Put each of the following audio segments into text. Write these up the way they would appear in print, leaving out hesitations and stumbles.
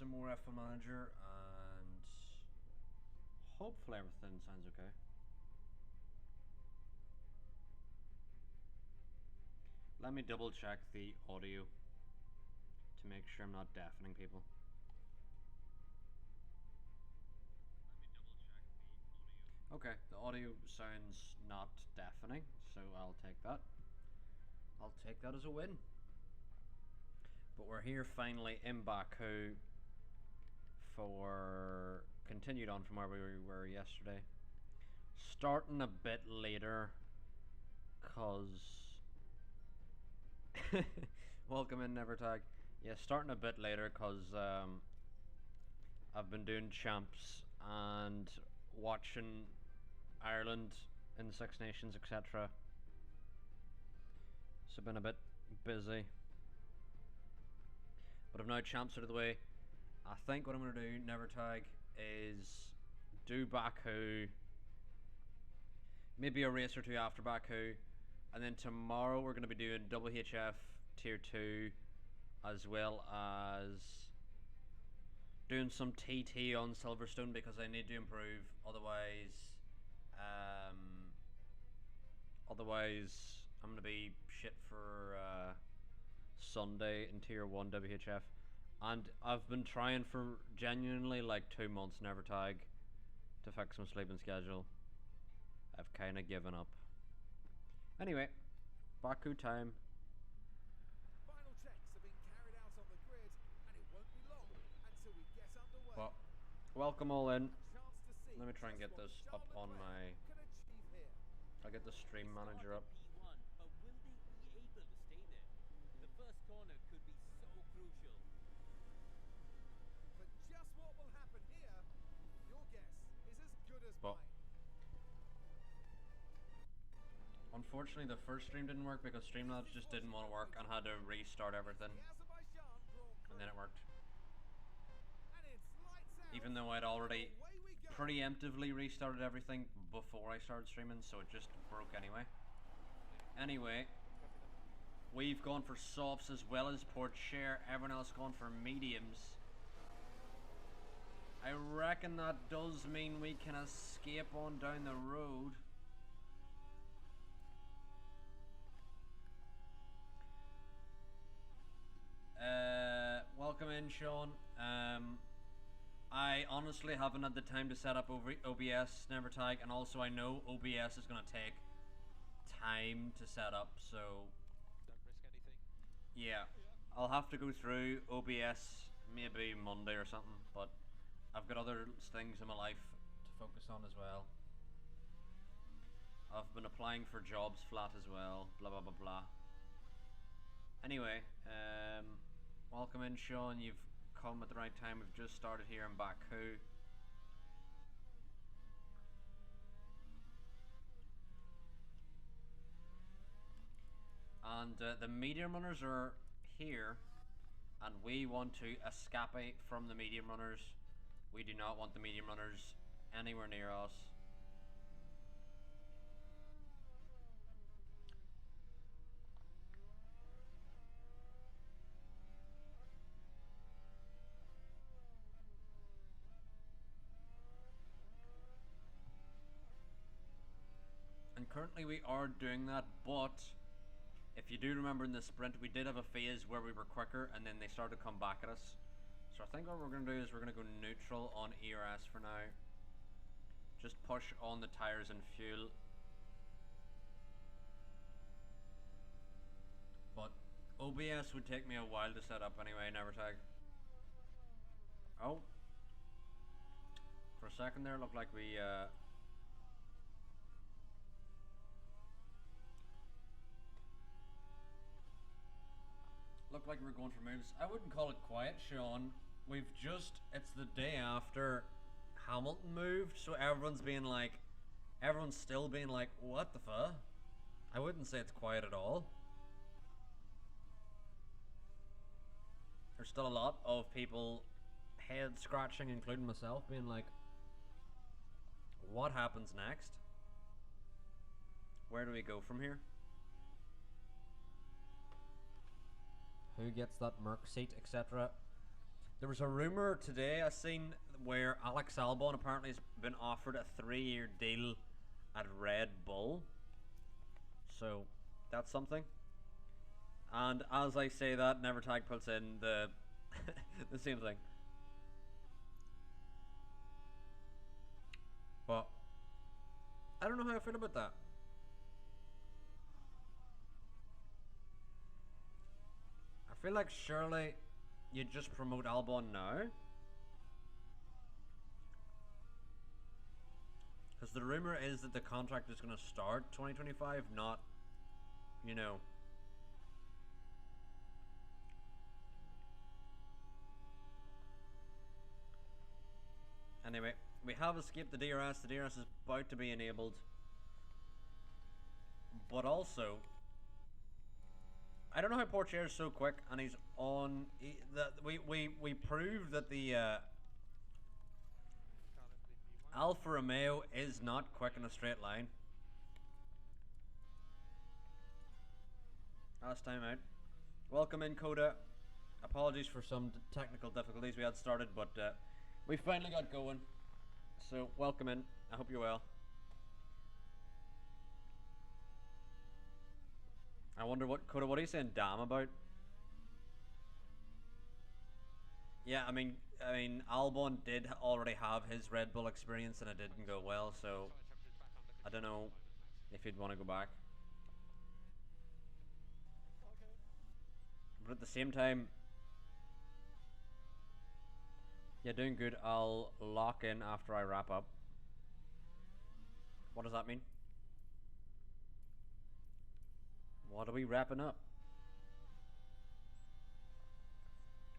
some more F1 Manager, and hopefully everything sounds okay. Let me double check the audio to make sure I'm not deafening people. Okay, the audio sounds not deafening, so I'll take that. I'll take that as a win. But we're here finally in Baku for continued on from where we were yesterday. Starting a bit later, cause welcome in Nevertag. Yeah, starting a bit later cause I've been doing champs and watching Ireland in the Six Nations, etc. So I've been a bit busy. But I've now champs out of the way. I think what I'm going to do, Nevertag, is do Baku, maybe a race or two after Baku, and then tomorrow we're going to be doing WHF Tier 2, as well as doing some TT on Silverstone because I need to improve, otherwise I'm going to be shit for Sunday in Tier 1 WHF. And I've been trying for genuinely like 2 months Nevertag to fix my sleeping schedule. I've kind of given up. Anyway, Baku time. Final checks have been carried out on the grid, and it won't be long until we get underway. Well, welcome all in. Let me try and get this up on my... I'll get the stream manager up. But will they be able to stay there? The first corner could be so crucial. But just what will happen here, your guess is as good as mine. Unfortunately, the first stream didn't work because Streamlabs just didn't want to work and had to restart everything. And then it worked. Even though I'd already preemptively restarted everything before I started streaming, so it just broke anyway. Anyway, we've gone for softs as well as port share. Everyone else gone for mediums. I reckon that does mean we can escape on down the road. Welcome in, Sean. I honestly haven't had the time to set up OBS Nevertag, and also I know OBS is going to take time to set up, so don't risk anything. Yeah, I'll have to go through OBS maybe Monday or something, but I've got other things in my life to focus on as well. I've been applying for jobs flat as well, blah blah blah blah. Anyway, welcome in, Sean. You've come at the right time. We've just started here in Baku. And the medium runners are here, and we want to escape from the medium runners. We do not want the medium runners anywhere near us. And currently we are doing that, but if you do remember in the sprint, we did have a phase where we were quicker and then they started to come back at us. So I think what we're going to do is we're going to go neutral on ERS for now. Just push on the tires and fuel. But OBS would take me a while to set up anyway, Nevertag. Oh. For a second there, it looked like we... Looked like we were going for moves. I wouldn't call it quiet, Sean. We've just... It's the day after Hamilton moved, so everyone's still being like, what the fuck? I wouldn't say it's quiet at all. There's still a lot of people head scratching, including myself, being like, what happens next? Where do we go from here? Who gets that Merc seat, etc. There was a rumor today I seen where Alex Albon apparently has been offered a 3-year deal at Red Bull. So that's something. And as I say that, Nevertag puts in the the same thing. But I don't know how I feel about that. I feel like surely you just promote Albon now. Because the rumor is that the contract is going to start 2025, not, you know. Anyway, we have escaped the DRS. The DRS is about to be enabled. But also, I don't know how Portier is so quick, and he's on. We proved that the Alfa Romeo is not quick in a straight line. Last time out. Welcome in, Coda. Apologies for some technical difficulties we had started, but we finally got going. So, welcome in. I hope you're well. I wonder what, Coda, what are you saying damn about? Yeah, I mean, Albon did already have his Red Bull experience and it didn't go well, so I don't know if he'd want to go back. But at the same time, yeah, doing good. I'll lock in after I wrap up. What does that mean? What are we wrapping up?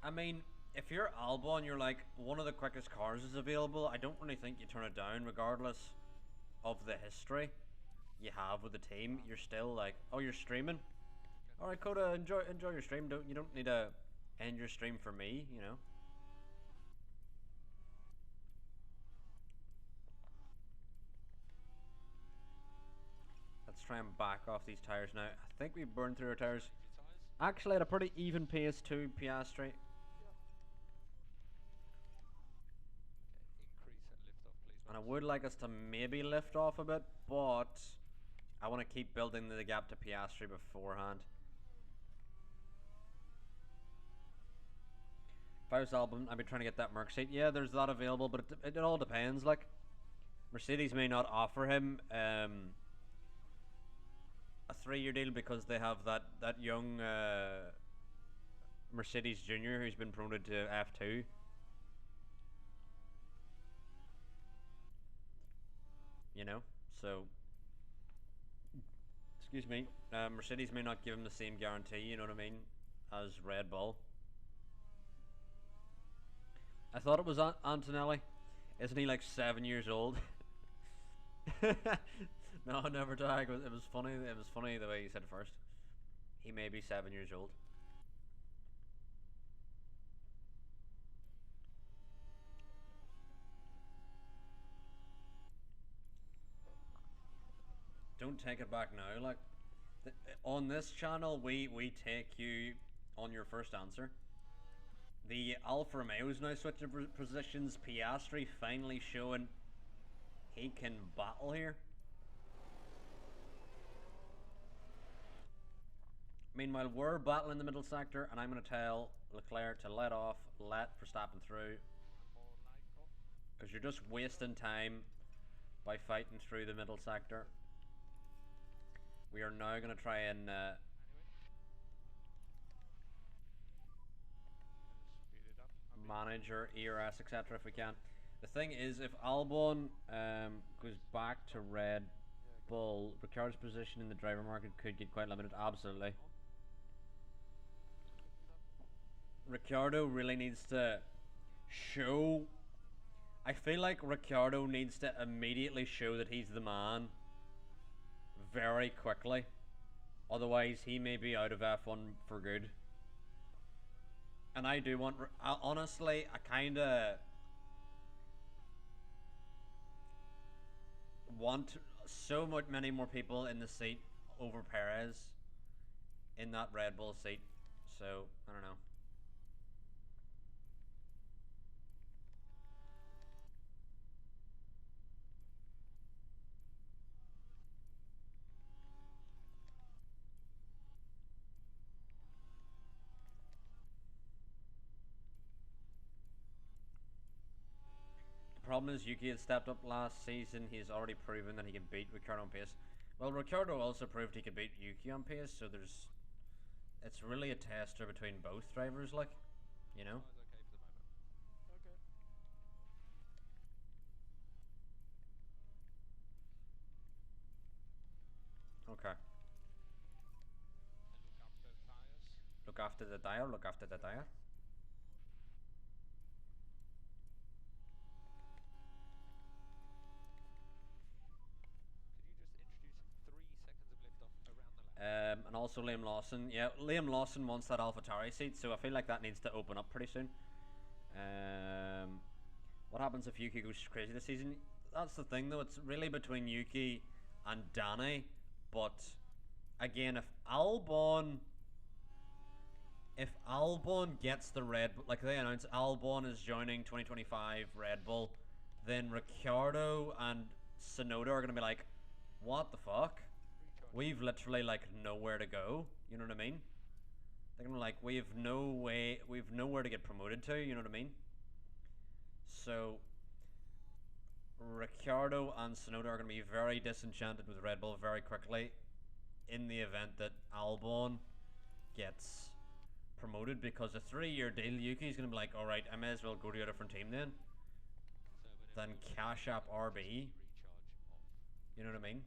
I mean, if you're Albon, you're like, one of the quickest cars is available. I don't really think you turn it down, regardless of the history you have with the team. You're still like, oh, you're streaming. All right, Coda, enjoy your stream. You don't need to end your stream for me, you know. Let's try and back off these tires now. I think we've burned through our tires. Actually, at a pretty even pace too, Piastri. And I would like us to maybe lift off a bit, but I want to keep building the gap to Piastri beforehand. If I was Albon, I'd be trying to get that Merc seat. Yeah, there's that available, but it all depends. Like, Mercedes may not offer him a 3-year deal because they have that young Mercedes Junior who's been promoted to F2. You know, so excuse me, Mercedes may not give him the same guarantee, you know what I mean, as Red Bull. I thought it was Antonelli. Isn't he like 7 years old? No, never tag. It was funny. It was funny the way he said it first. He may be 7 years old. Don't take it back now. Like, on this channel, we take you on your first answer. The Alfa Romeo's now switching positions. Piastri finally showing he can battle here. Meanwhile, we're battling the middle sector, and I'm going to tell Leclerc to let off, let Verstappen through. Because you're just wasting time by fighting through the middle sector. We are now going to try and manage our ERS, etc. if we can. The thing is, if Albon goes back to Red Bull, Ricciardo's position in the driver market could get quite limited. Absolutely. Ricciardo really needs to show. I feel like Ricciardo needs to immediately show that he's the man very quickly. Otherwise, he may be out of F1 for good. And I do want, honestly, I kind of want so many more people in the seat over Perez in that Red Bull seat. So, I don't know. problem is Yuki had stepped up last season. He's already proven that he can beat Ricciardo on pace. Well, Ricciardo also proved he could beat Yuki on pace, so it's really a tester between both drivers, like, you know. Okay. Okay. Look after the tire. Look after the tire. And also Liam Lawson. Yeah, Liam Lawson wants that AlphaTauri seat, so I feel like that needs to open up pretty soon. What happens if Yuki goes crazy this season? That's the thing, though. It's really between Yuki and Danny. But again, if Albon gets the Red Bull, like they announced, Albon is joining 2025 Red Bull, then Ricciardo and Tsunoda are gonna be like, what the fuck? We've literally like nowhere to go. You know what I mean? They're gonna like we've nowhere to get promoted to. You know what I mean? So Ricciardo and Tsunoda are gonna be very disenchanted with Red Bull very quickly, in the event that Albon gets promoted, because a 3-year deal, Yuki's gonna be like, all right, I may as well go to a different team then, than cash up RB. You know what I mean?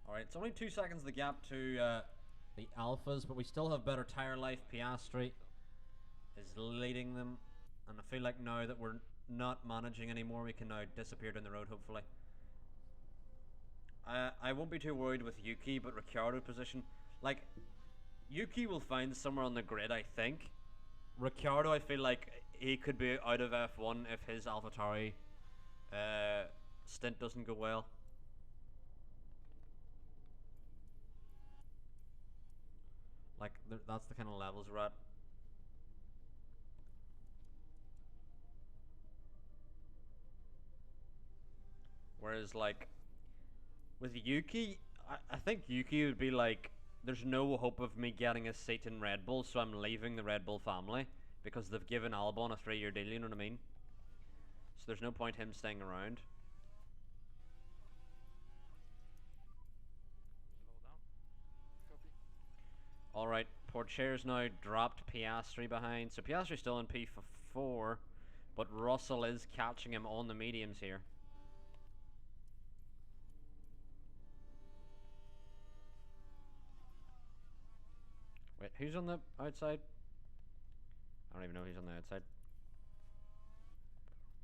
Alright, it's only 2 seconds the gap to the Alphas, but we still have better tyre life. Piastri is leading them, and I feel like now that we're not managing anymore, we can now disappear down the road, hopefully. I won't be too worried with Yuki, but Ricciardo position, like, Yuki will find somewhere on the grid, I think. Ricciardo, I feel like he could be out of F1 if his AlphaTauri stint doesn't go well. Like, that's the kind of levels we're at. Whereas, like, with Yuki, I think Yuki would be like, there's no hope of me getting a seat in Red Bull, so I'm leaving the Red Bull family, because they've given Albon a 3-year deal, you know what I mean? So there's no point him staying around. Alright, Porchere's now dropped Piastri behind, so Piastri's still in P4, but Russell is catching him on the mediums here. Wait, who's on the outside? I don't even know who's on the outside.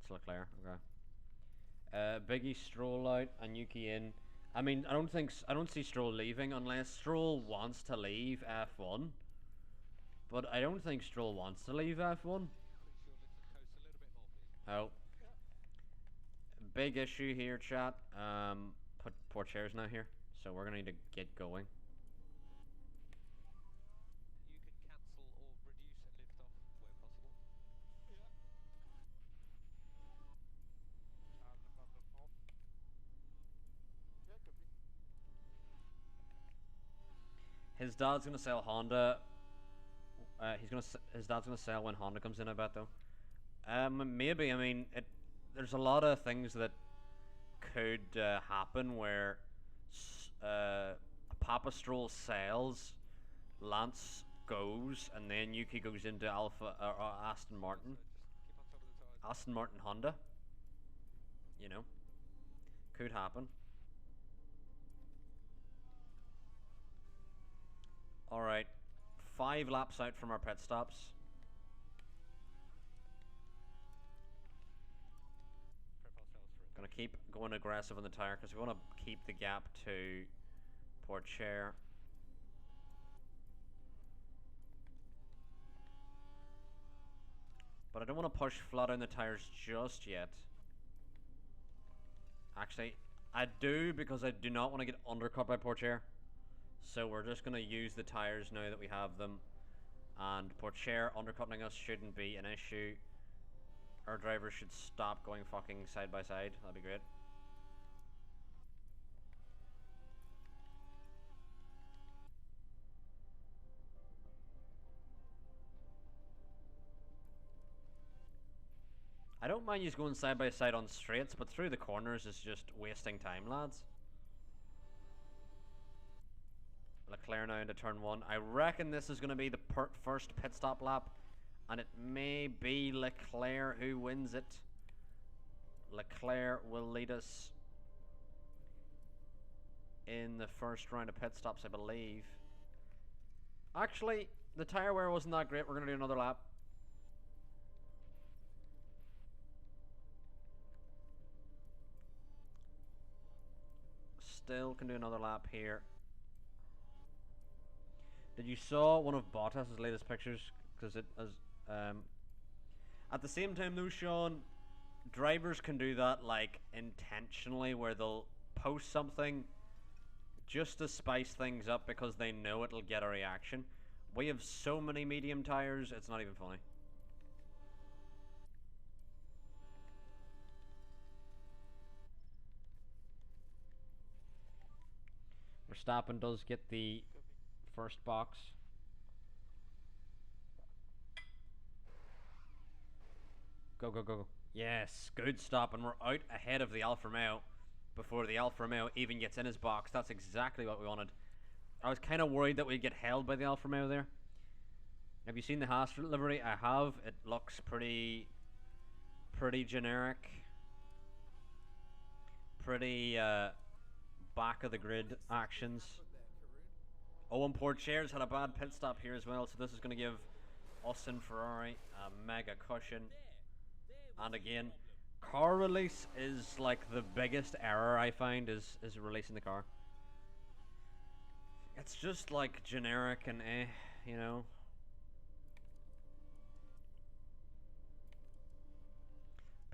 It's Leclerc, okay. Biggie, Stroll out and Yuki in. I mean, I don't see Stroll leaving unless Stroll wants to leave F1. But I don't think Stroll wants to leave F1. Oh. Big issue here, chat. Porchere's now here, so we're gonna need to get going. His dad's gonna sell Honda. His dad's gonna sell when Honda comes in, I bet, though. Maybe. I mean, there's a lot of things that could happen where Papa Stroll sells, Lance goes, and then Yuki goes into Aston Martin. Aston Martin Honda. You know, could happen. Alright, 5 laps out from our pit stops. Gonna keep going aggressive on the tyre because we want to keep the gap to Porcher. But I don't want to push flat on the tyres just yet. Actually, I do, because I do not want to get undercut by Porcher. So we're just going to use the tyres now that we have them. And Porcher undercutting us shouldn't be an issue. Our drivers should stop going fucking side by side. That'd be great. I don't mind you going side by side on straights, but through the corners is just wasting time, lads. Leclerc now into turn 1. I reckon this is going to be the first pit stop lap, and it may be Leclerc who wins it. Leclerc will lead us in the first round of pit stops, I believe. Actually, the tyre wear wasn't that great. We're going to do another lap. Still can do another lap here. Did you saw one of Bottas's latest pictures? Because it has at the same time though, Sean, drivers can do that like intentionally, where they'll post something just to spice things up because they know it'll get a reaction. We have so many medium tires, it's not even funny. Verstappen does get the first box. Go, go, go, go. Yes, good stop, and we're out ahead of the Alfa Romeo before the Alfa Romeo even gets in his box. That's exactly what we wanted. I was kind of worried that we'd get held by the Alfa Romeo there. Have you seen the Haas livery? I have. It looks pretty generic. Pretty back of the grid actions. Owen Portier's had a bad pit stop here as well, so this is going to give Austin Ferrari a mega cushion. And again, car release is like the biggest error I find is releasing the car. It's just like generic and you know.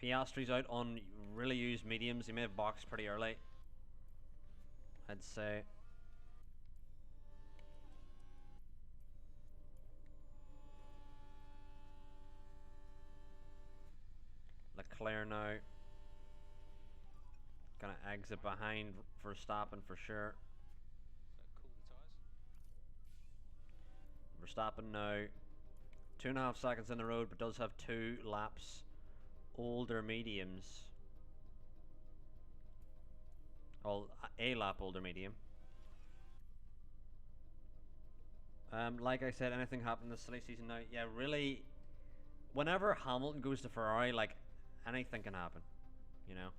Piastri's out on really used mediums. He may have boxed pretty early, I'd say. Leclerc now gonna exit behind Verstappen for sure. Verstappen now 2.5 seconds in the road, but does have 2 laps older mediums. Well, a lap older medium. Like I said, anything happened this silly season now? Yeah, really. Whenever Hamilton goes to Ferrari, like, anything can happen, you know?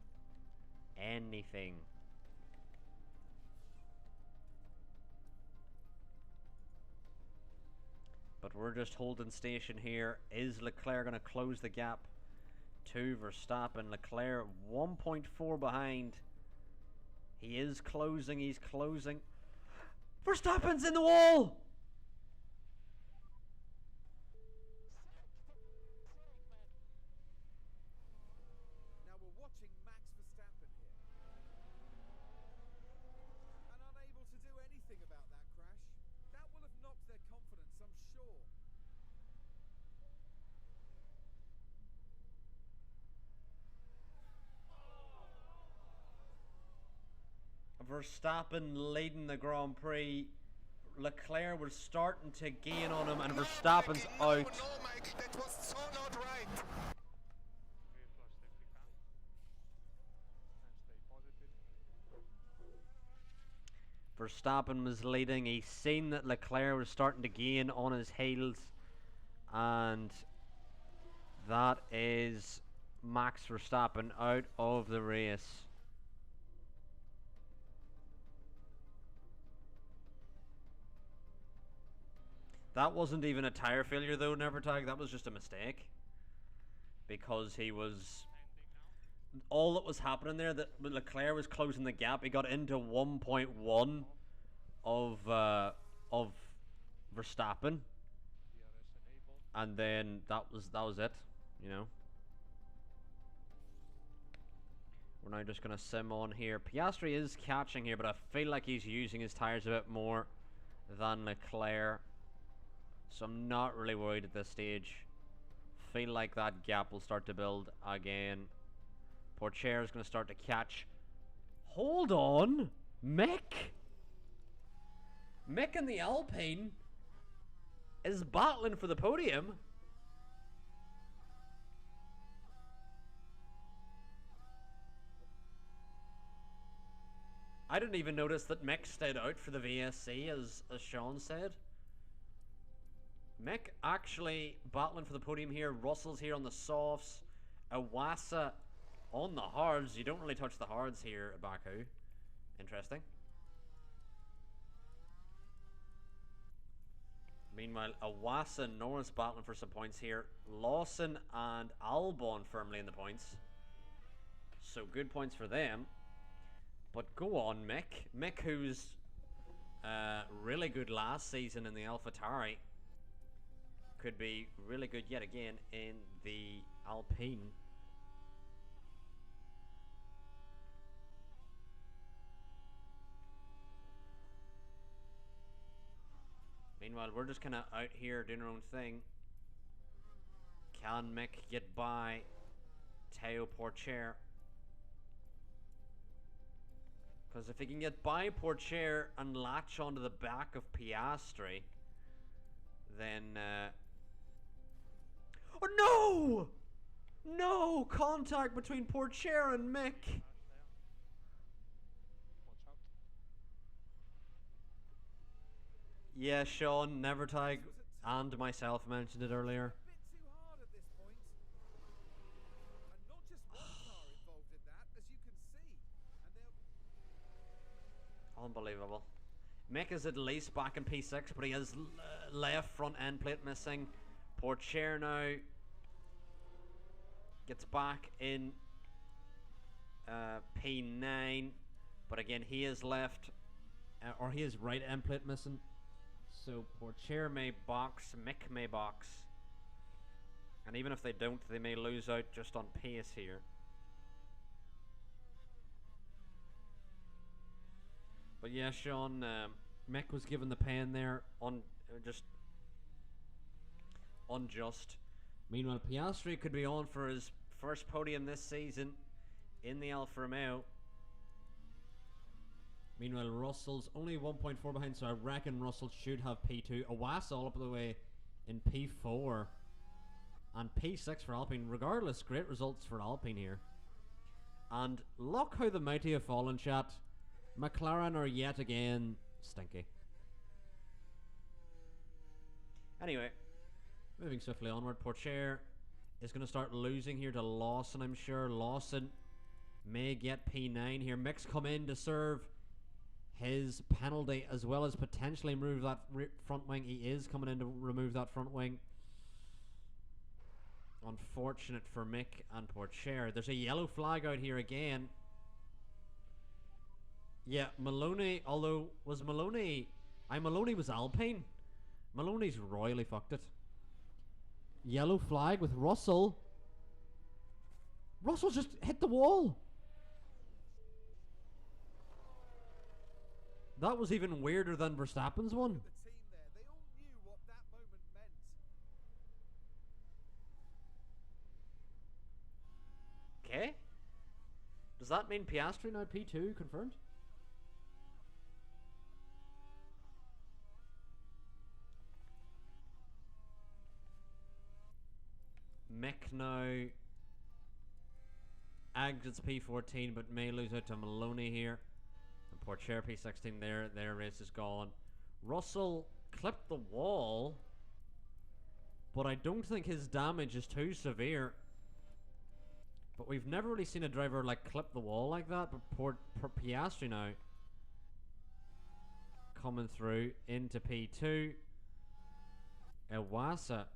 Anything. But we're just holding station here. Is Leclerc going to close the gap to Verstappen? Leclerc 1.4 behind. He is closing, he's closing. Verstappen's in the wall! Verstappen leading the Grand Prix. Leclerc was starting to gain on him, and Verstappen's out. No, Mike, that was so not right. Verstappen was leading. He's seen that Leclerc was starting to gain on his heels, and that is Max Verstappen out of the race. That wasn't even a tyre failure though, Nevertag. That was just a mistake. Because he was... all that was happening there, that Leclerc was closing the gap. He got into 1.1 of Verstappen. And then that was it, you know. We're now just going to sim on here. Piastri is catching here, but I feel like he's using his tyres a bit more than Leclerc. So I'm not really worried at this stage. Feel like that gap will start to build again. Portier is going to start to catch. Hold on! Mick! Mick in the Alpine is battling for the podium. I didn't even notice that Mick stayed out for the VSC, as Sean said. Mick actually battling for the podium here. Russell's here on the softs. Iwasa on the hards. You don't really touch the hards here at Baku. Interesting. Meanwhile, Iwasa and Norris battling for some points here. Lawson and Albon firmly in the points. So good points for them. But go on, Mick. Mick, who's really good last season in the AlphaTauri, could be really good yet again in the Alpine. Meanwhile, we're just kind of out here doing our own thing. Can Mick get by Teo Porcher? Because if he can get by Porcher and latch onto the back of Piastri, then... Oh no! No! Contact between Porcher and Mick! Yeah, Sean, Nevertag, and myself mentioned it earlier. A bit too hard at this point. And not just one car involved in that, as you can see. And they'll... Unbelievable. Mick is at least back in P6, but he has left front end plate missing. Porcher now gets back in P9, but again he is left, or he is right end plate missing. So Porcher may box, Mick may box, and even if they don't, they may lose out just on pace here. But yeah, Sean, Mick was given the pen there on just unjust. Meanwhile, Piastri could be on for his first podium this season in the Alfa Romeo. Meanwhile, Russell's only 1.4 behind, so I reckon Russell should have P2. Iwasa all up the way in P4 and P6 for Alpine. Regardless, great results for Alpine here. And look how the mighty have fallen, chat. McLaren are yet again stinky. Anyway, moving swiftly onward, Porcher is going to start losing here to Lawson, I'm sure. Lawson may get P9 here. Mick's come in to serve his penalty as well as potentially remove that front wing. He is coming in to remove that front wing. Unfortunate for Mick and Porcher. There's a yellow flag out here again. Yeah, Maloney, although was Maloney... Maloney was Alpine. Maloney's royally fucked it. Yellow flag with Russell. Russell just hit the wall. That was even weirder than Verstappen's one. The team there, they all knew what that moment meant. Okay. Does that mean Piastri now P2 confirmed? Mick now exits P14 but may lose out to Maloney here. And Porcher P16 there. Their race is gone. Russell clipped the wall, but I don't think his damage is too severe. But we've never really seen a driver like clip the wall like that. But Piastri now coming through into P2. Iwasa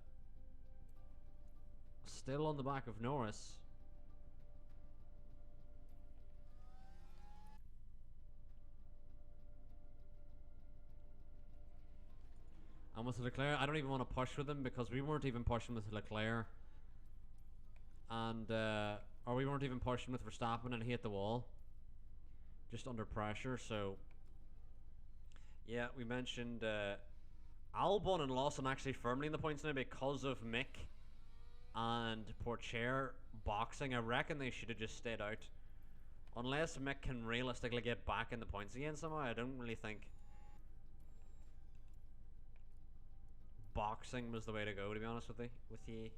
still on the back of Norris. And with Leclerc, I don't even want to push with him because we weren't even pushing with Leclerc. And, or we weren't even pushing with Verstappen and he hit the wall. Just under pressure, so... Yeah, we mentioned Albon and Lawson actually firmly in the points now because of Mick and Porcher boxing. I reckon they should have just stayed out. Unless Mick can realistically get back in the points again somehow, I don't really think boxing was the way to go, to be honest with you.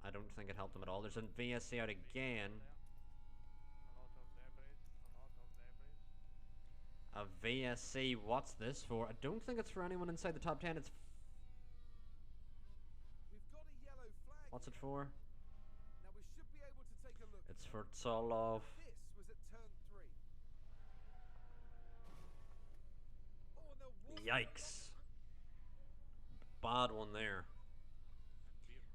I don't think it helped them at all. There's a VSC out again. A VSC, what's this for? I don't think it's for anyone inside the top 10. It's... We've got a yellow flag. What's it for? Now we should be able to take a look. It's for Tsolov. This was at turn 3. Oh, and there was Yikes. Bad one there.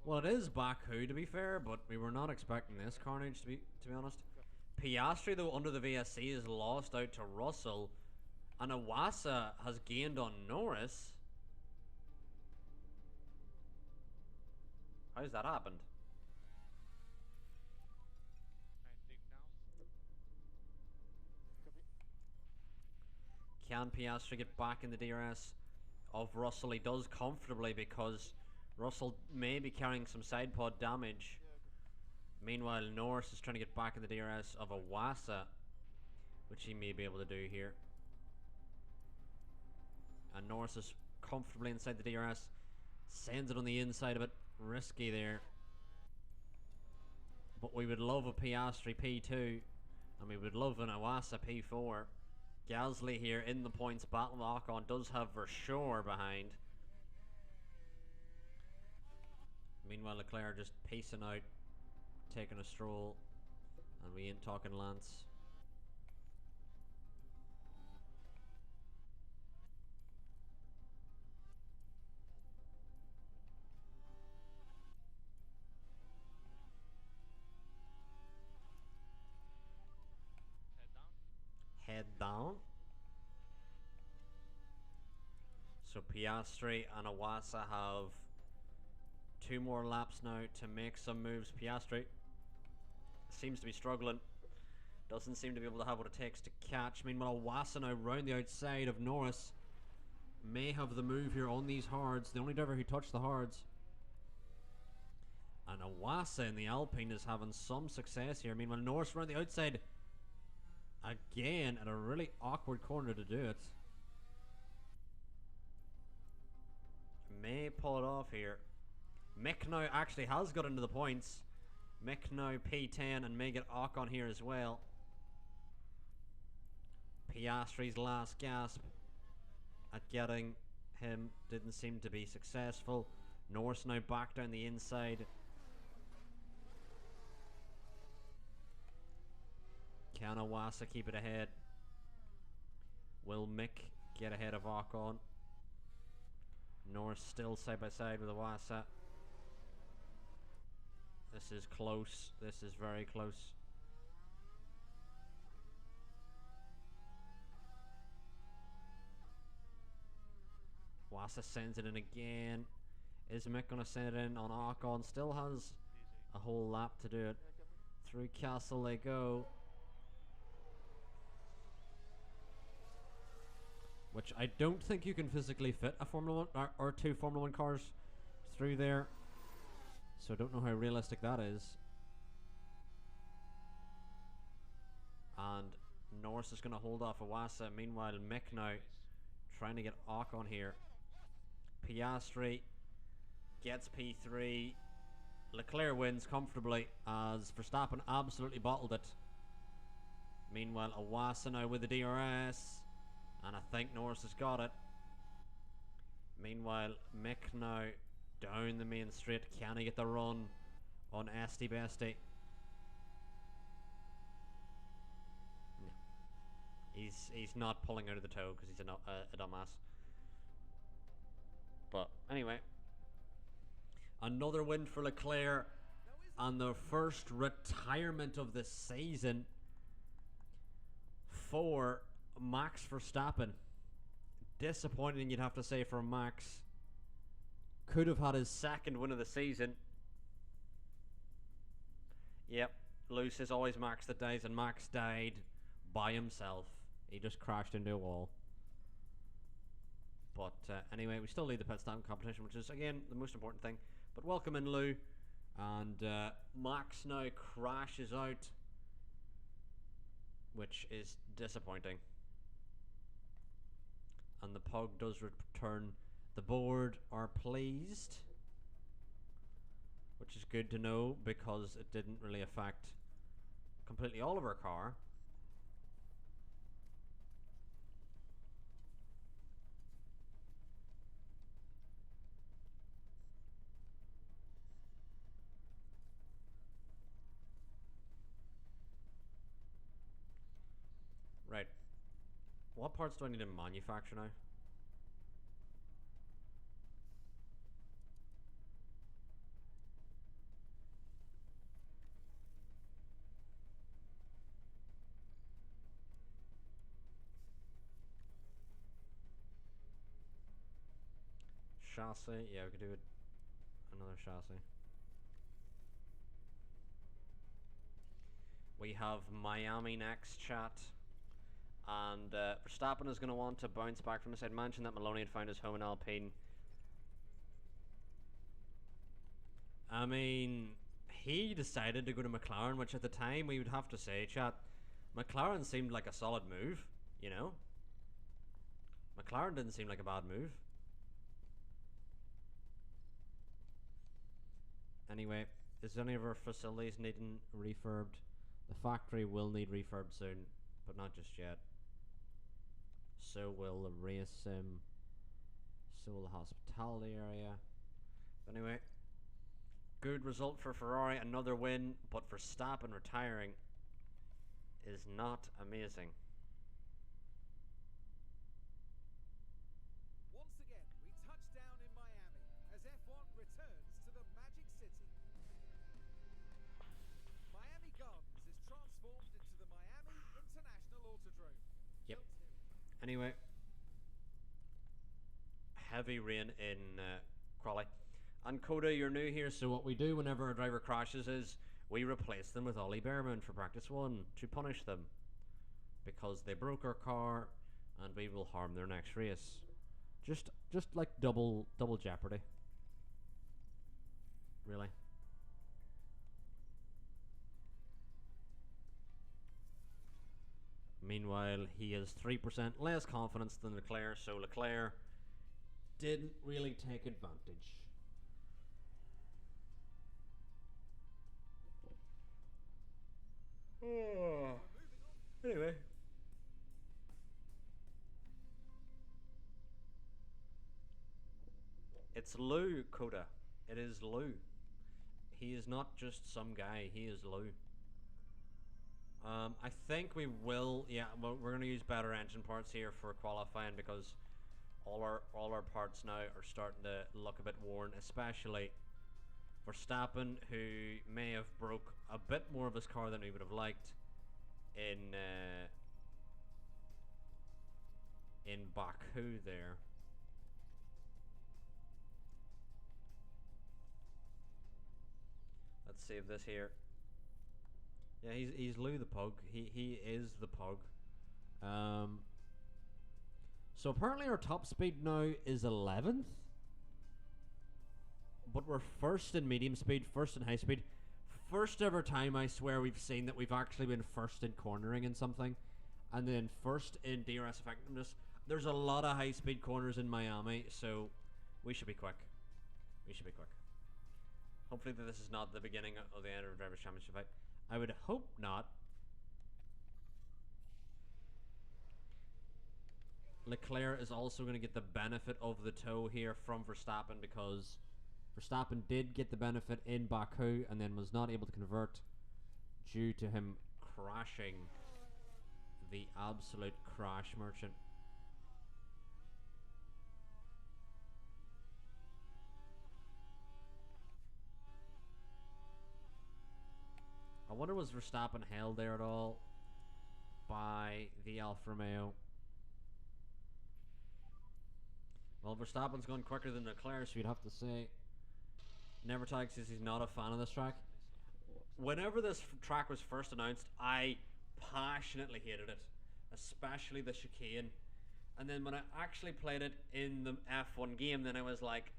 Well, it is Baku, to be fair, but we were not expecting this carnage, to be honest. Piastri, though, under the VSC is lost out to Russell, and Iwasa has gained on Norris. How's that happened? Can Piastri get back in the DRS of Russell? He does comfortably because Russell may be carrying some side pod damage. Meanwhile, Norris is trying to get back in the DRS of Iwasa, which he may be able to do here. And Norris is comfortably inside the DRS. Sends it on the inside a bit risky there. But we would love a Piastri P2. And we would love an Iwasa P4. Gasly here in the points battle. Ocon does have Versure behind. Meanwhile, Leclerc just pacing out, taking a stroll. And we ain't talking Lance. Head down. So Piastri and Iwasa have 2 more laps now to make some moves. Piastri seems to be struggling. Doesn't seem to be able to have what it takes to catch. Meanwhile, Iwasa now round the outside of Norris. May have the move here on these hards. The only driver who touched the hards. And Iwasa in the Alpine is having some success here. Meanwhile, Norris round the outside. Again, at a really awkward corner to do it. May pull it off here. Mick now actually has got into the points. Mick now P10 and may get Ocon here as well. Piastri's last gasp at getting him didn't seem to be successful. Norris now back down the inside. Can Iwasa keep it ahead? Will Mick get ahead of Ocon? Norris still side by side with Iwasa. This is close. This is very close. Iwasa sends it in again. Is Mick going to send it in on Ocon? Still has a whole lap to do it. Through Castle they go. Which I don't think you can physically fit a Formula 1 or 2 Formula 1 cars through there. So I don't know how realistic that is. And Norris is going to hold off Iwasa. Meanwhile, Mick now trying to get Ocon here. Piastri gets P3. Leclerc wins comfortably as Verstappen absolutely bottled it. Meanwhile, Iwasa now with the DRS. And I think Norris has got it. Meanwhile, Mick now down the main straight. Can he get the run on Esti Besti? No. He's not pulling out of the toe because he's a dumbass. But anyway, another win for Leclerc and the first retirement of the season for Max Verstappen. Disappointing, you'd have to say, for Max. Could have had his second win of the season. Yep, Lewis is always Max that dies, and Max died by himself. He just crashed into a wall. But anyway, we still lead the pit stop competition, which is, again, the most important thing. But welcome in, Lou. And Max now crashes out, which is disappointing. And the Pug does return. The board are pleased, which is good to know because it didn't really affect completely all of our car. What parts do I need to manufacture now? Chassis, yeah, we could do it. Another chassis. We have Miami next, chat. And Verstappen is going to want to bounce back from this. I'd mentioned that Maloney had found his home in Alpine. I mean, he decided to go to McLaren, which at the time we would have to say, chat, McLaren seemed like a solid move, you know? McLaren didn't seem like a bad move. Anyway, is any of our facilities needing refurbed? The factory will need refurb soon, but not just yet. So will the race sim. So will the hospitality area. But anyway, good result for Ferrari, another win, but Verstappen retiring is not amazing. Once again, we touch down in Miami as F1 returns to the Magic City. Miami Gardens is transformed into the Miami International Autodrome. Yep. Built here. Anyway, heavy rain in Crawley. And Coda, you're new here, so what we do whenever a driver crashes is we replace them with Ollie Behrman for practice 1 to punish them because they broke our car and we will harm their next race. Just like double jeopardy. Really. Meanwhile, he has 3% less confidence than Leclerc, so Leclerc didn't really take advantage. Anyway. It's Lou, Coda. It is Lou. He is not just some guy, he is Lou. I think we will, yeah, well, we're going to use better engine parts here for qualifying because all our parts now are starting to look a bit worn, especially Verstappen, who may have broke a bit more of his car than we would have liked in Baku there. Let's save this here. Yeah, he's Lou the Pug. He is the Pug. So apparently our top speed now is 11th. But we're first in medium speed, first in high speed. First ever time, I swear, we've seen that we've actually been first in cornering in something. And then first in DRS effectiveness. There's a lot of high speed corners in Miami, so we should be quick. We should be quick. Hopefully that this is not the beginning of the end of the Drivers' Championship fight. I would hope not. Leclerc is also going to get the benefit of the tow here from Verstappen because Verstappen did get the benefit in Baku and then was not able to convert due to him crashing the absolute crash merchant. I wonder, was Verstappen held there at all by the Alfa Romeo? Well, Verstappen's gone quicker than Leclerc, so you'd have to say. Nevertag says he's not a fan of this track. Whenever this track was first announced, I passionately hated it, especially the chicane. And then when I actually played it in the F1 game, then I was like,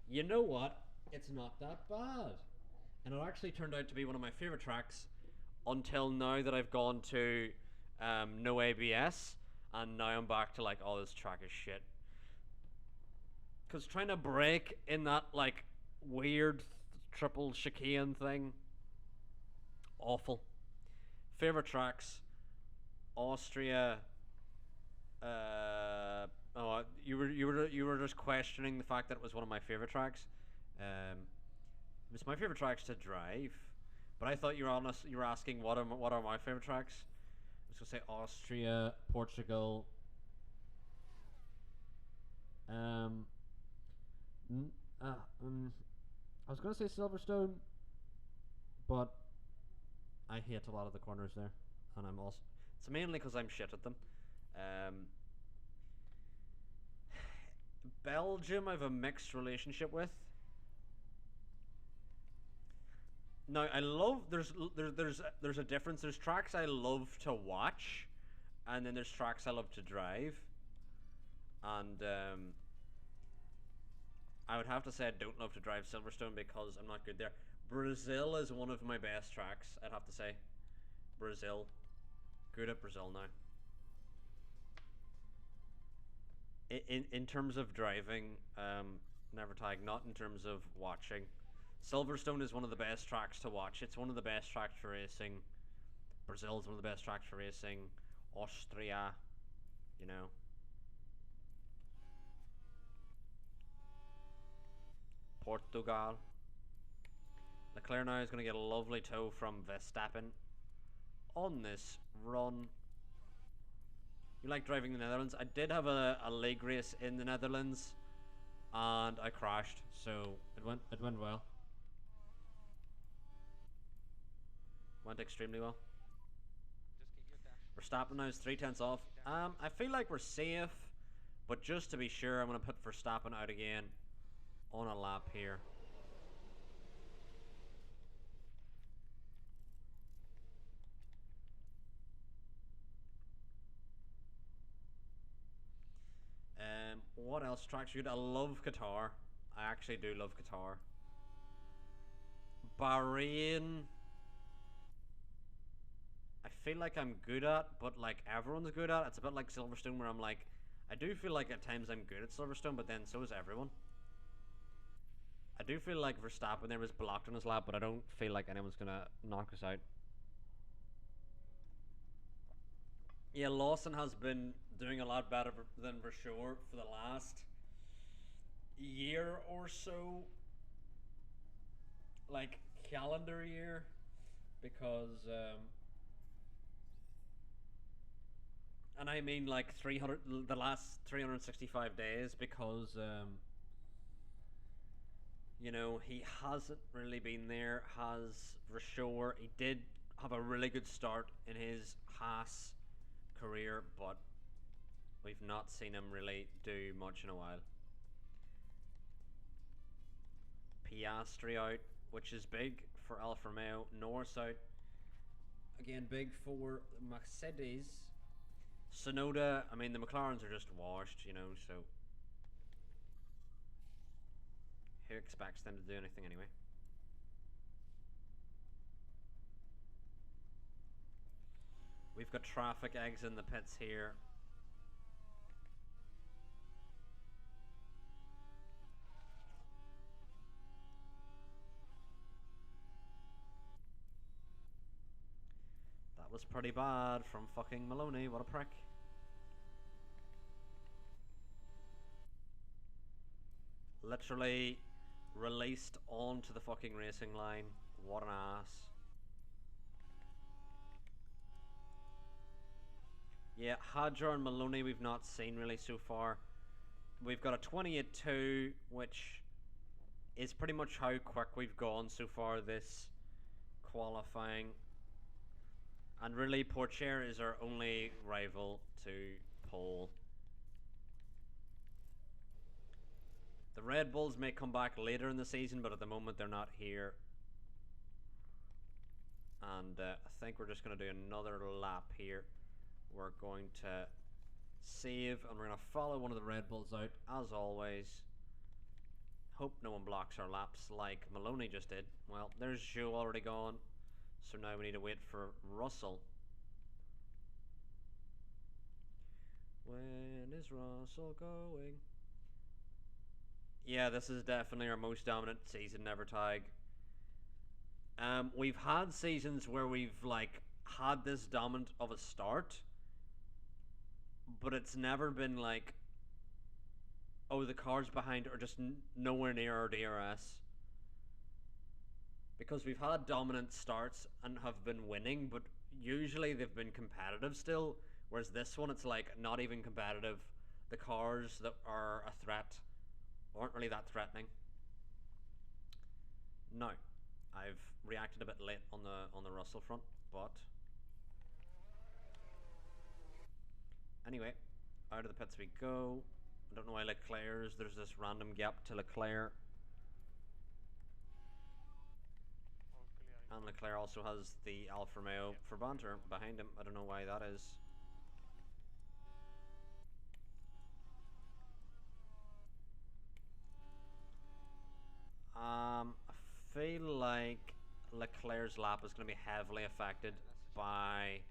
you know what? It's not that bad. And it actually turned out to be one of my favourite tracks until now that I've gone to no ABS, and now I'm back to like, oh, this track is shit. Because trying to brake in that like weird triple chicane thing, awful. Favourite tracks, Austria. Oh, you were just questioning the fact that it was one of my favourite tracks. It's my favourite tracks to drive, but I thought you were asking what are my favourite tracks. I was gonna say Austria, Portugal, Um, n- uh, um, I was gonna say Silverstone, but I hate a lot of the corners there, and I'm also. It's mainly because I'm shit at them. Um, Belgium, I have a mixed relationship with. Now I love there's a difference. There's tracks I love to watch, and then there's tracks I love to drive. And I would have to say I don't love to drive Silverstone because I'm not good there. Brazil is one of my best tracks. I'd have to say, Brazil, good at Brazil now. In terms of driving, never tag. Not in terms of watching. Silverstone is one of the best tracks to watch. It's one of the best tracks for racing. Brazil is one of the best tracks for racing. Austria, you know. Portugal. Leclerc now is going to get a lovely tow from Verstappen on this run. You like driving the Netherlands? I did have a league race in the Netherlands, and I crashed, so it went well. Went extremely well. Verstappen now is 3/10 off. I feel like we're safe, but just to be sure, I'm going to put Verstappen out again on a lap here. What else tracks you good? I love Qatar. I actually do love Qatar. Bahrain, I feel like I'm good at, but like everyone's good at. It's a bit like Silverstone, where I'm like, I do feel like at times I'm good at Silverstone, but then so is everyone. I do feel like Verstappen there was blocked on his lap, but I don't feel like anyone's gonna knock us out. Yeah, Lawson has been doing a lot better than Versure for the last year or so, like calendar year, because and I mean like 300 the last 365 days, because you know, he hasn't really been there. Has Versure? He did have a really good start in his Haas career, but we've not seen him really do much in a while. Piastri out, which is big for Alfa Romeo. Norris out, again big for Mercedes. Sonoda, I mean the McLarens are just washed, you know, so who expects them to do anything anyway? We've got traffic eggs in the pits here. That was pretty bad from fucking Maloney. What a prick. Literally released onto the fucking racing line. What an ass. Yeah, Hadjar and Maloney we've not seen really so far. We've got a 28-2, which is pretty much how quick we've gone so far this qualifying. And really, Porcher is our only rival to pole. The Red Bulls may come back later in the season, but at the moment they're not here. And I think we're just going to do another lap here. We're going to save, and we're going to follow one of the Red Bulls out, as always. Hope no one blocks our laps like Maloney just did. Well, there's Joe already gone, so now we need to wait for Russell. When is Russell going? Yeah, this is definitely our most dominant season ever, Tag. We've had seasons where we've like had this dominant of a start, but it's never been like, oh, the cars behind are just nowhere near our DRS. Because we've had dominant starts and have been winning, but usually they've been competitive still. Whereas this one, it's like not even competitive. the cars that are a threat aren't really that threatening. No, I've reacted a bit late on the Russell front, but anyway, out of the pits we go. I don't know why Leclerc's. There's this random gap to Leclerc. And Leclerc also has the Alfa Romeo for banter behind him. I don't know why that is. I feel like Leclerc's lap is going to be heavily affected by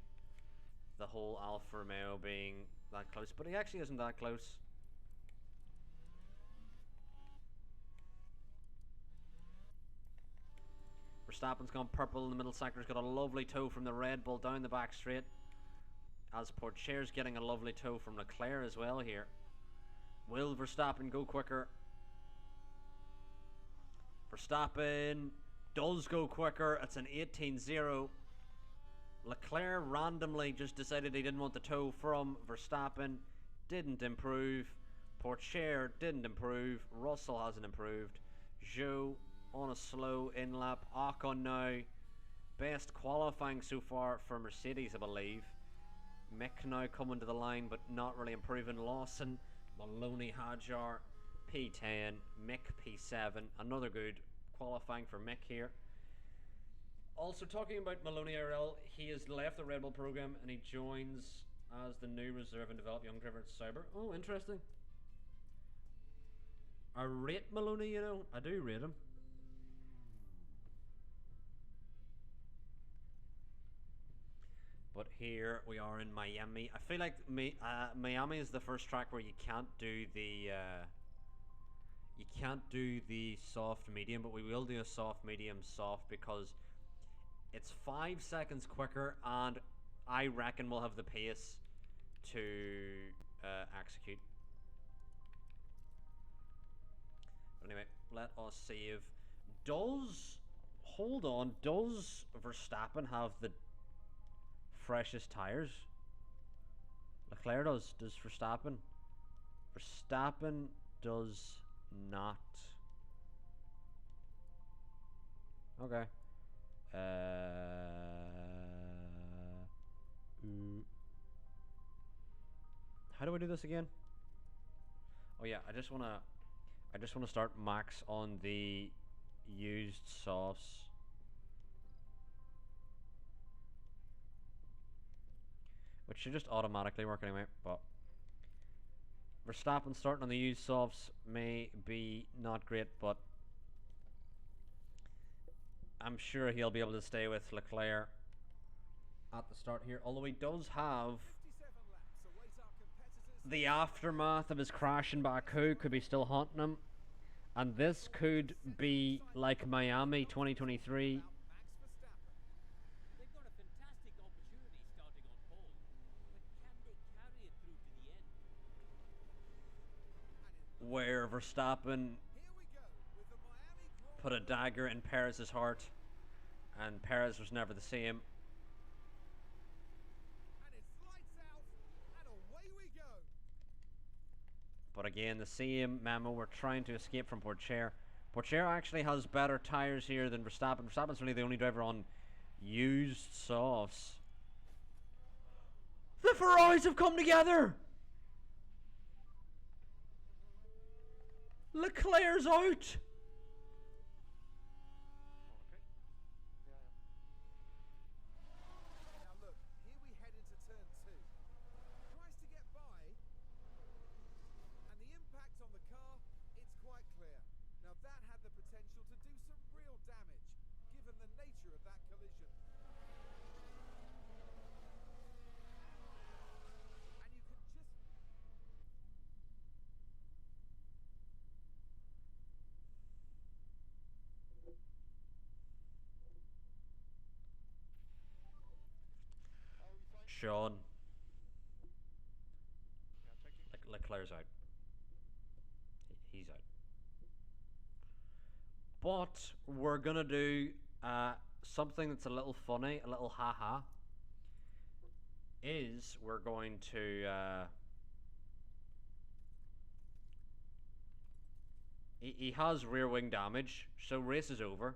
the whole Alfa Romeo being that close, but he actually isn't that close. Verstappen's gone purple in the middle sector. He's got a lovely toe from the Red Bull down the back straight. As Pourchaire's getting a lovely toe from Leclerc as well here. Will Verstappen go quicker? Verstappen does go quicker. It's an 18-0. Leclerc randomly just decided he didn't want the toe from Verstappen. Didn't improve. Pourchaire didn't improve. Russell hasn't improved. Zhou on a slow in-lap. Ocon now. Best qualifying so far for Mercedes, I believe. Mick now coming to the line, but not really improving. Lawson, Maloney, Hadjar, P10, Mick P7. Another good qualifying for Mick here. Also talking about Maloney IRL, he has left the Red Bull program and he joins as the new reserve and develop young driver at Sauber. Oh, interesting. I rate Maloney, you know. I do rate him. But here we are in Miami. I feel like Miami is the first track where you can't do the soft medium, but we will do a soft medium soft because it's 5 seconds quicker, and I reckon we'll have the pace to execute. But anyway, let us save. Does Verstappen have the freshest tires? Leclerc does. Does Verstappen? Verstappen does not. Okay. How do I do this again? Oh yeah, I just wanna start max on the used softs. Which should just automatically work anyway, but Verstappen starting on the used softs may be not great, but I'm sure he'll be able to stay with Leclerc at the start here, although he does have the aftermath of his crash in Baku could be still haunting him, and this could be like Miami 2023. They've got a fantastic opportunity starting on pole, but can they carry it through to the end? Where Verstappen put a dagger in Perez's heart, and Perez was never the same. And it's lights out, and away we go. But again, the same memo. We're trying to escape from Pourchaire. Pourchaire actually has better tires here than Verstappen. Verstappen's really the only driver on used softs. The Ferraris have come together! Leclerc's out! Now look, here we head into turn 2. Tries to get by, and the impact on the car, it's quite clear. Now that had the potential to do some real damage, given the nature of that collision. And you can just... Sean. Leclerc's out. He's out. But we're gonna do something that's a little funny, a little haha. Is we're going to He has rear wing damage, so race is over.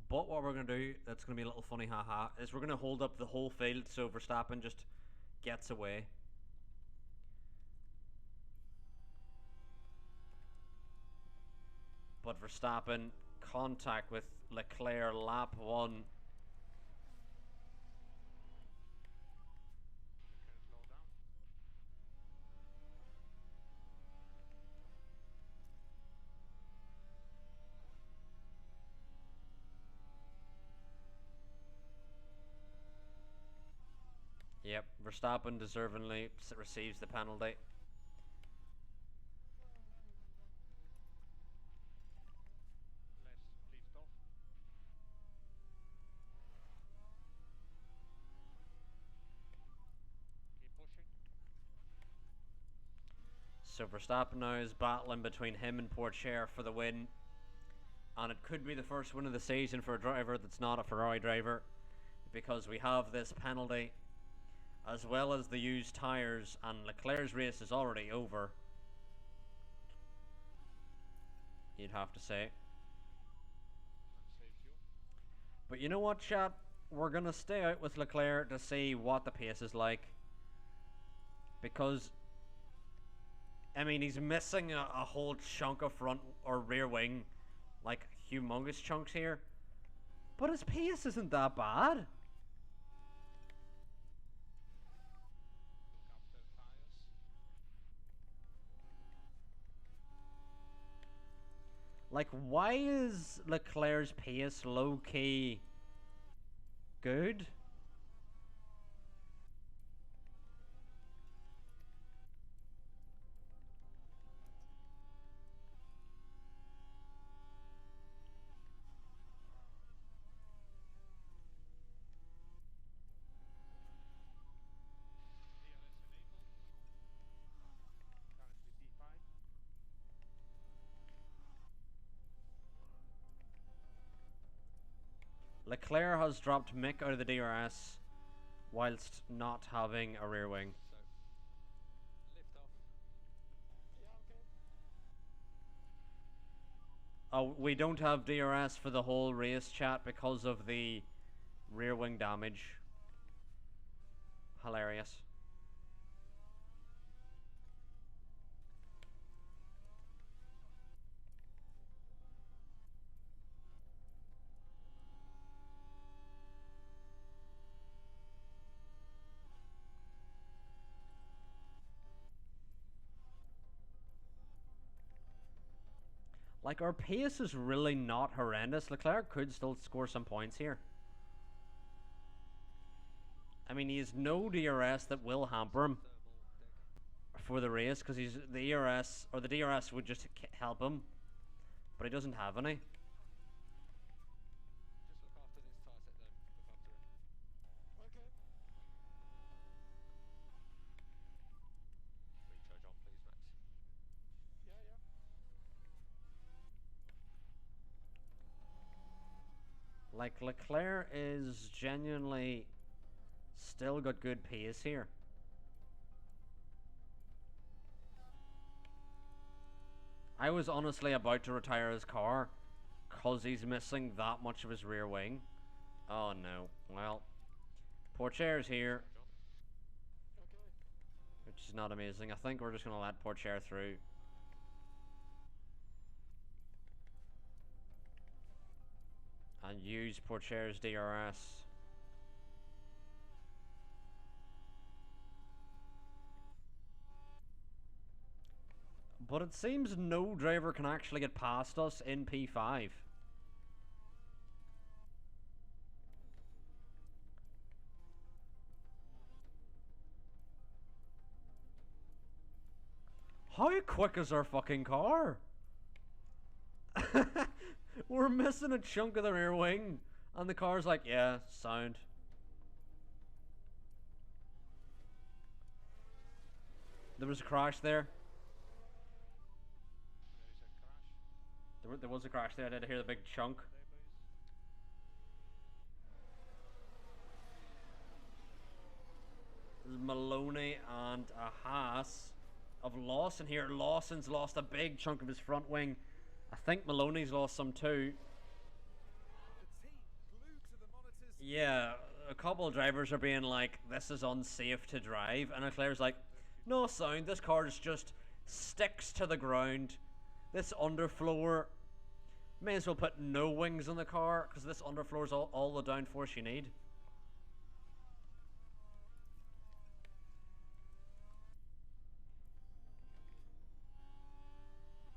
But what we're going to do, that's going to be a little funny haha, is we're going to hold up the whole field so Verstappen just gets away. But Verstappen, contact with Leclerc, lap 1. Yep, Verstappen deservingly receives the penalty. So Verstappen now is battling between him and Pourchaire for the win. And it could be the first win of the season for a driver that's not a Ferrari driver, because we have this penalty as well as the used tyres, and Leclerc's race is already over, you'd have to say. But you know what, chat? We're going to stay out with Leclerc to see what the pace is like. Because, I mean, he's missing a whole chunk of front or rear wing. Like, humongous chunks here. But his pace isn't that bad. Like, why is Leclerc's pace low-key good? Leclerc has dropped Mick out of the DRS whilst not having a rear wing. Oh, we don't have DRS for the whole race, chat, because of the rear wing damage. Hilarious. Like, our pace is really not horrendous. Leclerc could still score some points here. I mean, he has no DRS that will hamper him for the race, because he's the ERS, or the DRS would just help him, but he doesn't have any. Like, Leclerc is genuinely still got good pace here. I was honestly about to retire his car because he's missing that much of his rear wing. Oh no. Well, Pourchaire's here, which is not amazing. I think we're just going to let Pourchaire through. And use Pourchaire's DRS. But it seems no driver can actually get past us in P5. How quick is our fucking car? We're missing a chunk of the rear wing, and the car's like, yeah, sound. There was a crash there. There was a crash there. I did hear the big chunk. This is Maloney and a Haas. of Lawson here. Lawson's lost a big chunk of his front wing. I think Maloney's lost some too. The team glued to the monitors. Yeah, a couple of drivers are being like, this is unsafe to drive. And Leclerc's like, no sound, this car just sticks to the ground. This underfloor, may as well put no wings on the car, because this underfloor is all the downforce you need.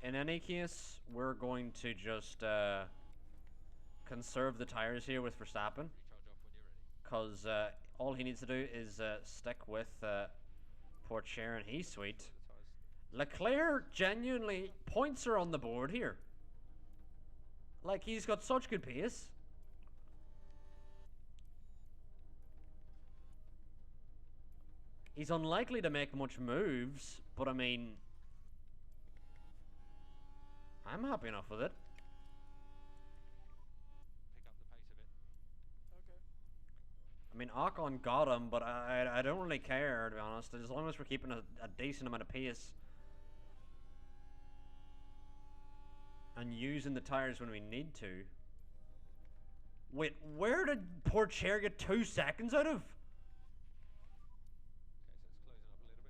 In any case, we're going to just conserve the tires here with Verstappen, because all he needs to do is stick with Pourchaire and he's sweet. Leclerc genuinely points are on the board here. Like, he's got such good pace. He's unlikely to make much moves, but I mean, I'm happy enough with it. Pick up the pace a bit. Okay. I mean, Ocon got him, but I don't really care, to be honest. As long as we're keeping a decent amount of pace. And using the tires when we need to. Wait, where did Pourchaire get 2 seconds out of? Okay, so it's closing up a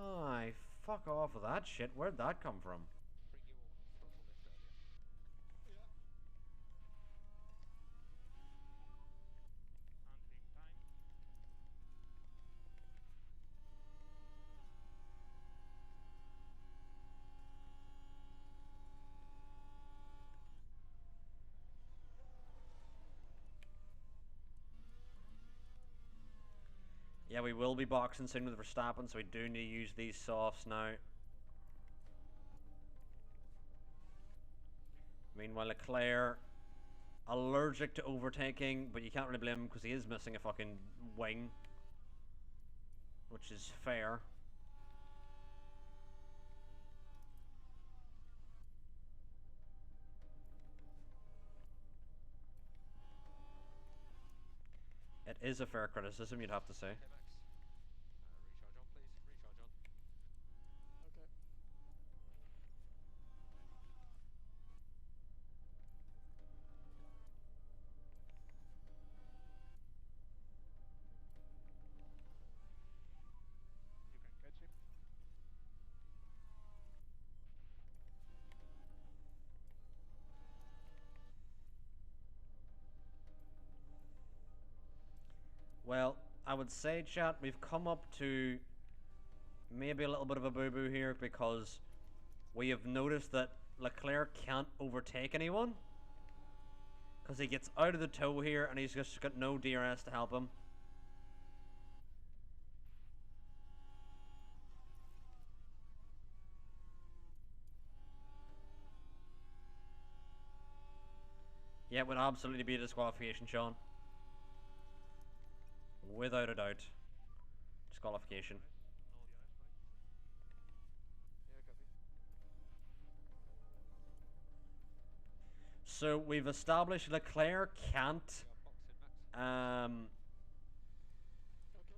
little bit. Aye, fuck off with that shit. Where'd that come from? Bring your throttle lift earlier. Handling time. Yeah, we will be boxing soon with Verstappen, so we do need to use these softs now. Meanwhile, Leclerc, allergic to overtaking, but you can't really blame him because he is missing a fucking wing, which is fair. It is a fair criticism, you'd have to say. Okay, Max. Recharge on, please. Recharge on. Okay. You can catch him. Well, I would say, chat, we've come up to maybe a little bit of a boo-boo here because we have noticed that Leclerc can't overtake anyone because he gets out of the tow here and he's just got no DRS to help him. Yeah, it would absolutely be a disqualification, Sean. Without a doubt. Disqualification. Yeah, copy. So we've established Leclerc can't. We are boxing, Max.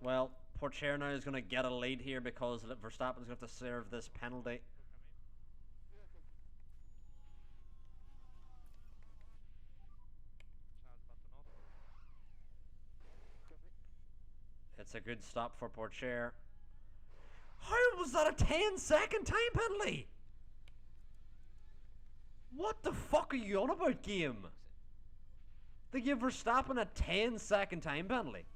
Well, Pourchaire now is going to get a lead here because Verstappen's going to have to serve this penalty. Come in. Charge button off. Copy. It's a good stop for Pourchaire. How was that a 10-second time penalty? What the fuck are you on about, game? They give Verstappen a 10-second time penalty.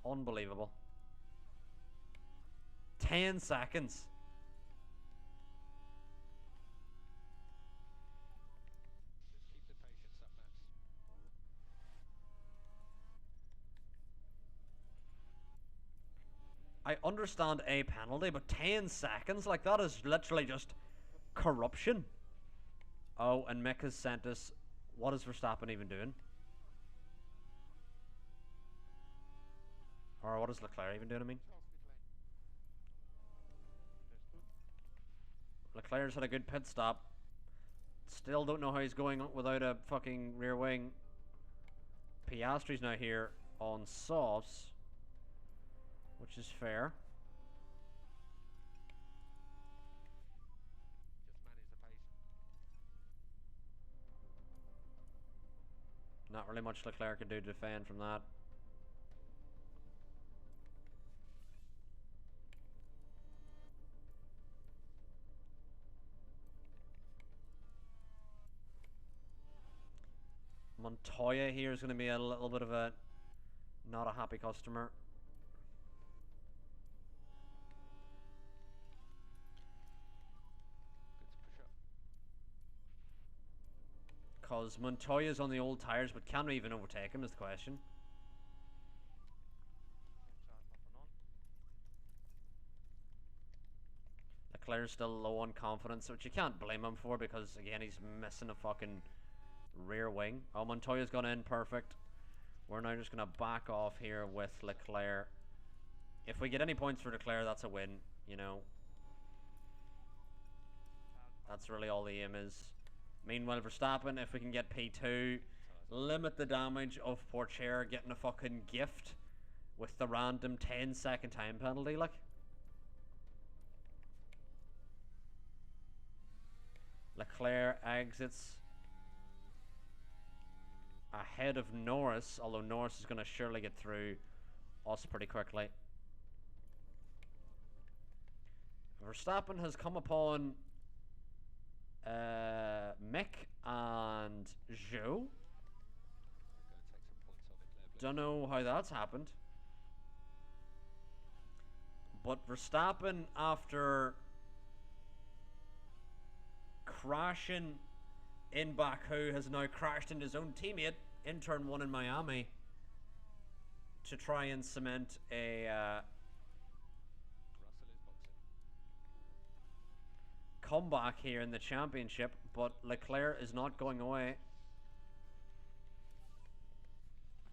Unbelievable. 10 seconds. Just keep the patience up, Max. I understand a penalty, but 10 seconds? Like, that is literally just corruption. Oh, and Mick has sent us, what is Verstappen even doing? Or what is Leclerc even doing, I mean? Charles pit lane. Understood. Leclerc's had a good pit stop. Still don't know how he's going without a fucking rear wing. Piastri's now here on softs, which is fair. Just manage the pace. Not really much Leclerc can do to defend from that. Montoya here is going to be a little bit of a not a happy customer. Good to push up. Because Montoya's on the old tyres, but can we even overtake him is the question. Off and on. Leclerc's still low on confidence, which you can't blame him for because, again, he's missing a fucking rear wing. Oh, Montoya's gone in, perfect. We're now just going to back off here with Leclerc. If we get any points for Leclerc, that's a win, you know. That's really all the aim is. Meanwhile, Verstappen, if we can get P2, limit the damage of Pourchaire getting a fucking gift with the random 10-second time penalty, like. Leclerc exits ahead of Norris, although Norris is going to surely get through us pretty quickly. Verstappen has come upon Mick and Zhou. Go take some points off it, Don't know how that's happened. But Verstappen, after crashing in Baku, has now crashed into his own teammate in turn 1 in Miami to try and cement a Russell is boxing. comeback here in the championship, but Leclerc is not going away.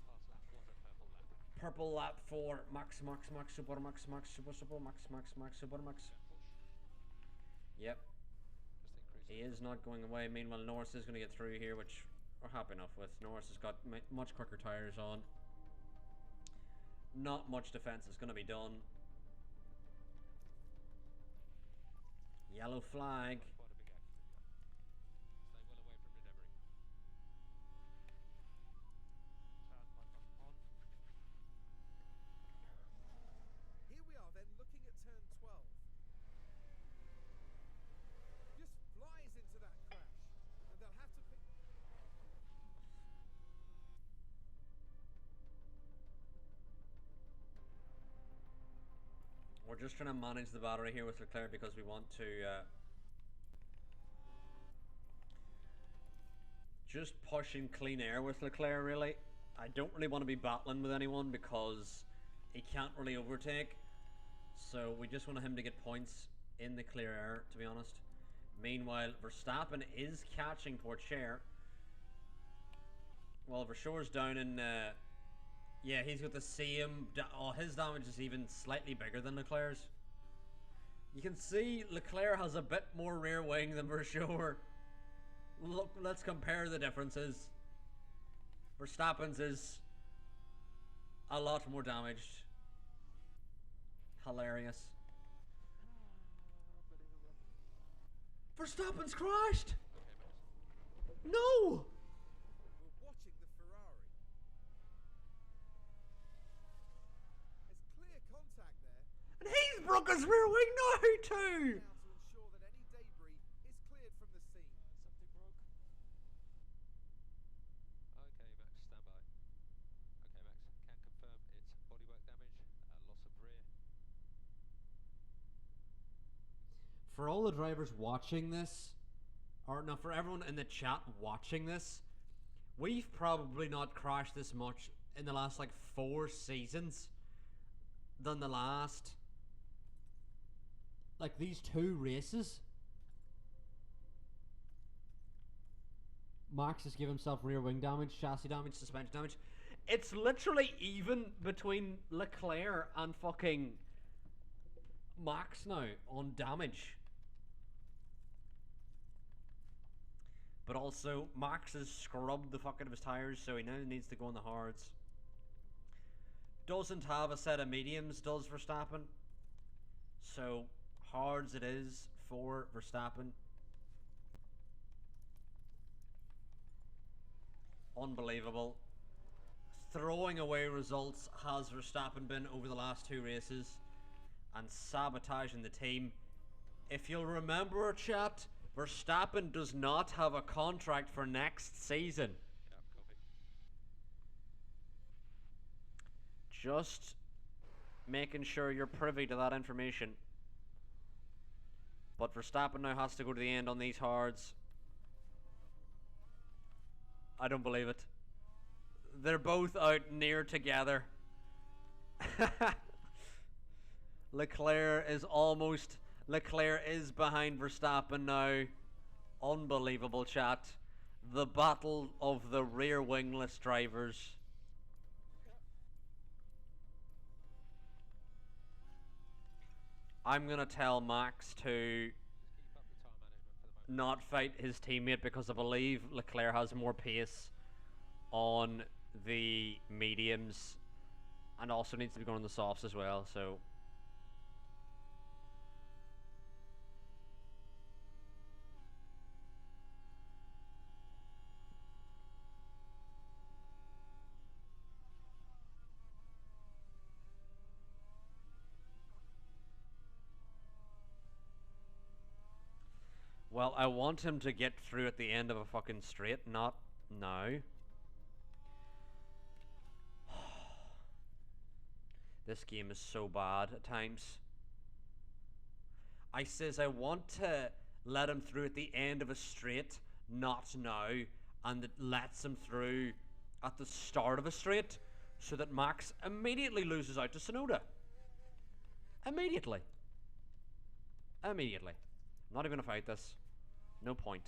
Last lap was a purple lap. Purple lap for Max, Super Max, Super Max. Yep, Just he increase. is not going away. Meanwhile, Norris is going to get through here, which we're happy enough with. Norris has got much quicker tyres on. Not much defense is going to be done. Yellow flag. Quite a big accident. Stay well away from the debris. Tires back up on. Here we are then looking at turn 12. Just flies into that crash. And they'll have to pick... We're just trying to manage the battery here with Leclerc because we want to just push in clean air with Leclerc, really. I don't really want to be battling with anyone because he can't really overtake. So we just want him to get points in the clear air, to be honest. Meanwhile, Verstappen is catching Pourchaire. Well, Verschoor's down in... yeah, he's got the same... oh, his damage is even slightly bigger than Leclerc's. You can see Leclerc has a bit more rear wing than Verschoor. Look, let's compare the differences. Verstappen's is a lot more damaged. Hilarious. Verstappen's crashed! No! We're watching the Ferrari. There's clear contact there. And he's broke his rear wing now too! Now to ensure that any debris is cleared from the scene. Something broke. Okay, Max, stand by. Okay, Max, can confirm it's bodywork damage, loss of rear. For all the drivers watching this, or no, for everyone in the chat watching this, we've probably not crashed this much in the last like 4 seasons than the last, like, these 2 races. Max has given himself rear wing damage, chassis damage, suspension damage. It's literally even between Leclerc and fucking Max now on damage. But also, Max has scrubbed the fuck out of his tyres, so he now needs to go on the hards. Doesn't have a set of mediums, does Verstappen. So, hards it is for Verstappen. Unbelievable. Throwing away results has Verstappen been over the last 2 races, and sabotaging the team. If you'll remember, chat, Verstappen does not have a contract for next season. Yep, copy. Just making sure you're privy to that information. But Verstappen now has to go to the end on these hards. I don't believe it. They're both out near together. Leclerc is behind Verstappen now. Unbelievable, chat. The battle of the rear wingless drivers. I'm going to tell Max to Just keep up the tyre management for the moment. not fight his teammate, because I believe Leclerc has more pace on the mediums and also needs to be going on the softs as well, so well, I want him to get through at the end of a fucking straight, not now. This game is so bad at times. I says I want to let him through at the end of a straight, not now, and it lets him through at the start of a straight, so that Max immediately loses out to Tsunoda. Immediately. I'm not even gonna fight this. No point.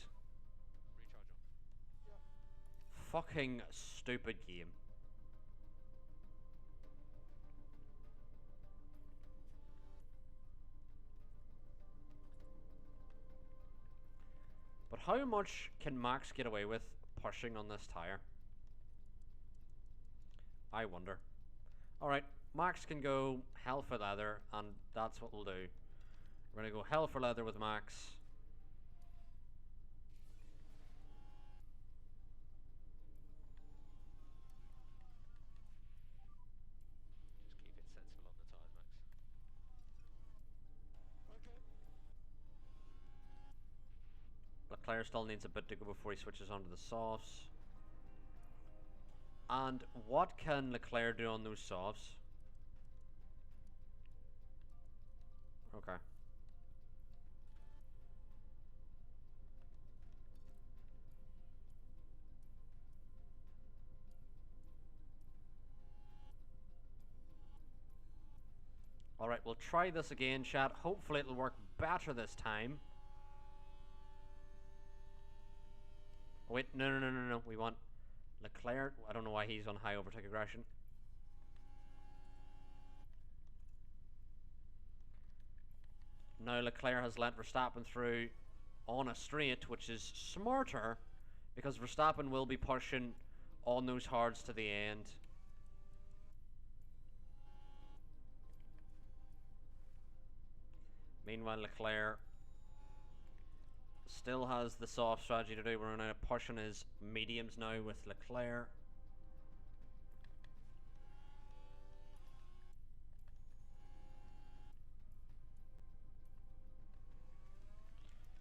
Recharge on. Fucking stupid game. But how much can Max get away with pushing on this tyre? I wonder. Alright, Max can go hell for leather, and that's what we'll do. We're gonna go hell for leather with Max. Just keep it sensible on the tyres, Max. Leclerc still needs a bit to go before he switches onto the softs. And what can Leclerc do on those softs? Okay. Alright, we'll try this again, chat. Hopefully it'll work better this time. Wait, no. We want Leclerc. I don't know why he's on high overtake aggression. Now Leclerc has let Verstappen through on a straight, which is smarter, because Verstappen will be pushing on those hards to the end. Meanwhile, Leclerc still has the soft strategy to do. We're going to push on his mediums now with Leclerc.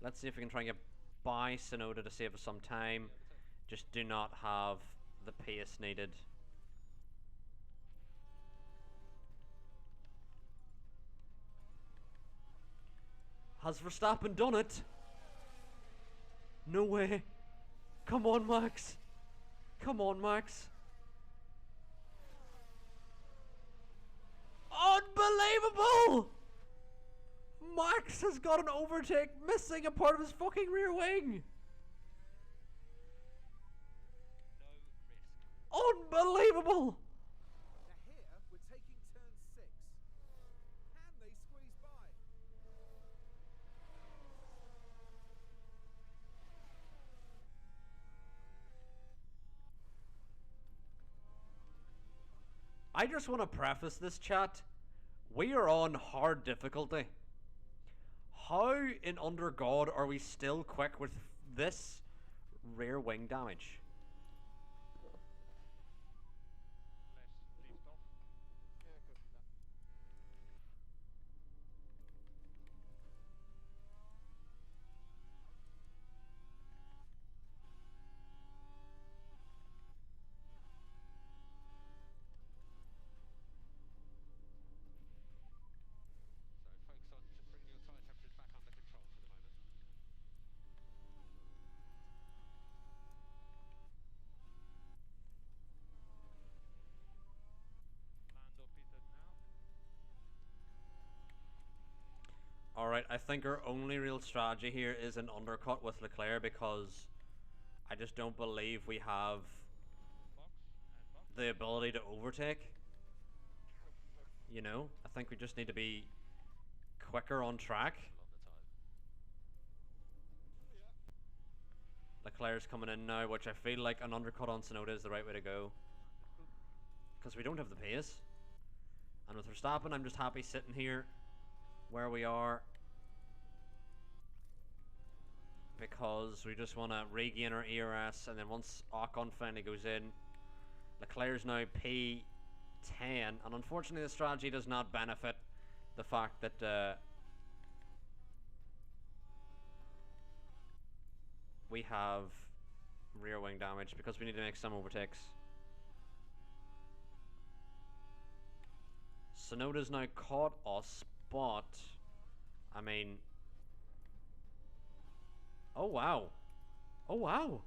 Let's see if we can try and get by Tsunoda to save us some time. Just do not have the pace needed. Has Verstappen done it? No way. Come on, Max. Come on, Max. Unbelievable! Max has got an overtake, missing a part of his fucking rear wing. No risk. Unbelievable! Now here, we're taking turn 6. Can they squeeze by? I just want to preface this chat. We are on hard difficulty. How in under God are we still quick with this rear wing damage? Let's lift off. Yeah, copy that. So focus on just bringing your tyre temperatures back under control for the moment. Lando pitted now. Alright, I think our only real strategy here is an undercut with Leclerc because I just don't believe we have Box and box. the ability to overtake. Copy that. You know, I think we just need to be quicker on track. On the tyre. Leclerc's coming in now, which I feel like an undercut on Tsunoda is the right way to go. Because we don't have the pace. And with Verstappen, I'm just happy sitting here where we are. Because we just want to regain our ERS, and then once Ocon finally goes in, Leclerc's now P10, and unfortunately the strategy does not benefit the fact that we have rear wing damage because we need to make some overtakes. Sonoda's now caught us, but I mean, oh wow, oh wow,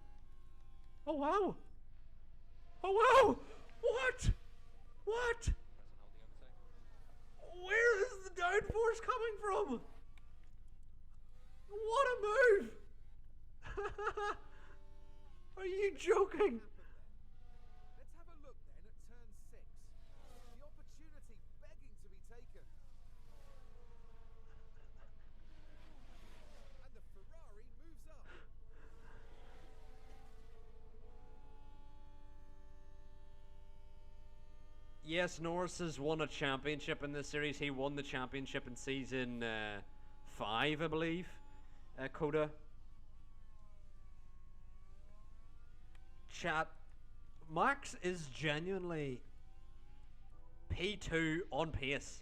oh wow, oh wow, what? What? Press and hold the overtake. Where is the downforce coming from? What a move! Are you joking? Let's have a look then at turn 6. The opportunity begging to be taken. And the Ferrari moves up. Yes, Norris has won a championship in this series. He won the championship in season 5, I believe. Coda. Chat. Max is genuinely P2 on pace Reverse,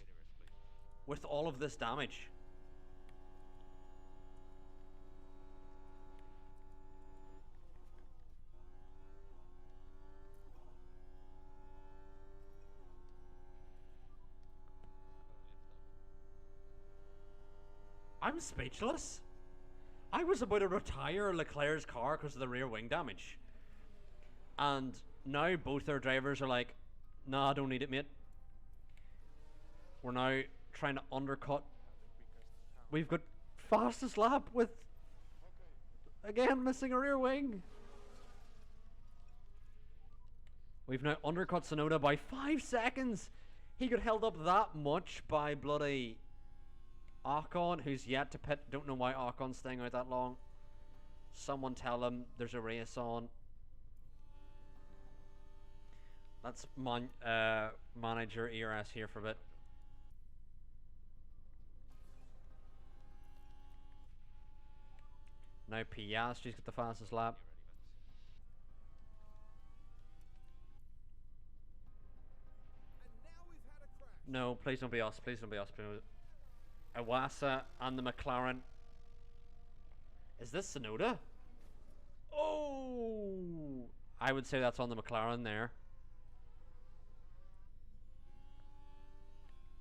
please. with all of this damage. I'm speechless. I was about to retire Leclerc's car because of the rear wing damage. And now both our drivers are like, nah, I don't need it, mate. We're now trying to undercut. We've got fastest lap with, again, missing a rear wing. We've now undercut Tsunoda by 5 seconds. He got held up that much by bloody Ocon, who's yet to pit. Don't know why Ocon's staying out that long. Someone tell him there's a race on. Let's manage your ERS here for a bit. Now Piastri's got the fastest lap. And now we've had a crash. No, please don't be us. Please don't be us. Please. Iwasa and the McLaren. Is this Tsunoda? Oh! I would say that's on the McLaren there.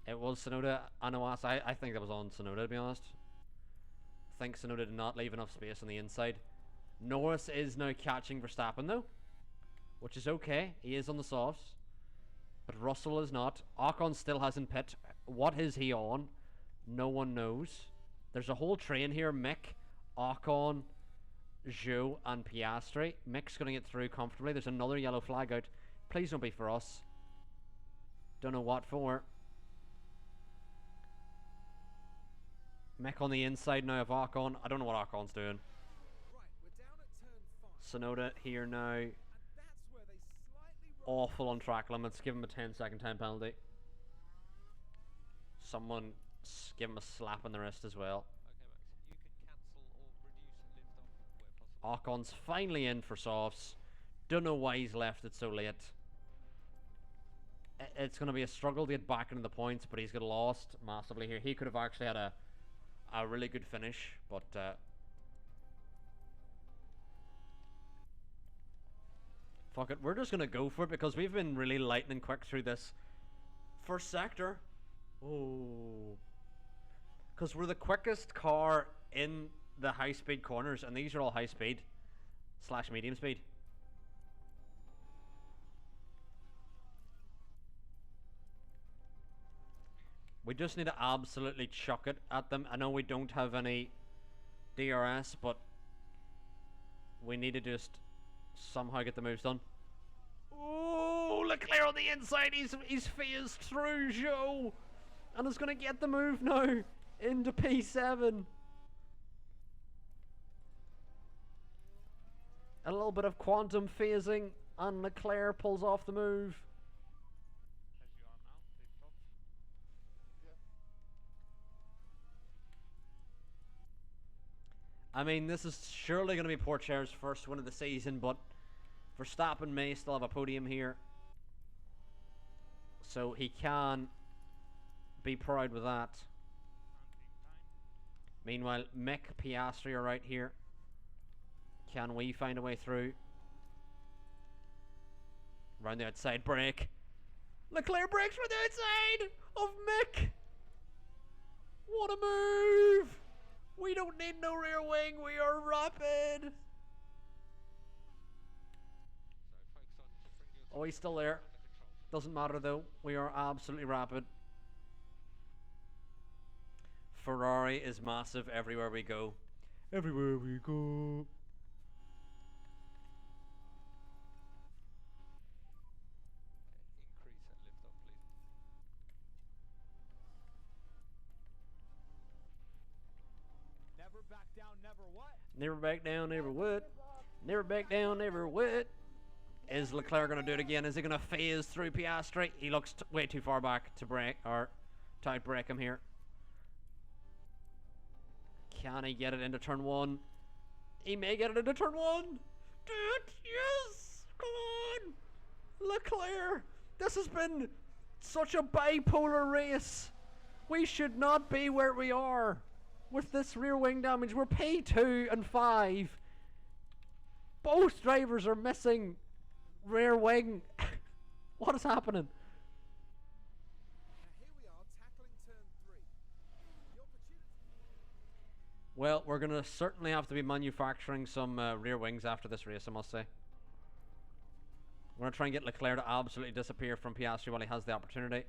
It was Tsunoda and Iwasa. I think that was on Tsunoda, to be honest. I think Tsunoda did not leave enough space on the inside. Norris is now catching Verstappen, though, which is okay. He is on the softs. But Russell is not. Ocon still hasn't pit. What is he on? No one knows. There's a whole train here. Mick, Ocon, Zhou, and Piastri. Mick's going to get through comfortably. There's another yellow flag out. Please don't be for us. Don't know what for. Mick on the inside now of Ocon. I don't know what Ocon's doing. Right, we're down at turn 5. Tsunoda here now. And that's where they slightly awful on track limits. Give him a 10-second time penalty. Someone give him a slap on the wrist as well. Okay, Max, you can cancel or reduce lift off where possible. Ocon's finally in for softs. Don't know why he's left it so late. It's going to be a struggle to get back into the points, but he's got lost massively here. He could have actually had a really good finish, but fuck it. We're just going to go for it because we've been really lightning quick through this first sector. Oh. Because we're the quickest car in the high-speed corners, and these are all high-speed / medium speed. We just need to absolutely chuck it at them. I know we don't have any DRS, but we need to just somehow get the moves done. Oh, Leclerc on the inside. He's phased through Joe. And is going to get the move now into P7. A little bit of quantum phasing, and Leclerc pulls off the move. I mean, this is surely going to be Porcher's first win of the season, but Verstappen may still have a podium here. So he can be proud with that. Meanwhile, Mick, Piastri are right here. Can we find a way through? Round the outside break. Leclerc breaks from the outside of Mick. What a move! We don't need no rear wing. We are rapid. Oh, he's still there. Doesn't matter though. We are absolutely rapid. Ferrari is massive everywhere we go. Everywhere we go. Increase at lift off, please. Never back down, never what? Never back down, never would. Never back down, never would. Is Leclerc going to do it again? Is he going to phase through Piastri? He looks way too far back to break, or to outbreak him here. Can he get it into turn one? He may get it into turn one. Do it! Yes! Come on! Leclerc! This has been such a bipolar race. We should not be where we are with this rear wing damage. We're P2 and 5. Both drivers are missing rear wing. What is happening? Now here we are tackling turn 3. The opportunity. Well, we're going to certainly have to be manufacturing some rear wings after this race, I must say. We're going to try and get Leclerc to absolutely disappear from Piastri while he has the opportunity.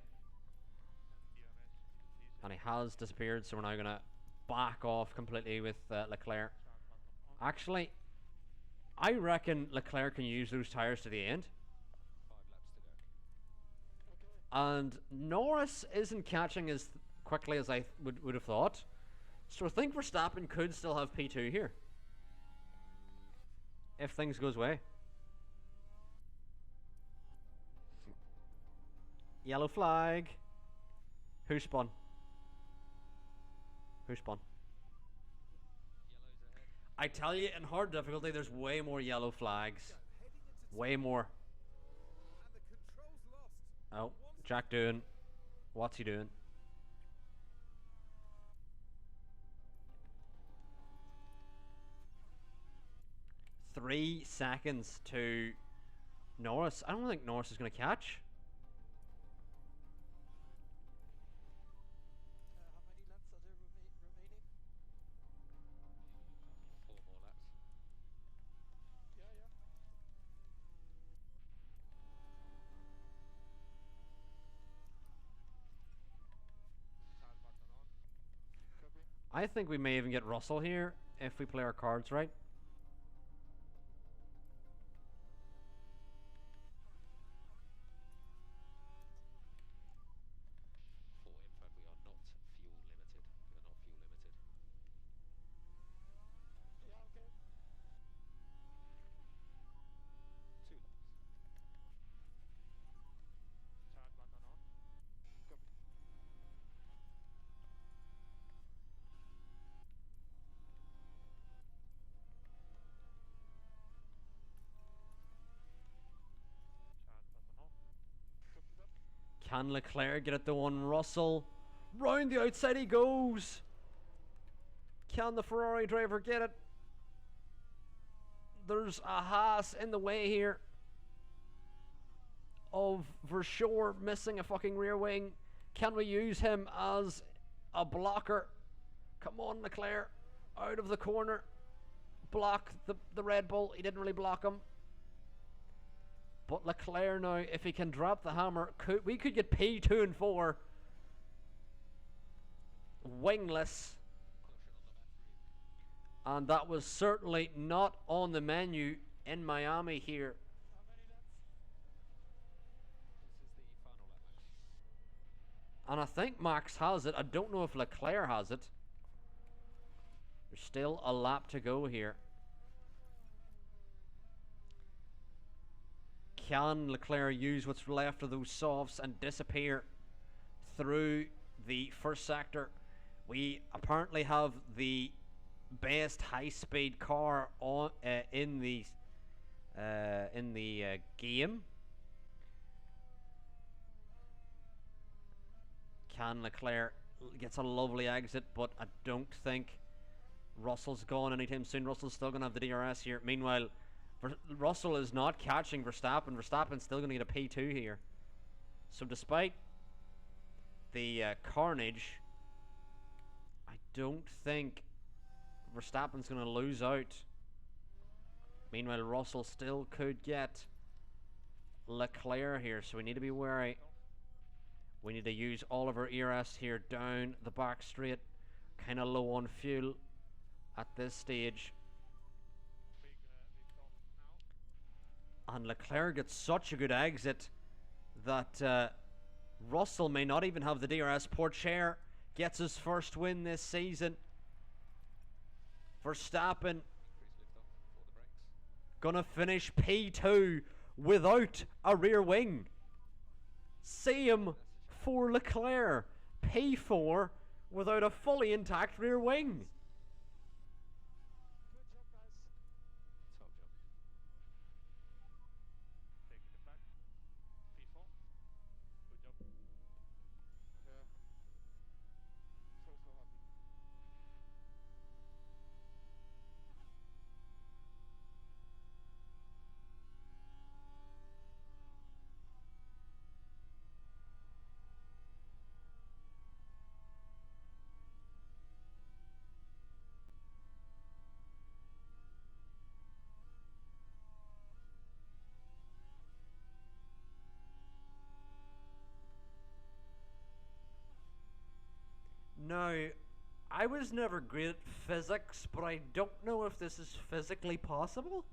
And he has disappeared, so we're now going to back off completely with Leclerc. Actually, I reckon Leclerc can use those tyres to the end. 5 laps to go. And Norris isn't catching as quickly as I would have thought. So I think Verstappen could still have P2 here. If things goes way. Yellow flag. Who spun? Who spun? Yellow's ahead. I tell you, in hard difficulty, there's way more yellow flags. Heading into Way more. and the controls lost. Oh, Jack doing. What's he doing? Three seconds to Norris. I don't think Norris is going to catch. How many laps are there remaining? 4 more laps. Yeah. Start button on. Copy. I think we may even get Russell here if we play our cards right. For info, we are not fuel limited. We are not fuel limited. Yeah, okay. 2 laps. Can Leclerc get it to one? Russell. Round the outside he goes. Can the Ferrari driver get it? There's a Haas in the way here of Verschoor missing a fucking rear wing. Can we use him as a blocker? Come on, Leclerc. Out of the corner. Block the Red Bull. He didn't really block him. But Leclerc now, if he can drop the hammer, we could get P2 and 4 wingless. And that was certainly not on the menu in Miami here. And I think Max has it. I don't know if Leclerc has it. There's still a lap to go here. Can Leclerc use what's left of those softs and disappear through the first sector? We apparently have the best high-speed car on in the game. Can Leclerc gets a lovely exit, but I don't think Russell's gone anytime soon. Russell's still going to have the DRS here. Meanwhile, Russell is not catching Verstappen. Verstappen's still going to get a P2 here. So despite the carnage, I don't think Verstappen's going to lose out. Meanwhile, Russell still could get Leclerc here, so we need to be wary. We need to use all of our ERS here down the back straight. Kind of low on fuel at this stage. And Leclerc gets such a good exit that Russell may not even have the DRS. Pourchaire gets his first win this season. Verstappen gonna finish P2 without a rear wing. Same for Leclerc. P4 without a fully intact rear wing. Now, I was never great at physics, but I don't know if this is physically possible.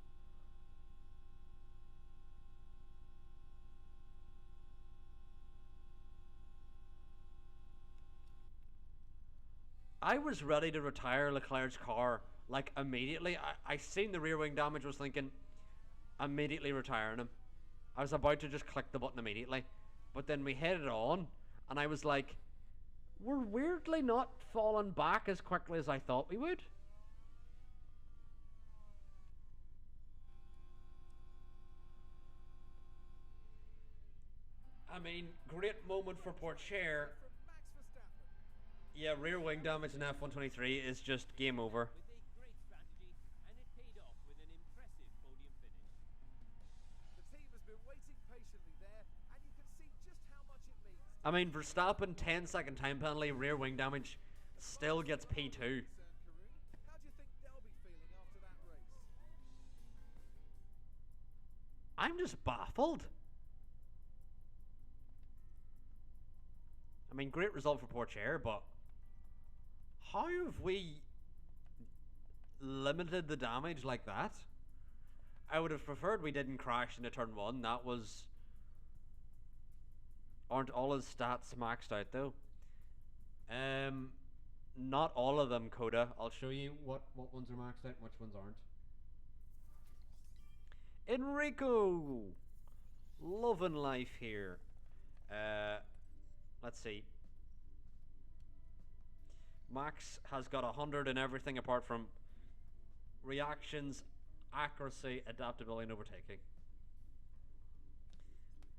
I was ready to retire Leclerc's car, like, immediately. I seen the rear wing damage, was thinking, immediately retiring him. I was about to just click the button immediately. But then we headed on, and I was like, we're weirdly not falling back as quickly as I thought we would. I mean, great moment for Pourchaire. Yeah, rear wing damage in F123 is just game over. With a great strategy, and it paid off with an impressive podium finish. The team has been waiting patiently there, and you can see just how much it means. I mean, Verstappen 10-second time penalty, rear wing damage, still gets P2. How do you think they'll be feeling after that race? I'm just baffled. I mean, great result for Pourchaire, but how have we limited the damage like that? I would have preferred we didn't crash into turn 1. That was... Aren't all his stats maxed out though? Not all of them, Coda. I'll show you what ones are maxed out and which ones aren't. Enrico! Loving life here. Let's see. Max has got 100 in everything apart from reactions, accuracy, adaptability, and overtaking.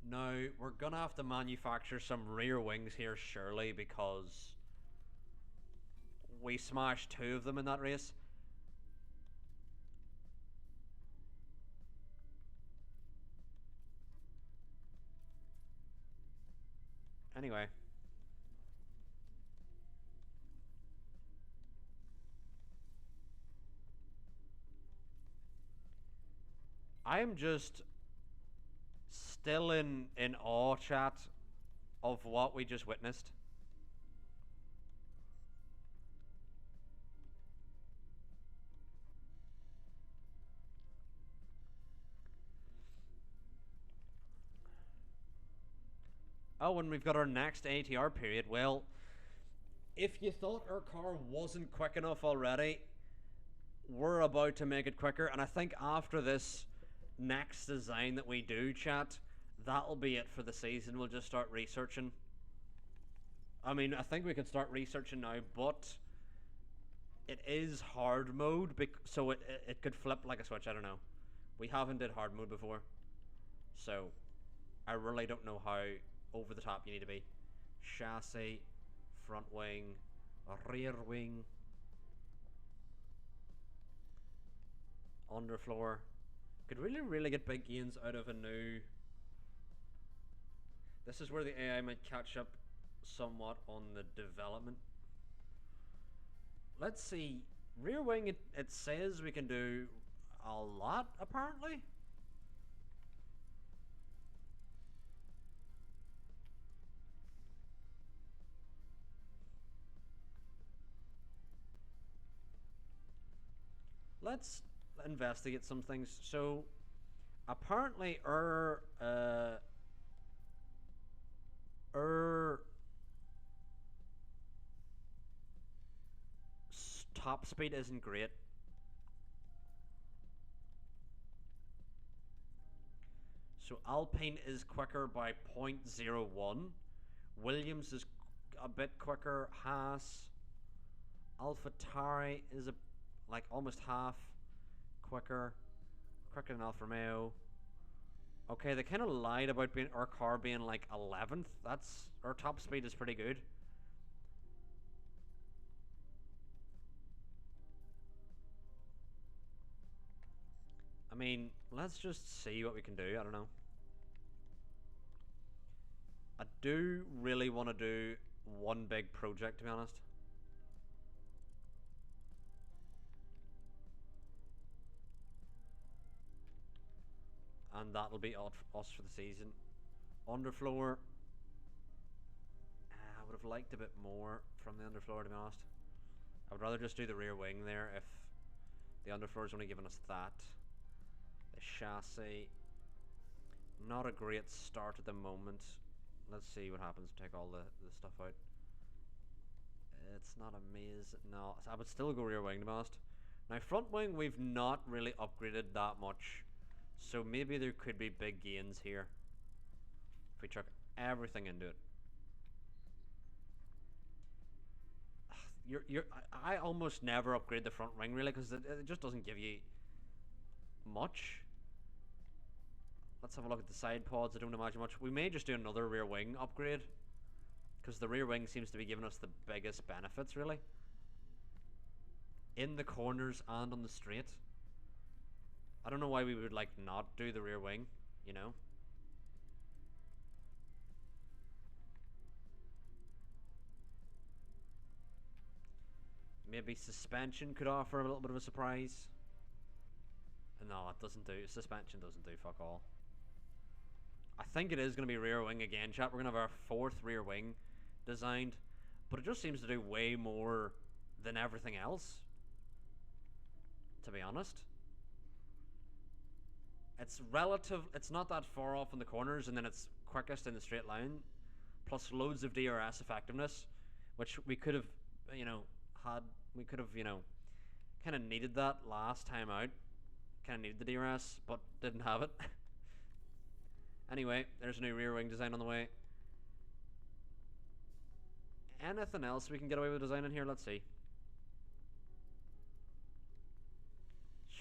Now, we're gonna have to manufacture some rear wings here, surely, because we smashed 2 of them in that race. Anyway. I'm just still in awe, chat, of what we just witnessed. Oh, and we've got our next ATR period. Well, if you thought our car wasn't quick enough already, we're about to make it quicker. And I think after this next design that we do, chat, that'll be it for the season. We'll just start researching. I mean, I think we could start researching now, but it is hard mode, so it could flip like a switch. I don't know. We haven't did hard mode before, so I really don't know how over the top you need to be. Chassis, front wing, rear wing, underfloor. Could really get big gains out of a new... This is where the AI might catch up somewhat on the development. Let's see. Rear wing, it says we can do a lot, apparently. Let's investigate some things. So, apparently our top speed isn't great. So Alpine is quicker by 0.01. Williams is a bit quicker. Haas, AlphaTauri is like almost half quicker than Alfa Romeo. Okay, they kind of lied about our car being like 11th. That's our top speed is pretty good. I mean, let's just see what we can do. I don't know. I do really want to do one big project, to be honest. And that'll be us for the season. Underfloor. I would have liked a bit more from the underfloor, to be honest. I would rather just do the rear wing there if the underfloor is only giving us that. The chassis. Not a great start at the moment. Let's see what happens. Take all the stuff out. It's not a maze. No, I would still go rear wing, to be honest. Now, front wing, we've not really upgraded that much. So maybe there could be big gains here if we chuck everything into it. I almost never upgrade the front wing really because it just doesn't give you much. Let's have a look at the side pods. I don't imagine much. We may just do another rear wing upgrade because the rear wing seems to be giving us the biggest benefits really. In the corners and on the straight. I don't know why we would like not do the rear wing, you know? Maybe suspension could offer a little bit of a surprise. No, it doesn't do. Suspension doesn't do fuck all. I think it is going to be rear wing again, chat. We're going to have our 4th rear wing designed. But it just seems to do way more than everything else. To be honest. It's relative. It's not that far off in the corners, and then it's quickest in the straight line, plus loads of DRS effectiveness, which we could have, you know, had. We could have, you know, kind of needed that last time out. Kind of needed the DRS, but didn't have it. Anyway, there's a new rear wing design on the way. Anything else we can get away with designing here? Let's see.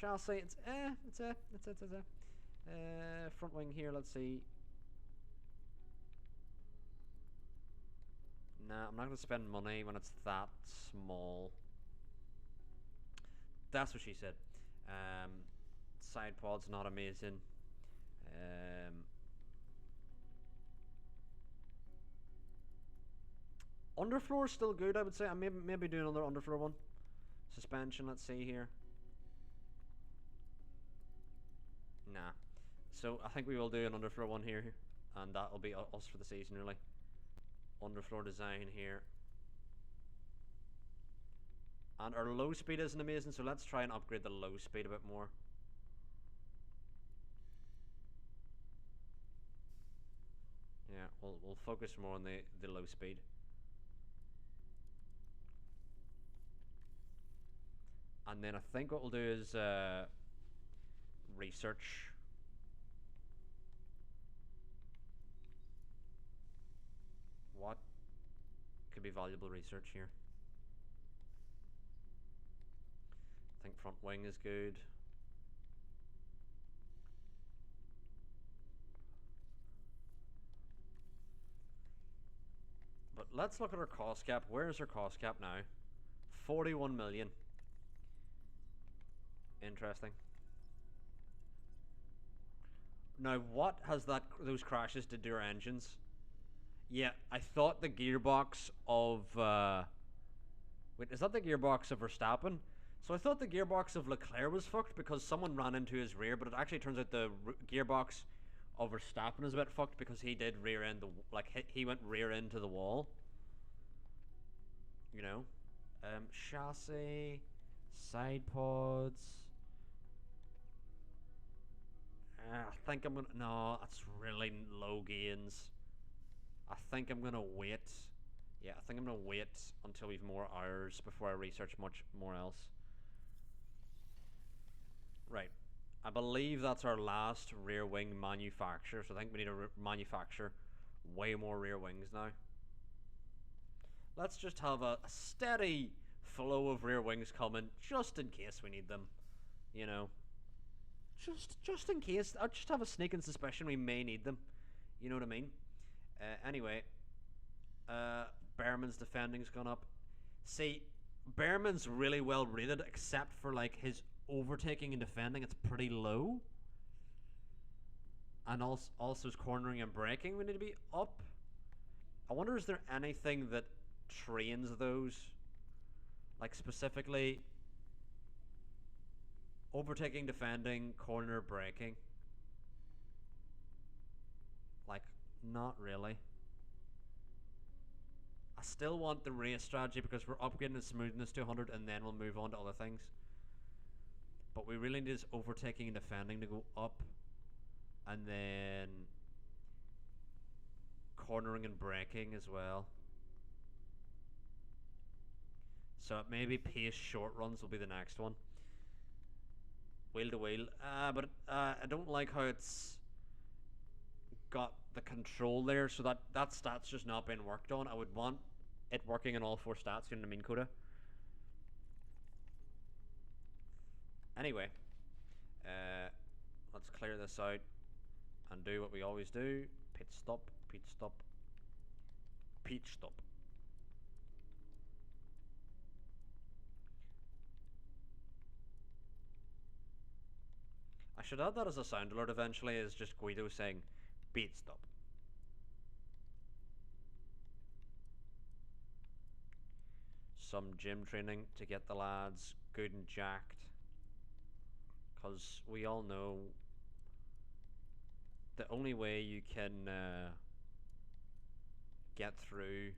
Chassis, it's front wing here, let's see. Nah, I'm not gonna spend money when it's that small. That's what she said. Um, Side pod's not amazing. Underfloor's still good, I would say. I maybe do another underfloor one. Suspension, let's see here. Nah. So I think we will do an underfloor one here, and that'll be us for the season, really. Underfloor design here. And our low speed isn't amazing, so let's try and upgrade the low speed a bit more. Yeah, we'll focus more on the low speed. And then I think what we'll do is research. What could be valuable research here? I think front wing is good. But let's look at our cost cap. Where is our cost cap now? 41 million. Interesting. Now, what has those crashes did to our engines? Yeah, I thought the gearbox of wait, is that the gearbox of Verstappen? So I thought the gearbox of Leclerc was fucked because someone ran into his rear, but it actually turns out the gearbox of Verstappen is a bit fucked because he did rear end he went rear into the wall. You know, chassis, side pods. I think I'm gonna. No, that's really low gains. I think I'm gonna wait. Yeah, I think I'm gonna wait until we've more hours before I research much more else. Right. I believe that's our last rear wing manufacture, so I think we need to manufacture way more rear wings now. Let's just have a steady flow of rear wings coming, just in case we need them. You know, just in case. I just have a sneaking suspicion we may need them. You know what I mean? Anyway, Behrman's defending's gone up. See, Behrman's really well rated, except for like his overtaking and defending. It's pretty low, and also his cornering and braking. We need to be up. I wonder, is there anything that trains those, like specifically overtaking, defending, corner, braking? Like, not really. I still want the race strategy because we're upgrading the smoothness to 100 and then we'll move on to other things. But we really need his overtaking and defending to go up, and then cornering and braking as well. So maybe pace short runs will be the next one. Wheel to wheel. But I don't like how it's got the control there, so that stat's just not been worked on. I would want it working on all four stats, you know what I mean, Coda? Anyway, let's clear this out and do what we always do. Pit stop, pit stop, pit stop. I should add that as a sound alert eventually, is just Guido saying pit stop. Some gym training to get the lads good and jacked, because we all know the only way you can get through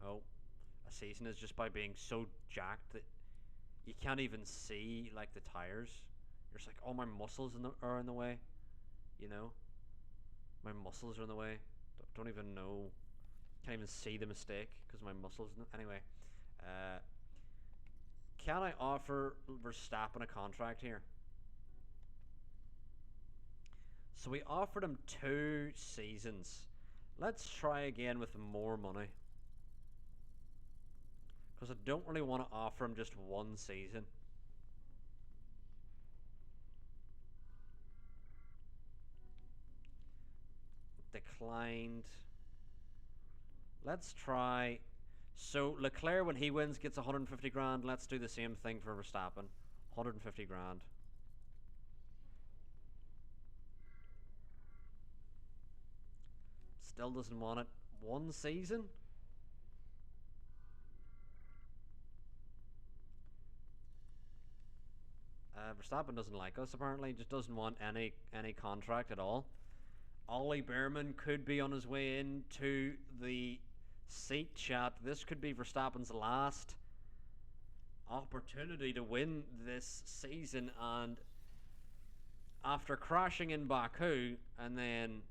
a season is just by being so jacked that you can't even see like the tires. You're just like, oh, my muscles are in the way, you know. My muscles are in the way. Don't even know. Can't even see the mistake because my muscles. Anyway, can I offer Verstappen a contract here? So we offered him 2 seasons. Let's try again with more money, because I don't really want to offer him just 1 season. Declined. Let's try So Leclerc, when he wins, gets 150 grand. Let's do the same thing for Verstappen. 150 grand. Still doesn't want it. One season? Verstappen doesn't like us, apparently. Just doesn't want any contract at all. Ollie Behrman could be on his way into the seat, chat. This could be Verstappen's last opportunity to win this season, and after crashing in Baku and then,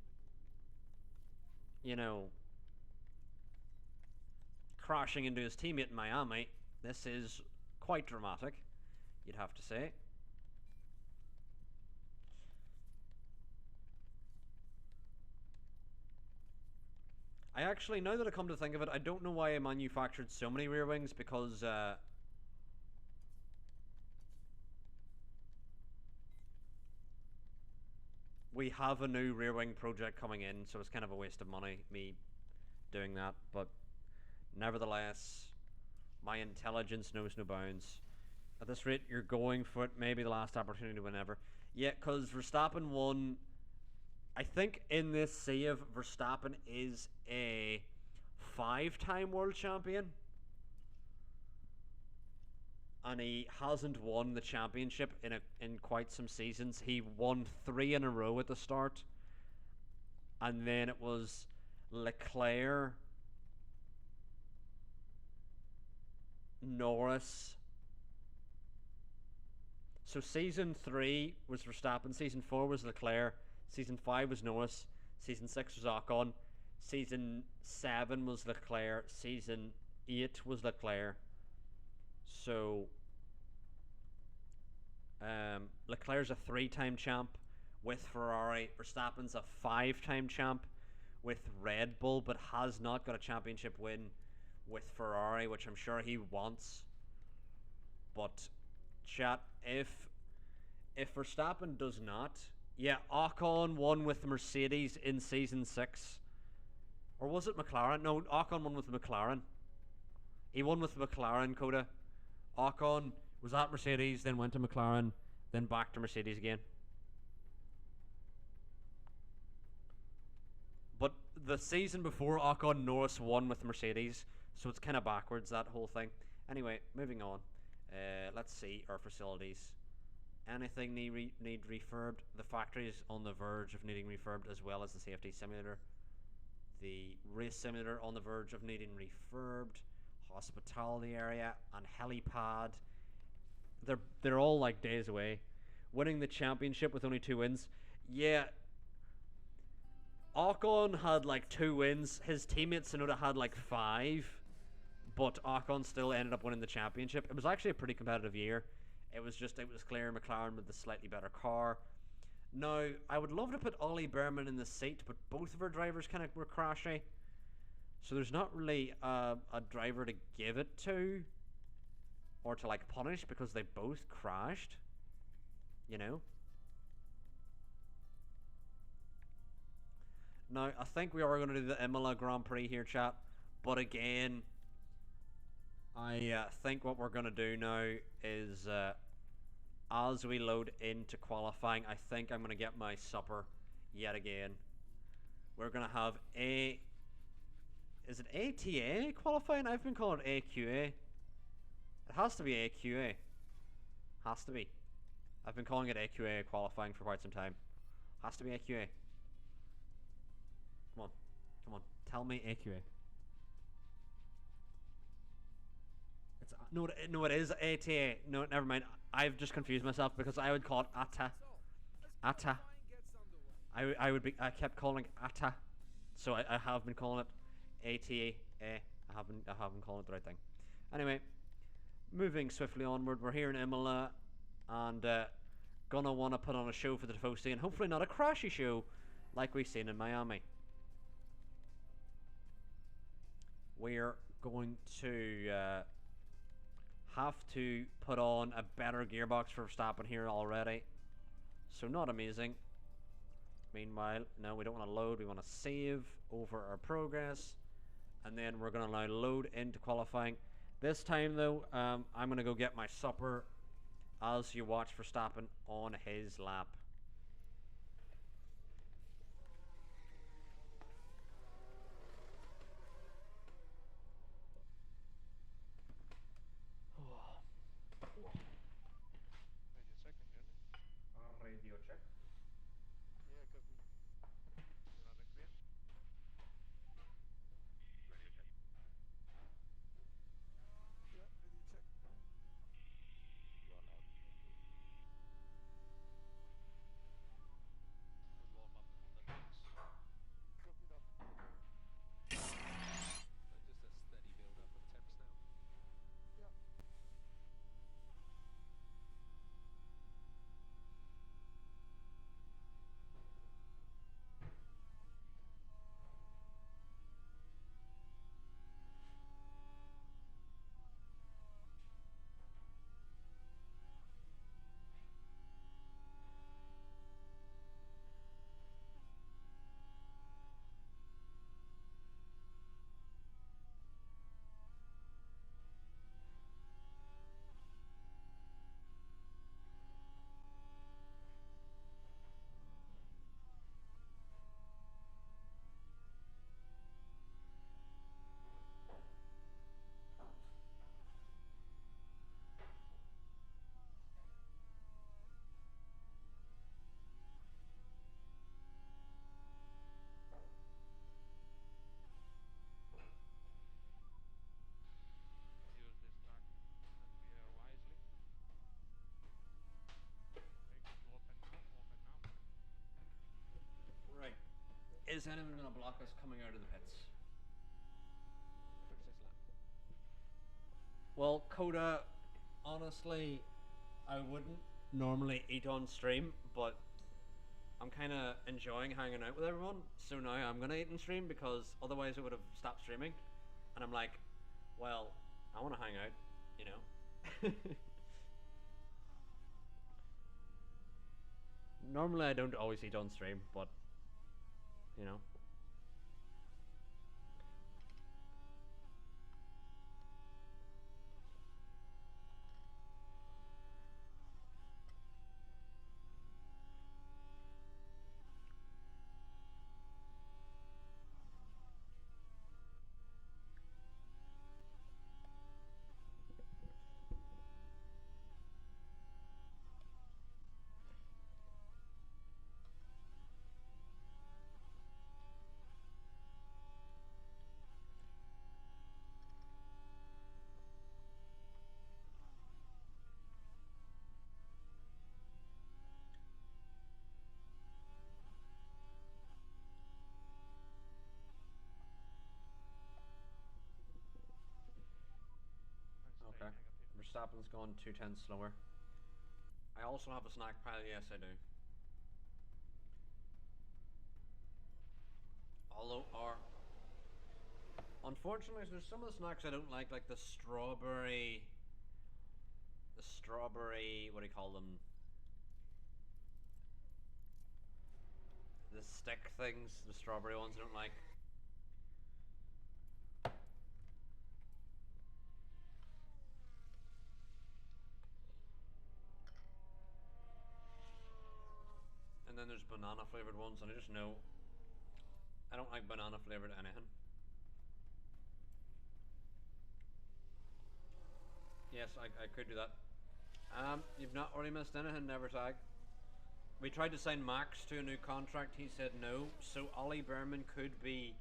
you know, crashing into his teammate in Miami, this is quite dramatic, you'd have to say. I actually, now that I come to think of it, I don't know why I manufactured so many rear wings, because we have a new rear wing project coming in, so it's kind of a waste of money, me doing that. But nevertheless, my intelligence knows no bounds. At this rate, you're going for it, maybe the last opportunity to win ever. Yeah, because Verstappen won. I think in this save, Verstappen is a 5-time world champion. And he hasn't won the championship in quite some seasons. He won 3 in a row at the start. And then it was Leclerc, Norris. So season 3 was Verstappen, season 4 was Leclerc, season 5 was Norris, season 6 was Ocon, season 7 was Leclerc, season 8 was Leclerc. So Leclerc's a 3-time champ with Ferrari. Verstappen's a 5-time champ with Red Bull, but has not got a championship win with Ferrari, which I'm sure he wants. But chat, if Verstappen does not, yeah, Ocon won with Mercedes in season 6, or was it McLaren? No, Ocon won with McLaren. He won with McLaren, Coda. Ocon was at Mercedes, then went to McLaren, then back to Mercedes again. But the season before, Ocon, Norris won with Mercedes, so it's kind of backwards, that whole thing. Anyway, moving on. Let's see our facilities. Anything need refurbed? The factory is on the verge of needing refurbed, as well as the safety simulator. The race simulator on the verge of needing refurbed. Hospitality area and helipad. They're all like days away. Winning the championship with only 2 wins. Yeah. Ocon had like 2 wins. His teammate Tsunoda had like 5. But Ocon still ended up winning the championship. It was actually a pretty competitive year. It was clear McLaren with the slightly better car. Now, I would love to put Ollie Behrman in the seat, but both of our drivers kind of were crashy. So there's not really a driver to give it to, or to like punish, because they both crashed, you know. Now I think we are going to do the Imola Grand Prix here, chat, but again, I think what we're going to do now is as we load into qualifying, I think I'm going to get my supper yet again. We're going to have is it ATA qualifying? I've been calling it AQA. It has to be AQA. Has to be. I've been calling it AQA qualifying for quite some time. Has to be AQA. Come on. Come on. Tell me AQA. It's no, it is ATA. No, never mind. I've just confused myself because I would call it ATA. ATA. I kept calling it ATA. So I have been calling it ATA. I haven't called it the right thing. Anyway, moving swiftly onward, we're here in Imola, and gonna want to put on a show for the Tifosi, and hopefully not a crashy show like we've seen in Miami. We're going to have to put on a better gearbox for Verstappen here already, so not amazing. Meanwhile, no, we don't want to load, we want to save over our progress. and then we're gonna now load into qualifying. This time though, I'm gonna go get my supper as you watch Verstappen on his lap. Radio check, Johnny. Radio check. Yeah, copy. Loud and clear. Radio check. Yeah, radio check. You are loud. Good warm up on the mix. Copy that. So just a steady build up of temps now. Yeah. Use this track that we are wisely. Make it open now, open now. Right. Is anyone gonna block us coming out of the pits? Finish this lap. Well, Coda, honestly, I wouldn't normally eat on stream, but I'm kind of enjoying hanging out with everyone. So now I'm gonna eat on stream because otherwise it would have stopped streaming. And I'm like, well, I want to hang out, you know. Normally I don't always eat on stream, but you know. And stay Okay. negative. Verstappen's gone 2/10 slower. I also have a snack pile, yes I do. Although, unfortunately, there's some of the snacks I don't like the strawberry. The strawberry, what do you call them? The stick things, the strawberry ones I don't like. And then there's banana flavored ones, and I just know I don't like banana flavored anything. Yes, I could do that. You've not already missed anything, never tag. We tried to sign Max to a new contract, he said no, so Ollie Berman could be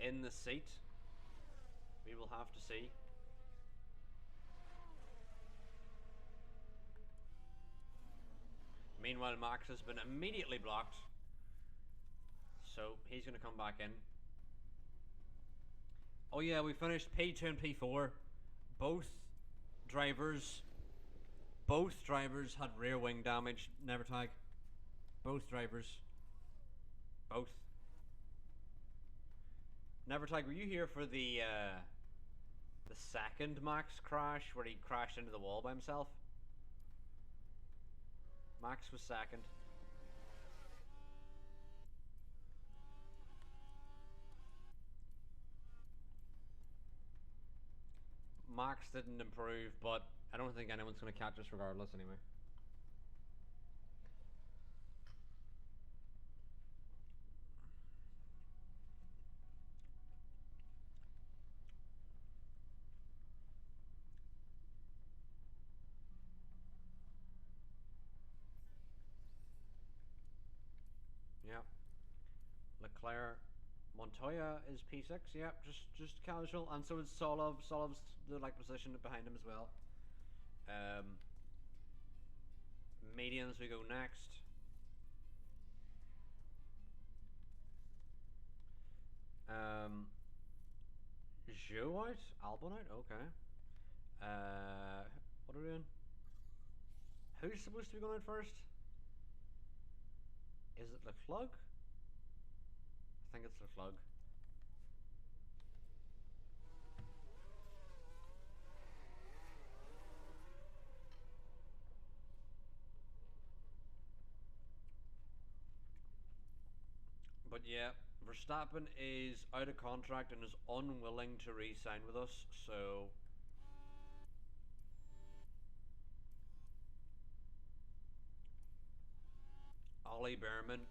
in the seat. We will have to see. Meanwhile, Max has been immediately blocked, so he's going to come back in. Oh yeah, we finished P2 and P4. Both drivers had rear wing damage, never tag. Both drivers. Both. Never tag, were you here for the second Max crash where he crashed into the wall by himself? Max was second. Max didn't improve, but I don't think anyone's going to catch us regardless anyway. Yeah. Leclerc, Montoya is P6. Yeah, just casual, and so is Solov. Solov's the like position behind him as well. Mediums we go next. Zhou out, Albon out. Okay. What are we doing? Who's supposed to be going out first? Is it Leclerc? I think it's Leclerc. But yeah, Verstappen is out of contract and is unwilling to re-sign with us, so Ollie Behrman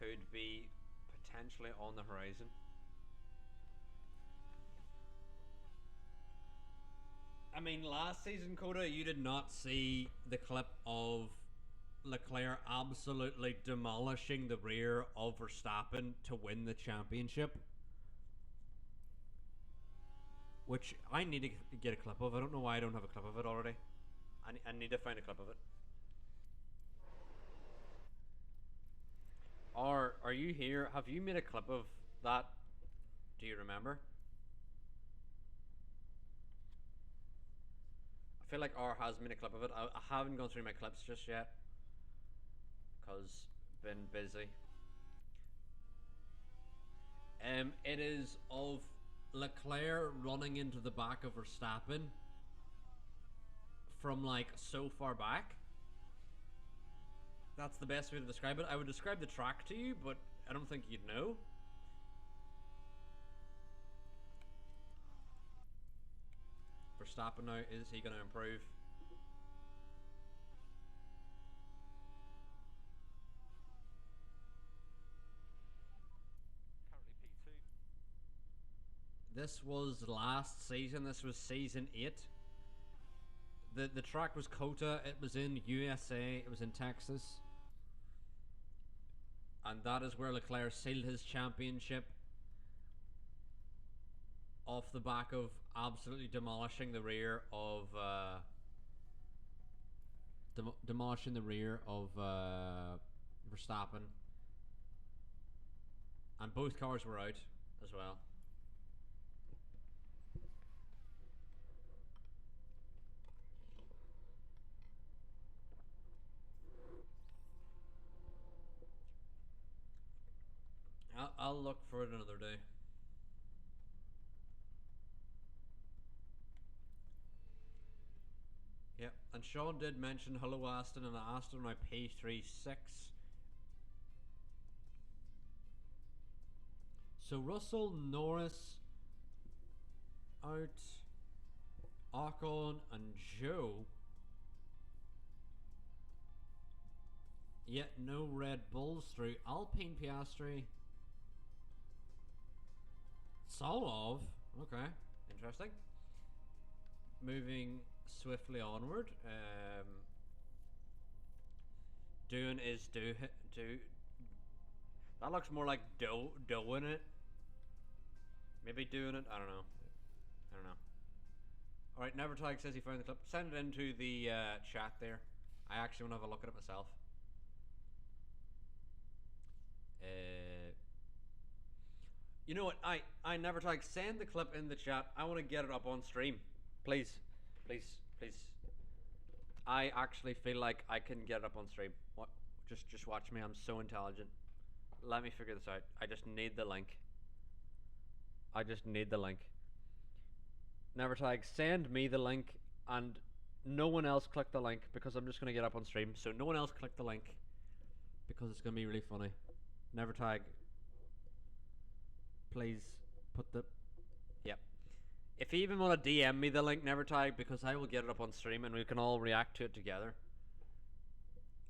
could be potentially on the horizon. I mean, last season, Coda, you did not see the clip of Leclerc absolutely demolishing the rear of Verstappen to win the championship. Which I need to get a clip of. I don't know why I don't have a clip of it already. I need to find a clip of it. Or are you here? Have you made a clip of that? Do you remember? I feel like R has made a clip of it. I haven't gone through my clips just yet. Because been busy. It is of Leclerc running into the back of Verstappen from like so far back. That's the best way to describe it. I would describe the track to you, but I don't think you'd know. Verstappen now, is he going to improve? Currently P2. This was last season. This was season 8. The track was COTA. It was in USA. It was in Texas. And that is where Leclerc sealed his championship off the back of absolutely demolishing the rear of Verstappen, and both cars were out as well. I'll look for it another day. Yeah, and Sean did mention hello Aston, and Aston my P36. So Russell, Norris out, Ocon and Joe. Yet no Red Bulls through. Alpine, Piastri, Solov. Okay, interesting. Moving swiftly onward. Doing is do. That looks more like doing it. Maybe doing it. I don't know. Alright, Nevertag says he found the clip. Send it into the chat there. I actually want to have a look at it myself. You know what? I Nevertag, send the clip in the chat. I want to get it up on stream. Please. I actually feel like I can get it up on stream. What? Just watch me. I'm so intelligent. Let me figure this out. I just need the link. Nevertag, send me the link, and no one else click the link because I'm just going to get up on stream. So no one else click the link because it's going to be really funny. Nevertag, please put the... Yep. If you even want to DM me the link, Nevertag, because I will get it up on stream and we can all react to it together.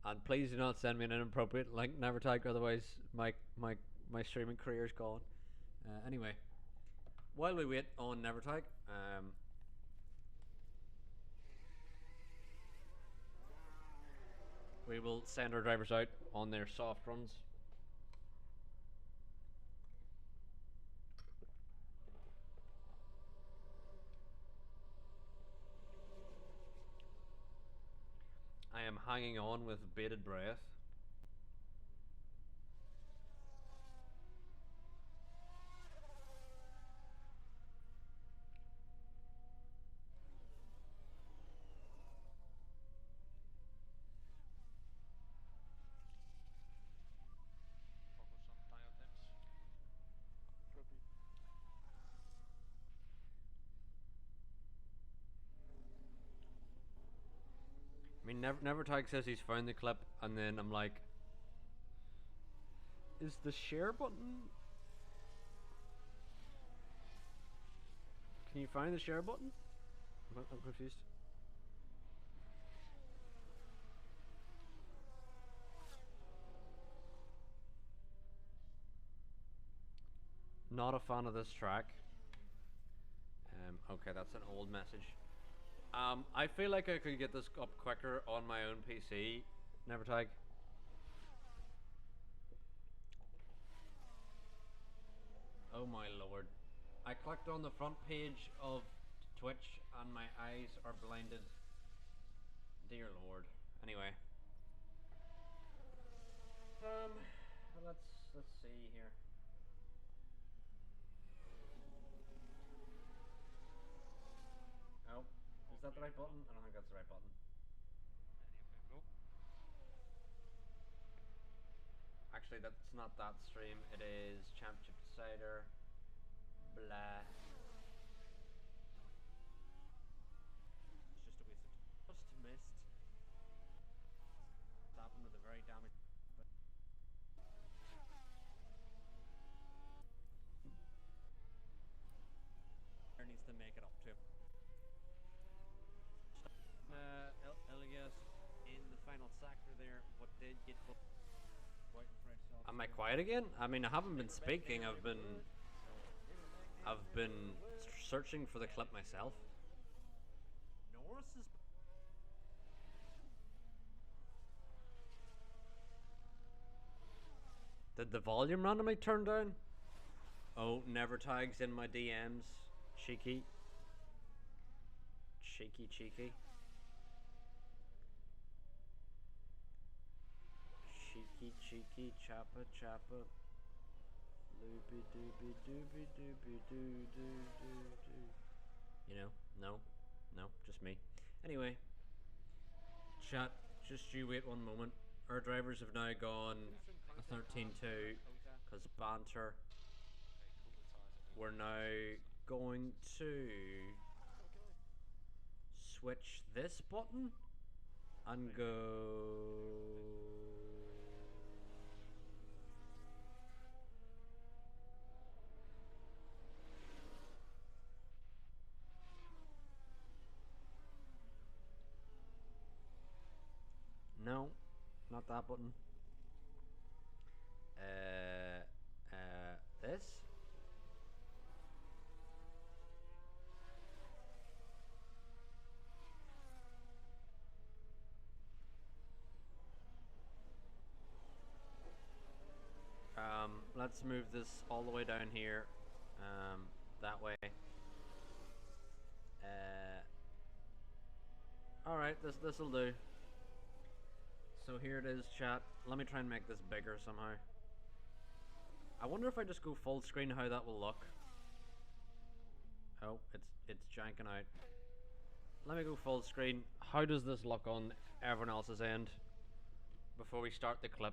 And please do not send me an inappropriate link, Nevertag, otherwise my streaming career is gone. Anyway, while we wait on Nevertag, we will send our drivers out on their soft runs. I am hanging on with bated breath. Focus on tire temps. I mean, Nevertag says he's found the clip, and then I'm like, is the share button? Can you find the share button? I'm confused. Not a fan of this track. Okay, that's an old message. I feel like I could get this up quicker on my own PC. Nevertag. Oh my lord. I clicked on the front page of Twitch and my eyes are blinded. Dear lord. Anyway. Let's see here. Oh, is that the right button? I don't think that's the right button. And you can go. Actually, that's not that stream. It is Championship Decider. Blah. It's just a waste of just missed. Happened with a very damaged. There needs to make it up to. Elias in the final sector there, but did get quite fresh off. Am I quiet again? I mean, I haven't been speaking. I've been searching for the clip myself. Norris is. Did the volume randomly turn down? Oh, Nevertag's in my DMs. Cheeky. Cheeky. Cheeky, choppa. Loopy doopy doopy doopy doo doo doo doo. You know? No, just me. Anyway. Chat, just you wait one moment. Our drivers have now gone a 13-2 because banter. We're now going to switch this button and go. No, not that button. This. Let's move this all the way down here. That way. Alright, this'll do. So here it is, chat. Let me try and make this bigger somehow. I wonder if I just go full screen how that will look. Oh, it's janking out. Let me go full screen. How does this look on everyone else's end before we start the clip?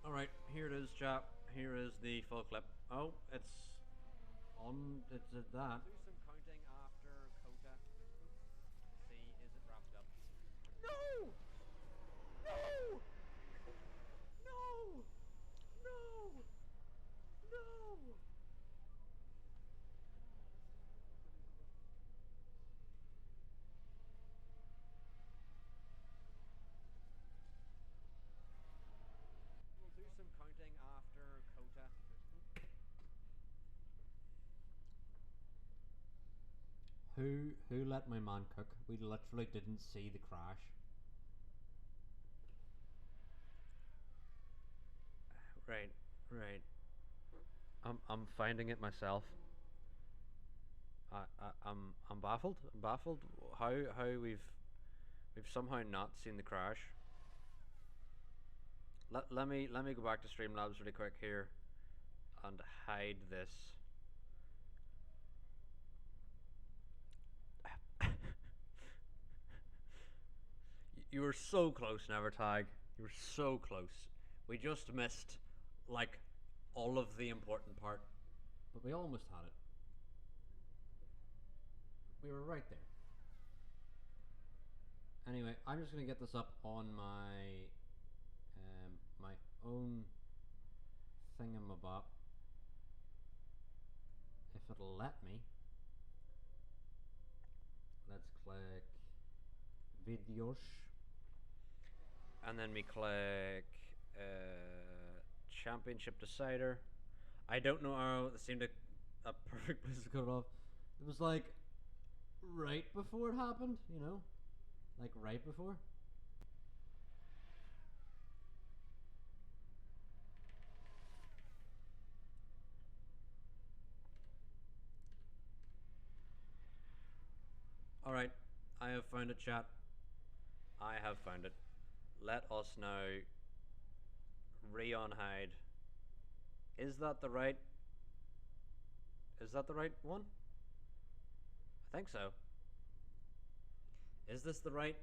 Alright, here it is, chat. Here is the full clip. Oh, it's at that. Do some counting after Kota. See, is it wrapped up? No! No! No! No! We'll do some counting after Kota. Who let my man cook? We literally didn't see the crash. Right, right. I'm finding it myself. I'm baffled. I'm baffled. How we've somehow not seen the crash. Let me go back to Streamlabs really quick here and hide this. You were so close, Nevertag. You were so close. We just missed like all of the important part, but we almost had it. We were right there. Anyway, I'm just gonna get this up on my my own thingamabob, if it'll let me. Let's click videos, and then we click championship decider. I don't know how it seemed a perfect place to cut it off. It was like right before it happened, you know, like right before. Alright, I have found it, chat. I have found it. Let us now re-unhide. Is that the right one? I think so. Is this the right?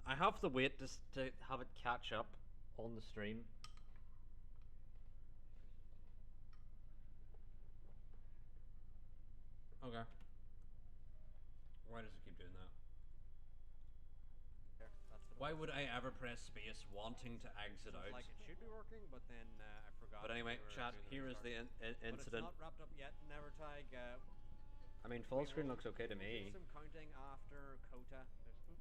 I have to wait just to have it catch up on the stream. Okay. Why does it keep doing that? Why would I ever press space wanting to exit out? Like it should be working, but then I forgot. But anyway, chat, here is the incident. But it's not wrapped up yet. Nevertag. I mean, full screen looks okay to me. Do some counting after Kota to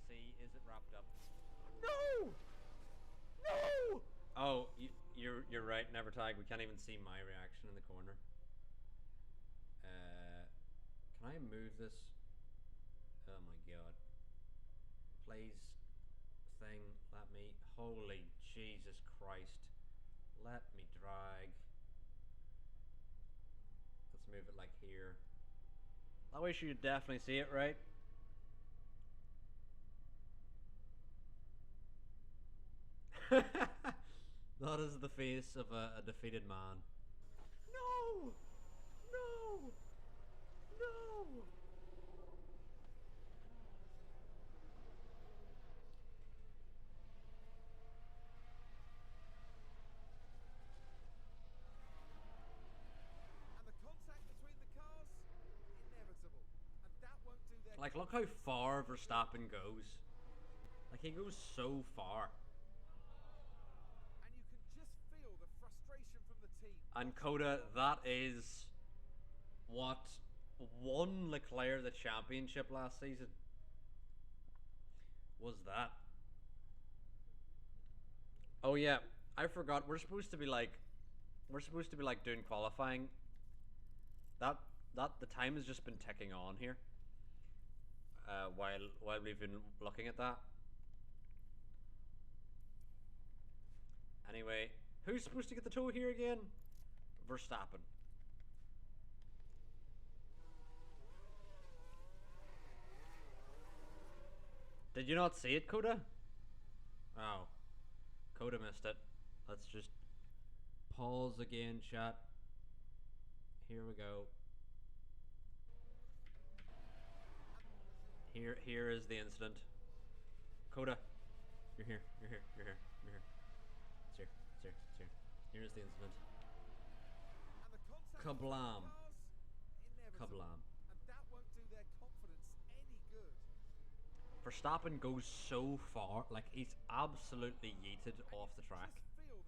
see is it wrapped up. No! No! Oh, you're right, Nevertag. We can't even see my reaction in the corner. Can I move this? Oh my god. Please, thing, let me. Holy Jesus Christ. Let me drag. Let's move it like here. That way you definitely see it, right? That is the face of a defeated man. No! No! No! And the contact between the cars, inevitable. And that won't do their Like, look how far Verstappen goes. Like, he goes so far. And you can just feel the frustration from the team. And Kota, that is what won Leclerc the championship last season. Was that? Oh yeah, I forgot. We're supposed to be like doing qualifying. That the time has just been ticking on here. While we've been looking at that. Anyway, who's supposed to get the toe here again? Verstappen. Did you not see it, Kota? Oh. Kota missed it. Let's just pause again, chat. Here we go. Here is the incident. Kota, you're here. You're here. You're here. You're here. It's here. It's here. It's here. Here's the incident. And the contact Kablam. inevitable. Kablam. And that won't do their confidence any good. Verstappen goes so far, like he's absolutely yeeted off the track. Just feel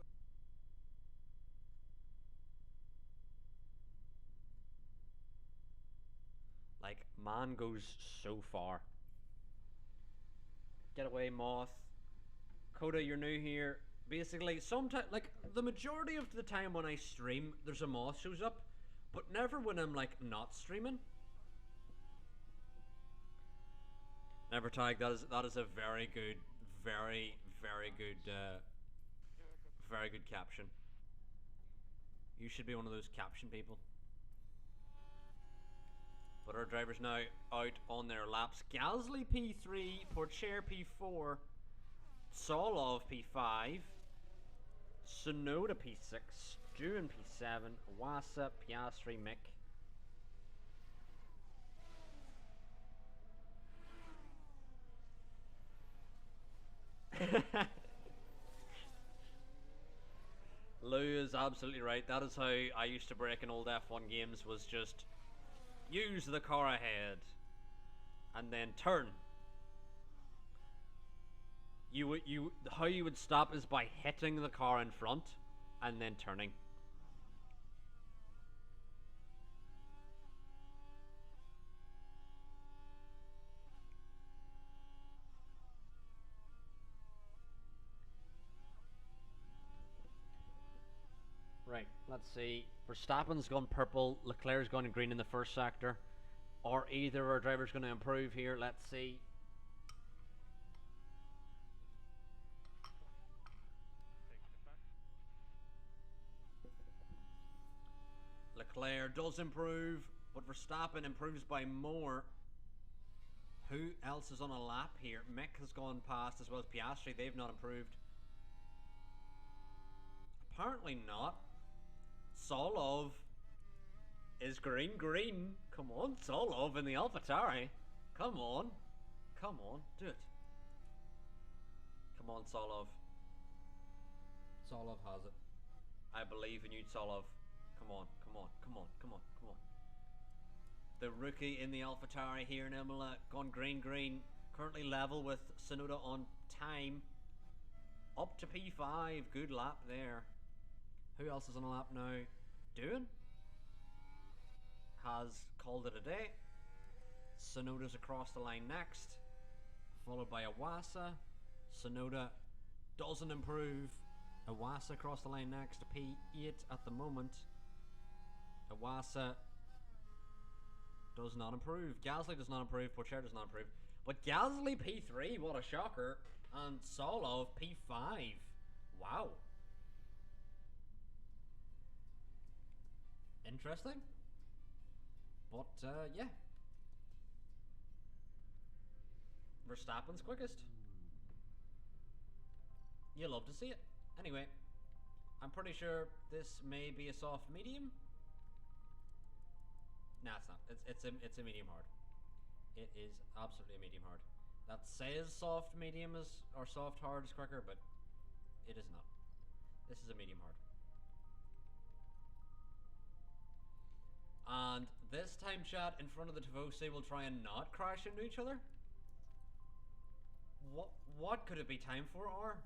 Like, man goes so far. Get away, Moth. Coda, you're new here. Basically, sometimes, like, the majority of the time when I stream, there's a Moth shows up, but never when I'm, like, not streaming. Never tag. That is a very good, very good caption. You should be one of those caption people. But our driver's now out on their laps. Gasly P3, Porcher P4, Solov P5, Sonoda P6, Doohan P7, Wasa, Piastri, Mick. Lou is absolutely right. That is how I used to break in old F1 games, was just use the car ahead and then turn. How you would stop is by hitting the car in front and then turning. Right, let's see. Verstappen's gone purple, Leclerc's gone green in the first sector. Are either of our drivers going to improve here? Let's see. Leclerc does improve, but Verstappen improves by more. Who else is on a lap here? Mick has gone past, as well as Piastri. They've not improved. Apparently not. Solov is green. Come on, Solov in the AlphaTauri. Come on, do it. Come on, Solov. Solov has it. I believe in you, Solov. Come on. The rookie in the AlphaTauri here in Imola, gone green. Currently level with Sonoda on time. Up to P5. Good lap there. Who else is on a lap now? Doohan has called it a day. Sonoda's across the line next, followed by Iwasa. Sonoda doesn't improve. Iwasa across the line next, P8 at the moment. Iwasa does not improve. Gasly does not improve. Porcher does not improve. But Gasly P3, what a shocker. And Solov P5. Wow. Interesting. But, yeah. Verstappen's quickest. You love to see it. Anyway, I'm pretty sure this may be a soft medium. Nah, it's not. It's a medium hard. It is absolutely a medium hard. That says soft medium is, or soft hard is quicker, but it is not. This is a medium hard. And this time, chat, in front of the Tifosi will try and not crash into each other. What could it be time for, or?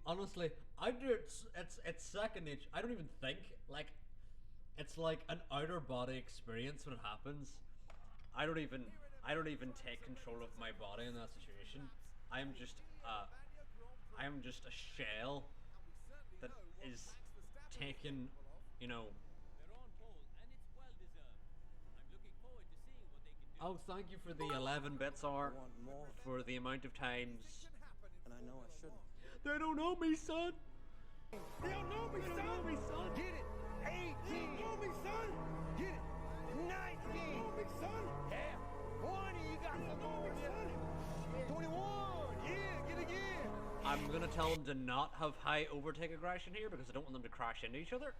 Honestly, I do it. It's second nature. I don't even think, like, it's like an outer body experience when it happens. I don't even take control of my body in that situation. I am just a shell that is taken, you know. They're on pole, and it's well deserved. I'm looking forward to seeing what they can do. Oh, thank you for the 11 bits, R, for the amount of times. And I know I shouldn't. They don't know me, son. They don't know me, son. Get it. 18. They don't know me, son. Get it. 19. They don't know me, son. Yeah. 20. You got some more, son. 21. Yeah, get it again. I'm gonna tell them to not have high overtake aggression here because I don't want them to crash into each other.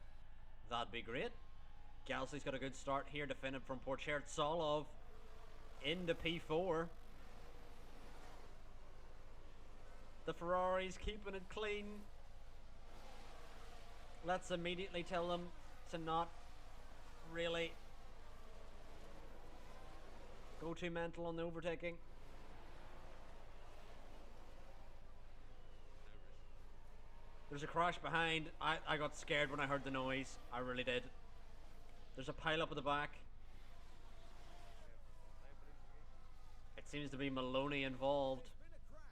That'd be great. Gasly's got a good start here, defended from Porcher. Solov into P4. The Ferrari's keeping it clean. Let's immediately tell them to not really go too mental on the overtaking. There's a crash behind. I got scared when I heard the noise. I really did. There's a pile up at the back. It seems to be Maloney involved. There's been a crash.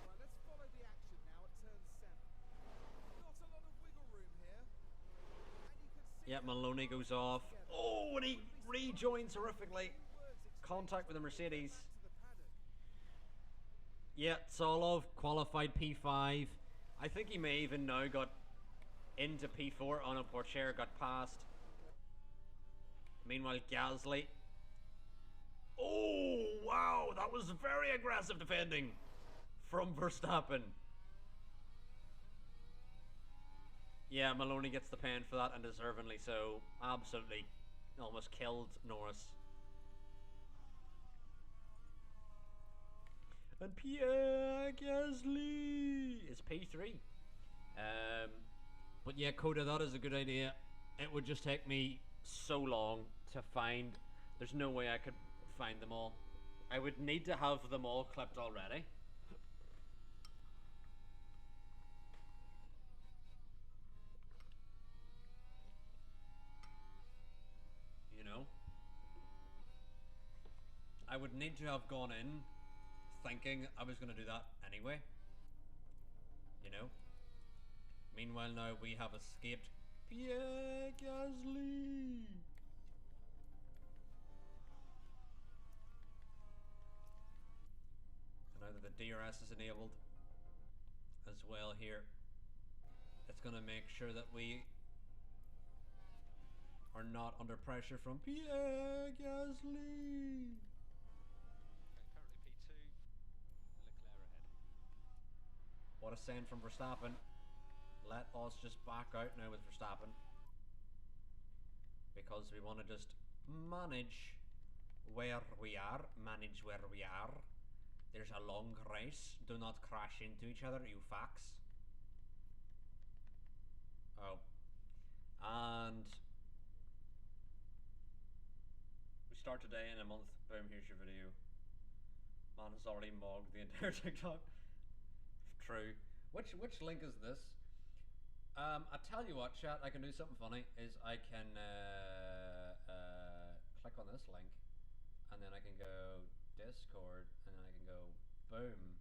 Right, let's follow the action now at turn 7. Not a lot of wiggle room here. And you can see Yeah, how Maloney the goes cars off. come together. Oh, and he I'd be surprised rejoins if horrifically. a few words exchanged Contact with the before we get Mercedes. back to the paddock. Yeah, Solov qualified P5. I think he may even now got into P4 on a Porsche, got past. Meanwhile, Gasly. Oh, wow, that was very aggressive defending from Verstappen. Yeah, Maloney gets the pen for that, and deservingly so. Absolutely almost killed Norris. And Pierre Gasly is P3. But yeah, Coda, that is a good idea. It would just take me so long to find. There's no way I could find them all. I would need to have them all clipped already. You know? I would need to have gone in thinking I was going to do that anyway. You know? Meanwhile, now we have escaped Pierre Gasly. And now that the DRS is enabled as well here, it's going to make sure that we are not under pressure from Pierre Gasly. Okay, currently P2, Leclerc ahead. What a send from Verstappen. Let us just back out now with Verstappen, because we want to just manage where we are. Manage where we are. There's a long race. Do not crash into each other, you fucks. Oh. And we start today in a month. Boom, here's your video. Man has already mogged the entire TikTok. True. Which link is this? I tell you what, chat, I can do something funny, is I can click on this link, and then I can go Discord, and then I can go boom,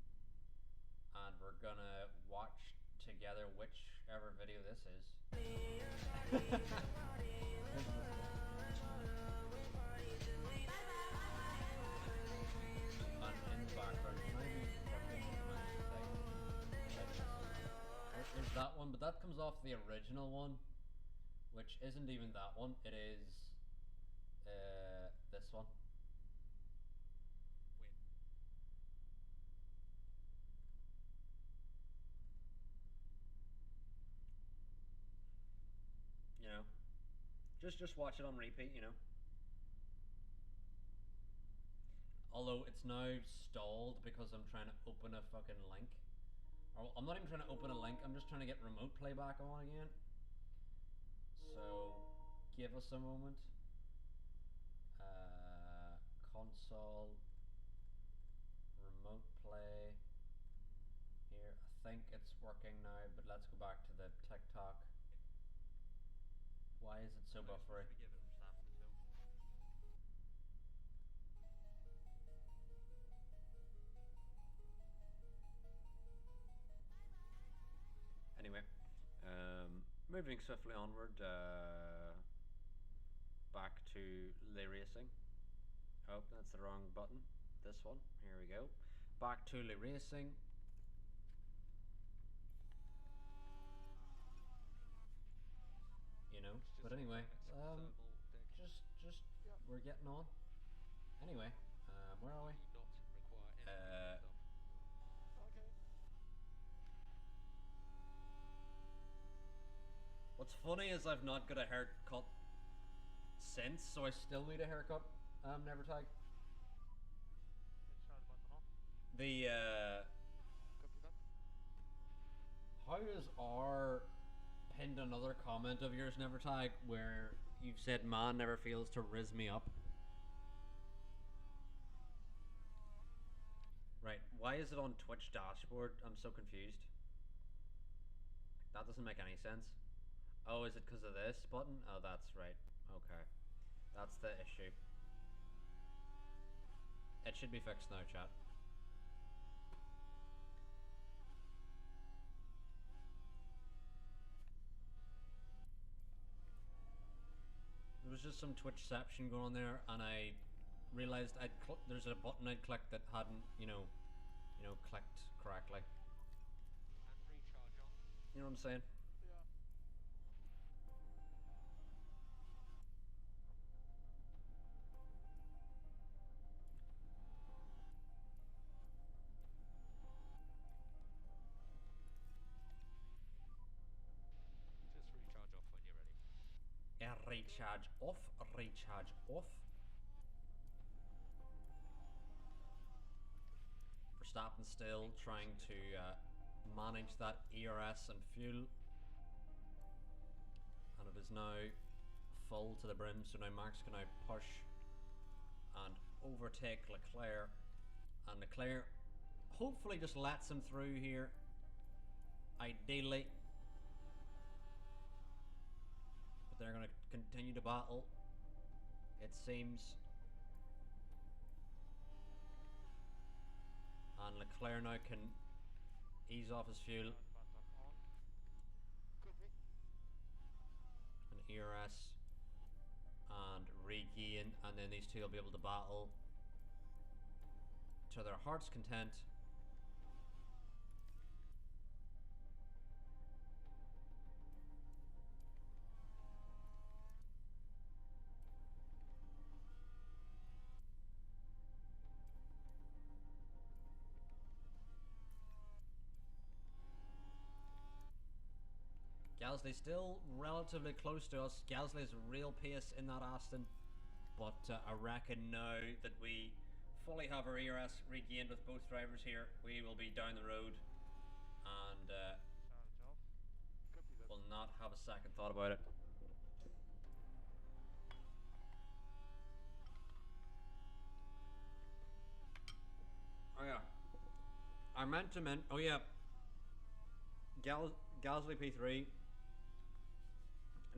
and we're gonna watch together whichever video this is. And in the background, maybe there's that one, but that comes off the original one, which isn't even that one. It is this one. You know, just watch it on repeat. You know. Although it's now stalled because I'm trying to open a fucking link. Or I'm not even trying to open a link, I'm just trying to get remote playback on again. So, give us a moment. Console, remote play. Here, I think it's working now, but let's go back to the TikTok. Why is it so buffery? Anyway, moving swiftly onward, back to Le Racing. Oh, that's the wrong button. This one. Here we go. Back to Le Racing. You know, but anyway, just we're getting on. Anyway, where are we? Not require any Okay. What's funny is I've not got a haircut since, so I still need a haircut. Never tag. It's not about the no. The Copy that. has R pinned another comment of yours, Nevertag, where you've said man never fails to rizz me up? Right, why is it on Twitch dashboard? I'm so confused. That doesn't make any sense. Oh, is it because of this button? Oh, that's right. Okay. That's the issue. It should be fixed now, chat. There was just some Twitchception going on there, and I realized there's a button I'd clicked that hadn't, clicked correctly. And recharge on. You know what I'm saying? Yeah. Just recharge off when you're ready. Recharge off, recharge off. Verstappen still trying to manage that ERS and fuel. And it is now full to the brim, so now Max can now push and overtake Leclerc. And Leclerc hopefully just lets him through here. Ideally. But they're going to continue to battle, it seems. And Leclerc now can ease off his fuel. Button on. Copy. And ERS and regain, and then these two will be able to battle to their heart's content. Gasly still relatively close to us. Gasly's real pace in that Aston, but I reckon now that we fully have our ERS regained with both drivers here, we will be down the road and Charge off. Copy that. will not have a second thought about it. Oh yeah, I meant to oh yeah, Gasly P3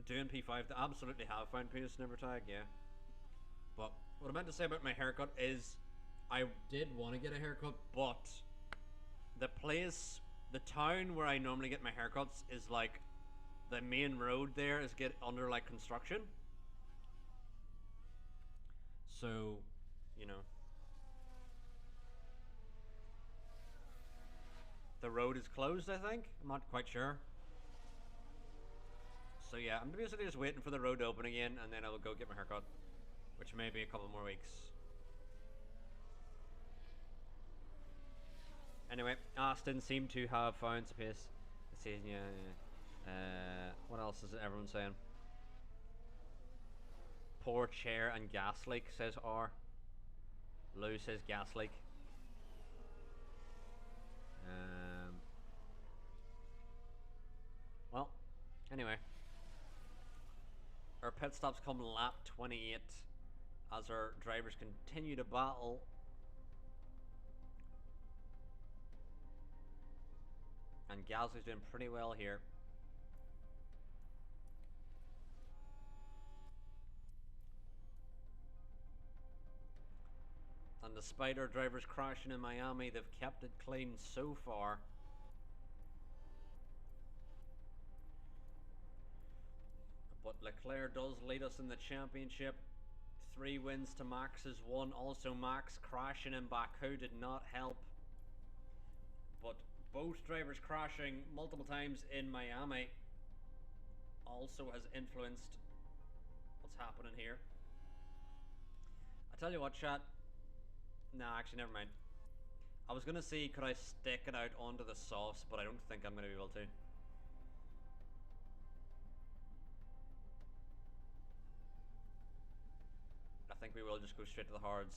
doing P5. They absolutely have found pace, Nevertag, yeah. But what I meant to say about my haircut is I did want to get a haircut, but the town where I normally get my haircuts is like the main road there is get under like construction. So, the road is closed, I think. I'm not quite sure. So yeah, I'm basically just waiting for the road to open again, and then I will go get my haircut, which may be a couple more weeks. Anyway, Aston seem to have found space. It says, what else is everyone saying? Poor chair and gas leak, says R. Lou says gas leak. Well, anyway. Our pit stops come lap 28 as our drivers continue to battle. And Gasly's doing pretty well here. And despite our drivers crashing in Miami, they've kept it clean so far. But Leclerc does lead us in the championship. 3 wins to Max's 1. Also, Max crashing in Baku did not help. But both drivers crashing multiple times in Miami also has influenced what's happening here. I tell you what, chat. Nah, actually, never mind. I was gonna see could I stick it out onto the softs, but I don't think I'm gonna be able to. I think we will just go straight to the hards.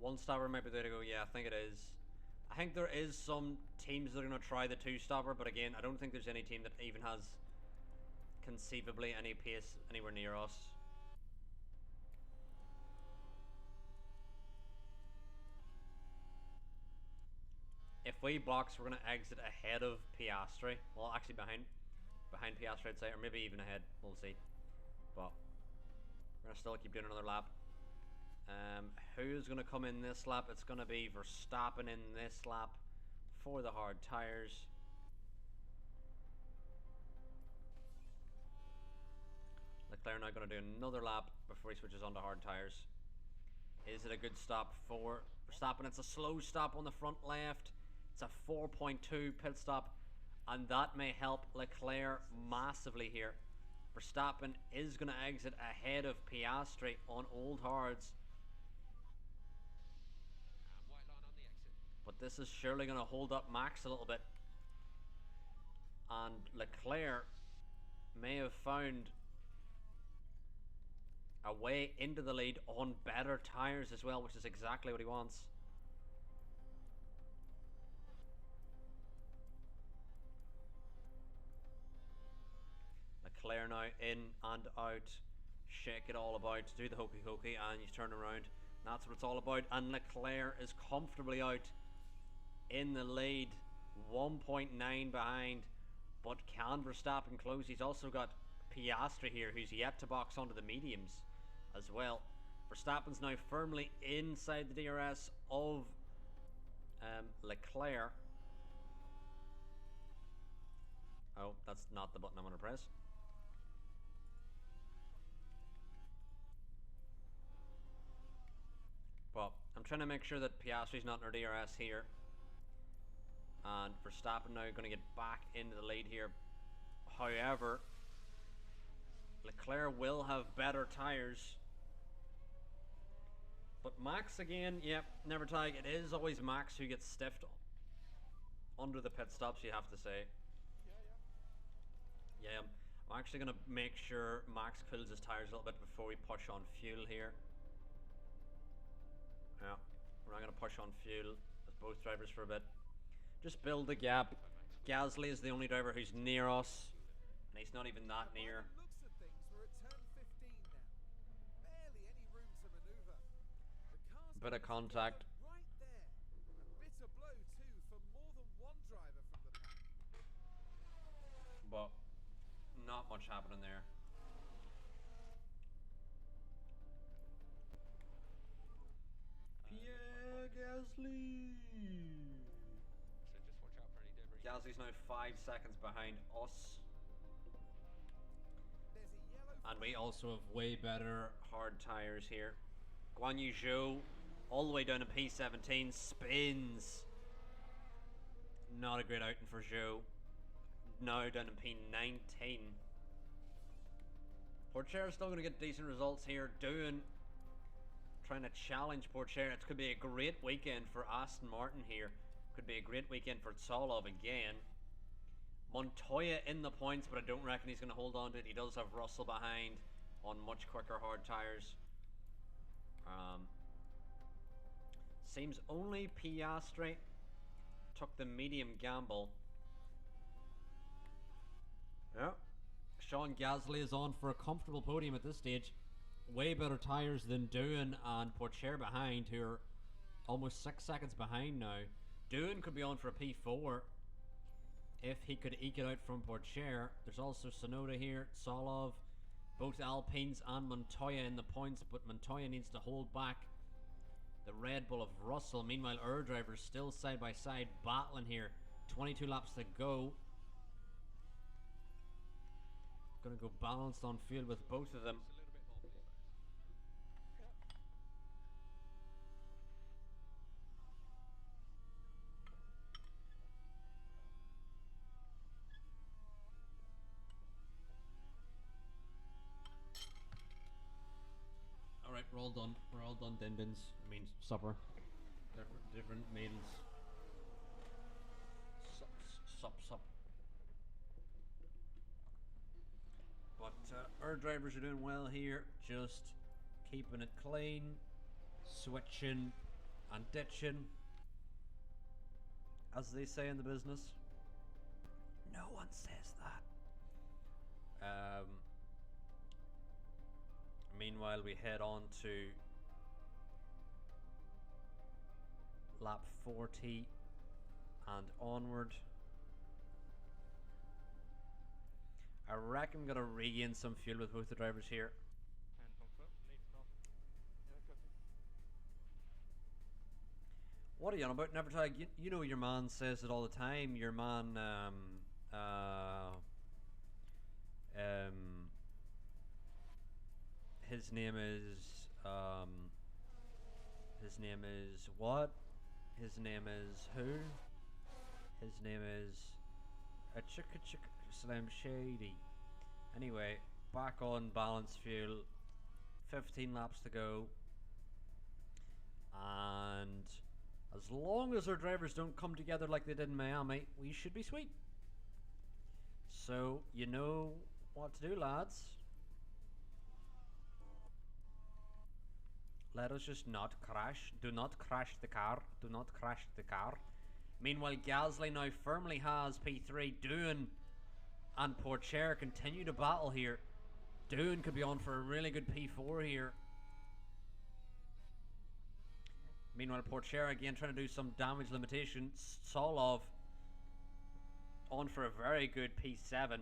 One stopper might be the way to go. Yeah, I think it is. I think there is some teams that are going to try the two stopper, but again, I don't think there's any team that even has conceivably any pace anywhere near us. If we box, we're going to exit ahead of Piastri. Well, actually behind Piastri, I'd say, or maybe even ahead. We'll see. But we're going to still keep doing another lap. Who's going to come in this lap? It's going to be Verstappen in this lap for the hard tires. Leclerc now going to do another lap before he switches on to hard tires. Is it a good stop for Verstappen? It's a slow stop on the front left. It's a 4.2 pit stop, and that may help Leclerc massively here. Verstappen is going to exit ahead of Piastri on old hards. And white line on the exit. But this is surely going to hold up Max a little bit. And Leclerc may have found a way into the lead on better tyres as well, which is exactly what he wants. Leclerc now in and out. Shake it all about. Do the hokey hokey and you turn around. That's what it's all about. And Leclerc is comfortably out in the lead. 1.9 behind. But can Verstappen close? He's also got Piastri here, who's yet to box onto the mediums as well. Verstappen's now firmly inside the DRS of Leclerc. Oh, that's not the button I'm going to press. But I'm trying to make sure that Piastri's not in our DRS here. And Verstappen now going to get back into the lead here. However, Leclerc will have better tyres. But Max again, yep, never tag. It is always Max who gets stiffed under the pit stops, you have to say. Yeah, I'm actually going to make sure Max cools his tyres a little bit before we push on fuel here. Yeah, we're not going to push on fuel as both drivers for a bit. Just build the gap. Gasly is the only driver who's near us, and he's not even that near. Looks at things, we're at turn 15 now. Barely any room to maneuver. The car's Bit of contact. right there. A bitter blow too for more than one driver from the pack. But not much happening there. Pierre Gasly. So just watch out for any debris. Gasly's now 5 seconds behind us. There's a yellow And we also have way better hard tires here. Guan Yu Zhou, all the way down to P17, spins. Not a great outing for Zhou. Now down to P19. Pourchaire is still going to get decent results here. Doing, trying to challenge Pourchaire. It could be a great weekend for Aston Martin here. Could be a great weekend for Tsolov again. Montoya in the points, but I don't reckon he's going to hold on to it. He does have Russell behind on much quicker hard tires. Seems only Piastri took the medium gamble. Yeah. Sean Gasly is on for a comfortable podium at this stage. Way better tyres than Doohan and Pourchaire behind, who are almost 6 seconds behind now. Doohan could be on for a P4 if he could eke it out from Pourchaire. There's also Sonoda here, Tsolov, both Alpines and Montoya in the points, but Montoya needs to hold back the Red Bull of Russell. Meanwhile, our drivers still side by side battling here. 22 laps to go. Gonna go balanced on fuel with both of them. Just a little bit more, please, mate. Alright, we're all done. We're all done, din-dins. I mean, supper. Different meals. Sup. But our drivers are doing well here. Just keeping it clean. Switching and ditching, as they say in the business. No one says that. Meanwhile, we head on to lap 40 and onward. I reckon I'm gonna regain some fuel with both the drivers here. And confirm, lead stop. Yeah, copy. What are you on about, Nevertag? You know your man says it all the time. Your man, his name is what? His name is who? His name is a chicka chicka Slim Shady. Anyway, back on balanced fuel. 15 laps to go. And as long as our drivers don't come together like they did in Miami, we should be sweet. So, you know what to do, lads. Let us just not crash. Do not crash the car. Do not crash the car. Meanwhile, Gasly now firmly has P3. Doohan and Pourchaire continue to battle here. Doohan could be on for a really good P4 here. Meanwhile, Pourchaire again trying to do some damage limitation. Solov on for a very good P7.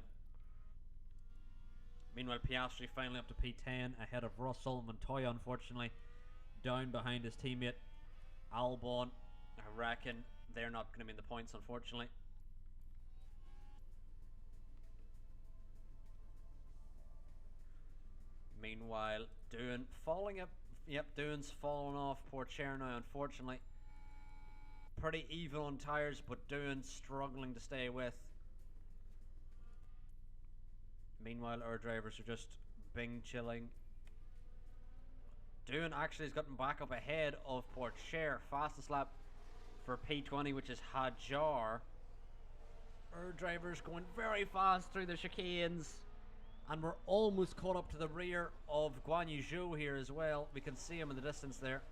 Meanwhile, Piastri finally up to P10 ahead of Russell. Montoya, unfortunately, down behind his teammate Albon. I reckon they're not going to be in the points, unfortunately. Meanwhile, Doohan falling up. Yep, Doohan's fallen off Pourchaire now, unfortunately. Pretty even on tyres, but Doohan struggling to stay with. Meanwhile, our drivers are just bing chilling. Doohan actually has gotten back up ahead of Pourchaire. Fastest lap for P20, which is Hajar. Our drivers going very fast through the chicanes. And we're almost caught up to the rear of Guan Yu Zhou here as well. We can see him in the distance there.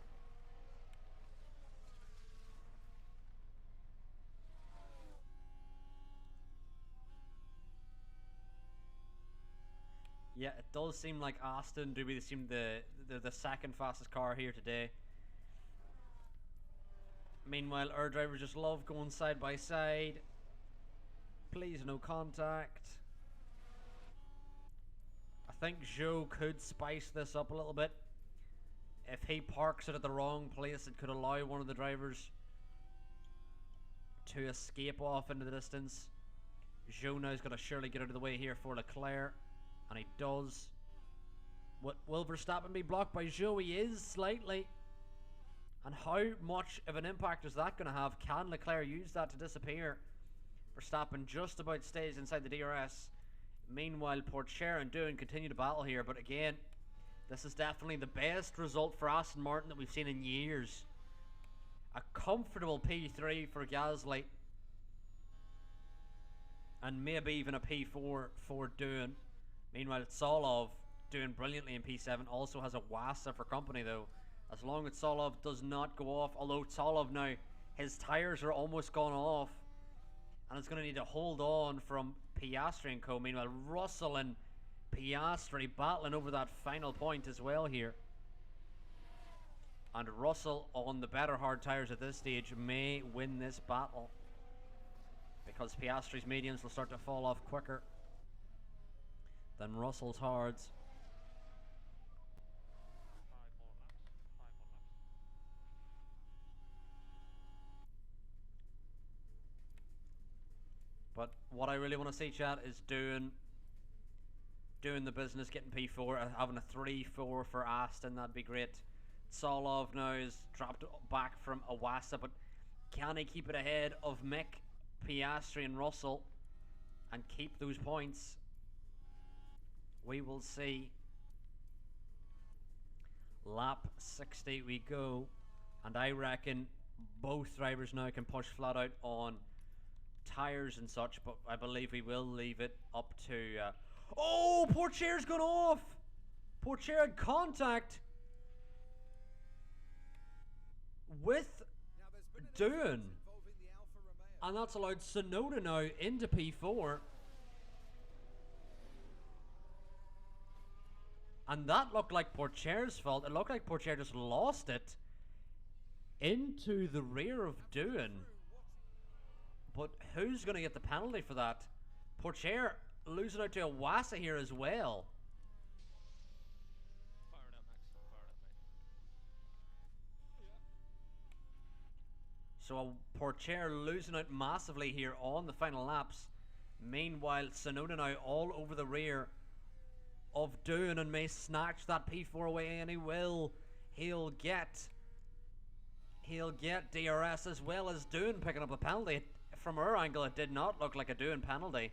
Yeah, it does seem like Aston do seem the second fastest car here today. Meanwhile, our drivers just love going side by side. Please, no contact. I think Zhou could spice this up a little bit. If he parks it at the wrong place, it could allow one of the drivers to escape off into the distance. Zhou now is going to surely get out of the way here for Leclerc. And he does. What, will Verstappen be blocked by Zhou? He is, slightly. And how much of an impact is that going to have? Can Leclerc use that to disappear? Verstappen just about stays inside the DRS. Meanwhile, Pourchaire and Doohan continue to battle here. But again, this is definitely the best result for Aston Martin that we've seen in years. A comfortable P3 for Gasly. And maybe even a P4 for Doohan. Meanwhile, Solov doing brilliantly in P7. Also has a Wassa for company though. As long as Solov does not go off. Although Solov now, his tyres are almost gone off. And it's going to need to hold on from Piastri and co. Meanwhile, Russell and Piastri battling over that final point as well here. And Russell on the better hard tyres at this stage may win this battle. Because Piastri's mediums will start to fall off quicker than Russell's hards. 5 more laps. But what I really want to see, chat, is doing the business, getting P4, having a 3-4 for Aston. That'd be great. Solov now is dropped back from Awasa, but can he keep it ahead of Mick, Piastri and Russell and keep those points? We will see. Lap 60 we go, and I reckon both drivers now can push flat out on tyres and such, but I believe we will leave it up to oh, Pourchaire's gone off. Pourchaire had contact with Now there's been an Doohan. incident involving the Alfa Romeo. And that's allowed Sonoda now into P4. And that looked like Porcher's fault. It looked like Porcher just lost it into the rear of Doohan. But who's going to get the penalty for that? Porcher losing out to Iwasa here as well. Fire it up, Max. Fire it up, mate. So Porcher losing out massively here on the final laps. Meanwhile, Sonoda now all over the rear of Doohan and may snatch that P4 away, and he will. He'll get DRS as well as Doohan picking up the penalty. From our angle, it did not look like a Doohan penalty.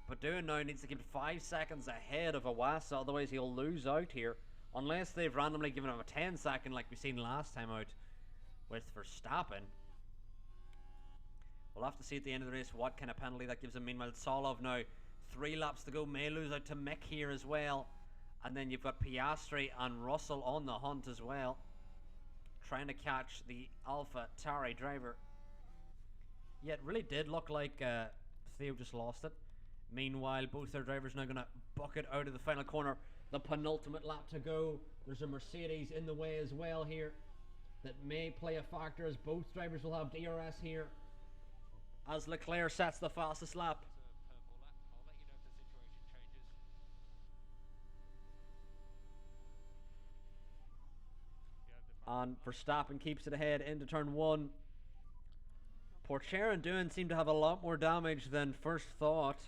But Doohan now needs to keep 5 seconds ahead of Iwasa, otherwise he'll lose out here. Unless they've randomly given him a 10-second like we've seen last time out with Verstappen. We'll have to see at the end of the race what kind of penalty that gives him. Meanwhile, Solov now 3 laps to go, may lose out to Mick here as well. And then you've got Piastri and Russell on the hunt as well, trying to catch the Alpha Tauri driver. Yeah, it really did look like Theo just lost it. Meanwhile, both their drivers now going to bucket out of the final corner. The penultimate lap to go. There's a Mercedes in the way as well here that may play a factor, as both drivers will have DRS here as Leclerc sets the fastest lap. And Verstappen keeps it ahead into turn 1. Porcher and Doohan seem to have a lot more damage than first thought.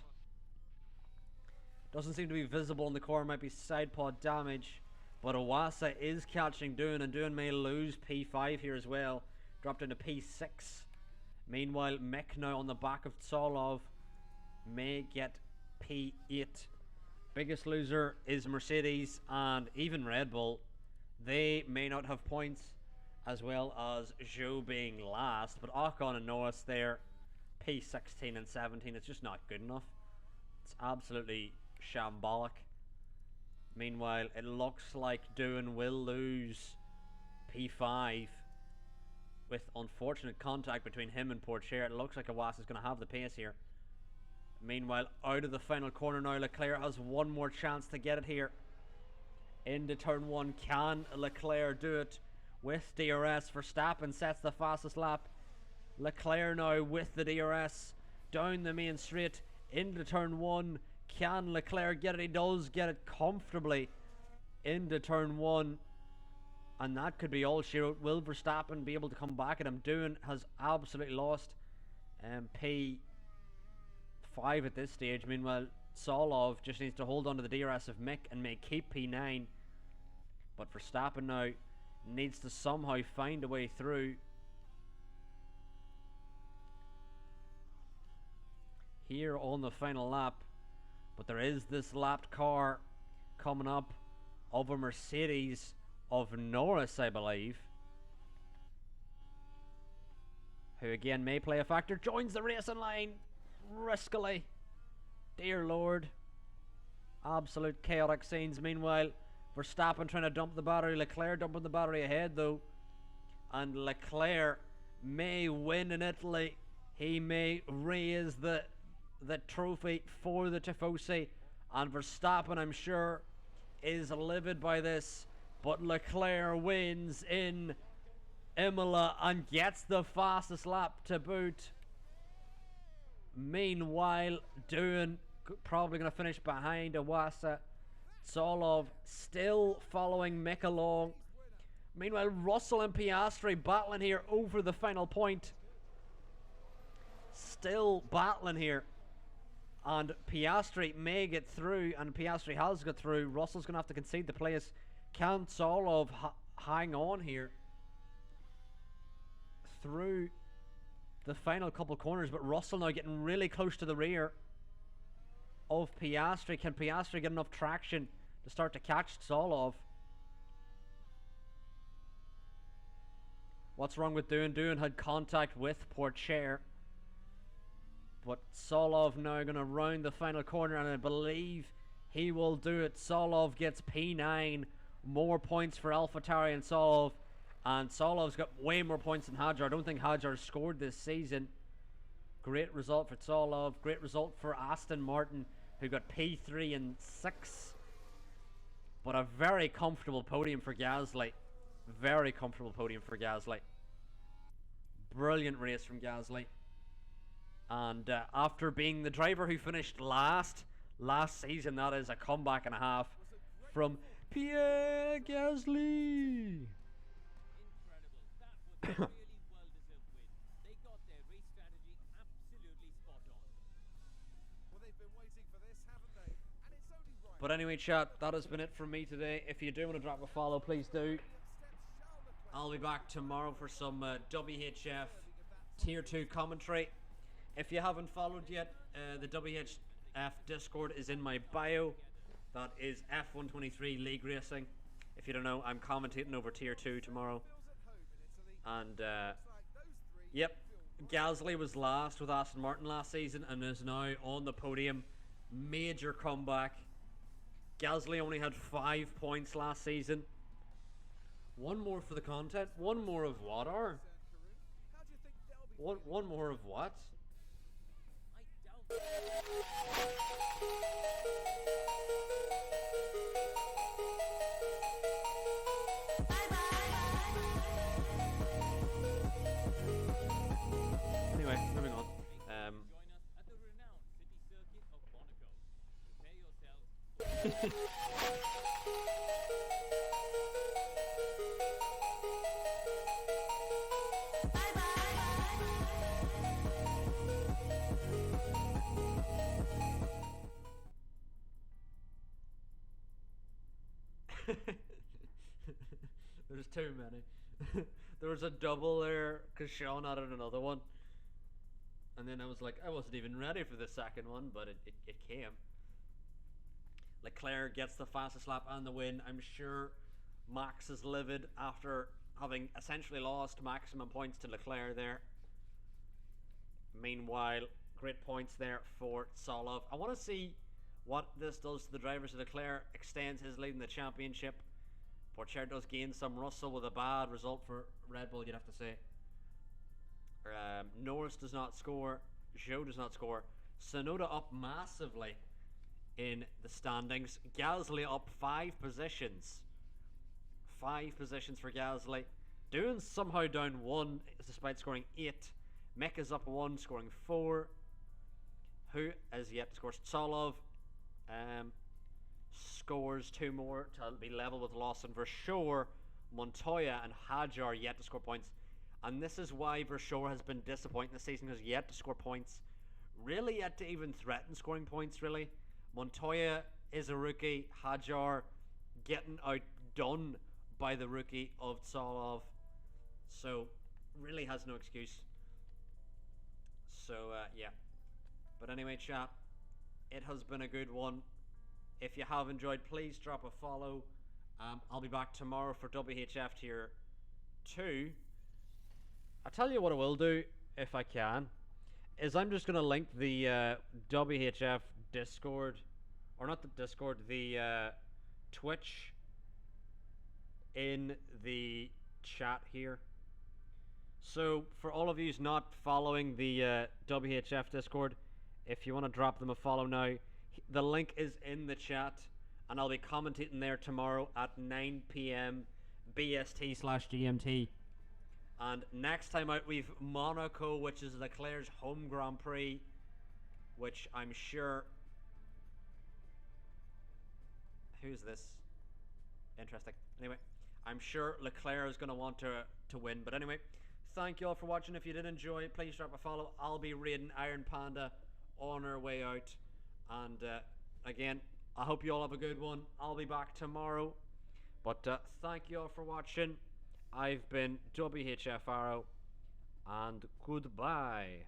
Doesn't seem to be visible in the core, might be side pod damage. But Iwasa is catching Doohan, and Doohan may lose P5 here as well. Dropped into P6. Meanwhile, Mick now on the back of Solov may get P8. Biggest loser is Mercedes and even Red Bull. They may not have points, as well as Zhou being last. But Ocon and Norris there, P16 and 17. It's just not good enough. It's absolutely shambolic. Meanwhile, it looks like Doohan will lose P5 with unfortunate contact between him and Porcher. It looks like Iwasa is going to have the pace here. Meanwhile, out of the final corner now, Leclerc has one more chance to get it here. Into turn 1, can Leclerc do it with DRS? Verstappen sets the fastest lap. Leclerc now with the DRS down the main straight into turn 1. Can Leclerc get it? He does get it comfortably into turn 1. And that could be all she wrote. Will Verstappen be able to come back at him? Doohan has absolutely lost P5 at this stage. Meanwhile, Solov just needs to hold on to the DRS of Mick and may keep P9. But Verstappen now needs to somehow find a way through. Here on the final lap. But there is this lapped car coming up of a Mercedes of Norris, I believe, who again may play a factor. Joins the racing line riskily. Dear Lord. Absolute chaotic scenes. Meanwhile, Verstappen trying to dump the battery. Leclerc dumping the battery ahead though. And Leclerc may win in Italy. He may raise the trophy for the Tifosi. And Verstappen, I'm sure, is livid by this. But Leclerc wins in Imola and gets the fastest lap to boot. Meanwhile, Doohan probably going to finish behind Iwasa. Solov still following Mick along. Meanwhile, Russell and Piastri battling here over the final point. Still battling here. And Piastri may get through, and Piastri has got through. Russell's going to have to concede the place. Can Solov hang on here through the final couple corners? But Russell now getting really close to the rear of Piastri. Can Piastri get enough traction to start to catch Solov? What's wrong with Doohan? Doohan had contact with Porcher. But Solov now going to round the final corner, and I believe he will do it. Solov gets P9. More points for AlphaTauri and Solov. And Solov's got way more points than Hadjar. I don't think Hadjar scored this season. Great result for Solov. Great result for Aston Martin, who got P3 and 6. But a very comfortable podium for Gasly. Very comfortable podium for Gasly. Brilliant race from Gasly. And after being the driver who finished last season, that is a comeback and a half from Pierre Gasly. Incredible. That was a really well-deserved win. They got their race strategy absolutely spot on. Well, they've been waiting for this, haven't they? And it's only right. But anyway, chat, that has been it from me today. If you do want to drop a follow, please do. I'll be back tomorrow for some WHF Tier 2 commentary. If you haven't followed yet, the WHF Discord is in my bio. That is F123 League Racing. If you don't know, I'm commentating over Tier 2 tomorrow. And, yep, Gasly was last with Aston Martin last season and is now on the podium. Major comeback. Gasly only had 5 points last season. One more for the content. One more of what, or? One more of what? I doubt it. Anyway, moving on. Join us at the renowned city circuit of Monaco. Prepare yourselves. There's too many. There was a double there because Sean added another one. And then I was like, I wasn't even ready for the second one, but it came. Leclerc gets the fastest lap and the win. I'm sure Max is livid after having essentially lost maximum points to Leclerc there. Meanwhile, great points there for Solov. I want to see what this does to the drivers. Leclerc extends his lead in the championship. Pourchaire does gain some. Russell with a bad result for Red Bull, you'd have to say. Norris does not score. Zhou does not score. Tsunoda up massively in the standings. Gasly up 5 positions. 5 positions for Gasly. Doohan's somehow down 1 despite scoring 8. Mick is up 1, scoring 4. Who is yet to score? Solov scores 2 more to be level with Lawson. Vershoor, Montoya and Hadjar yet to score points. And this is why Vershoor has been disappointing this season, because yet to score points. Really yet to even threaten scoring points, really. Montoya is a rookie. Hadjar getting outdone by the rookie of Solov. So, really has no excuse. So, yeah. But anyway, chat, it has been a good one. If you have enjoyed, please drop a follow. I'll be back tomorrow for WHF Tier 2. I'll tell you what I will do, if I can, is I'm just going to link the WHF Discord, or not the Discord, the Twitch in the chat here. So, for all of you not following the WHF Discord, if you want to drop them a follow now, the link is in the chat, and I'll be commentating there tomorrow at 9 PM BST/GMT. And next time out, we've Monaco, which is Leclerc's home Grand Prix, which I'm sure... Who's this? Interesting. Anyway, I'm sure Leclerc is going to want to win. But anyway, thank you all for watching. If you did enjoy, please drop a follow. I'll be raiding Iron Panda on our way out. And again, I hope you all have a good one. I'll be back tomorrow. But thank you all for watching. I've been WHF Arrow, and goodbye.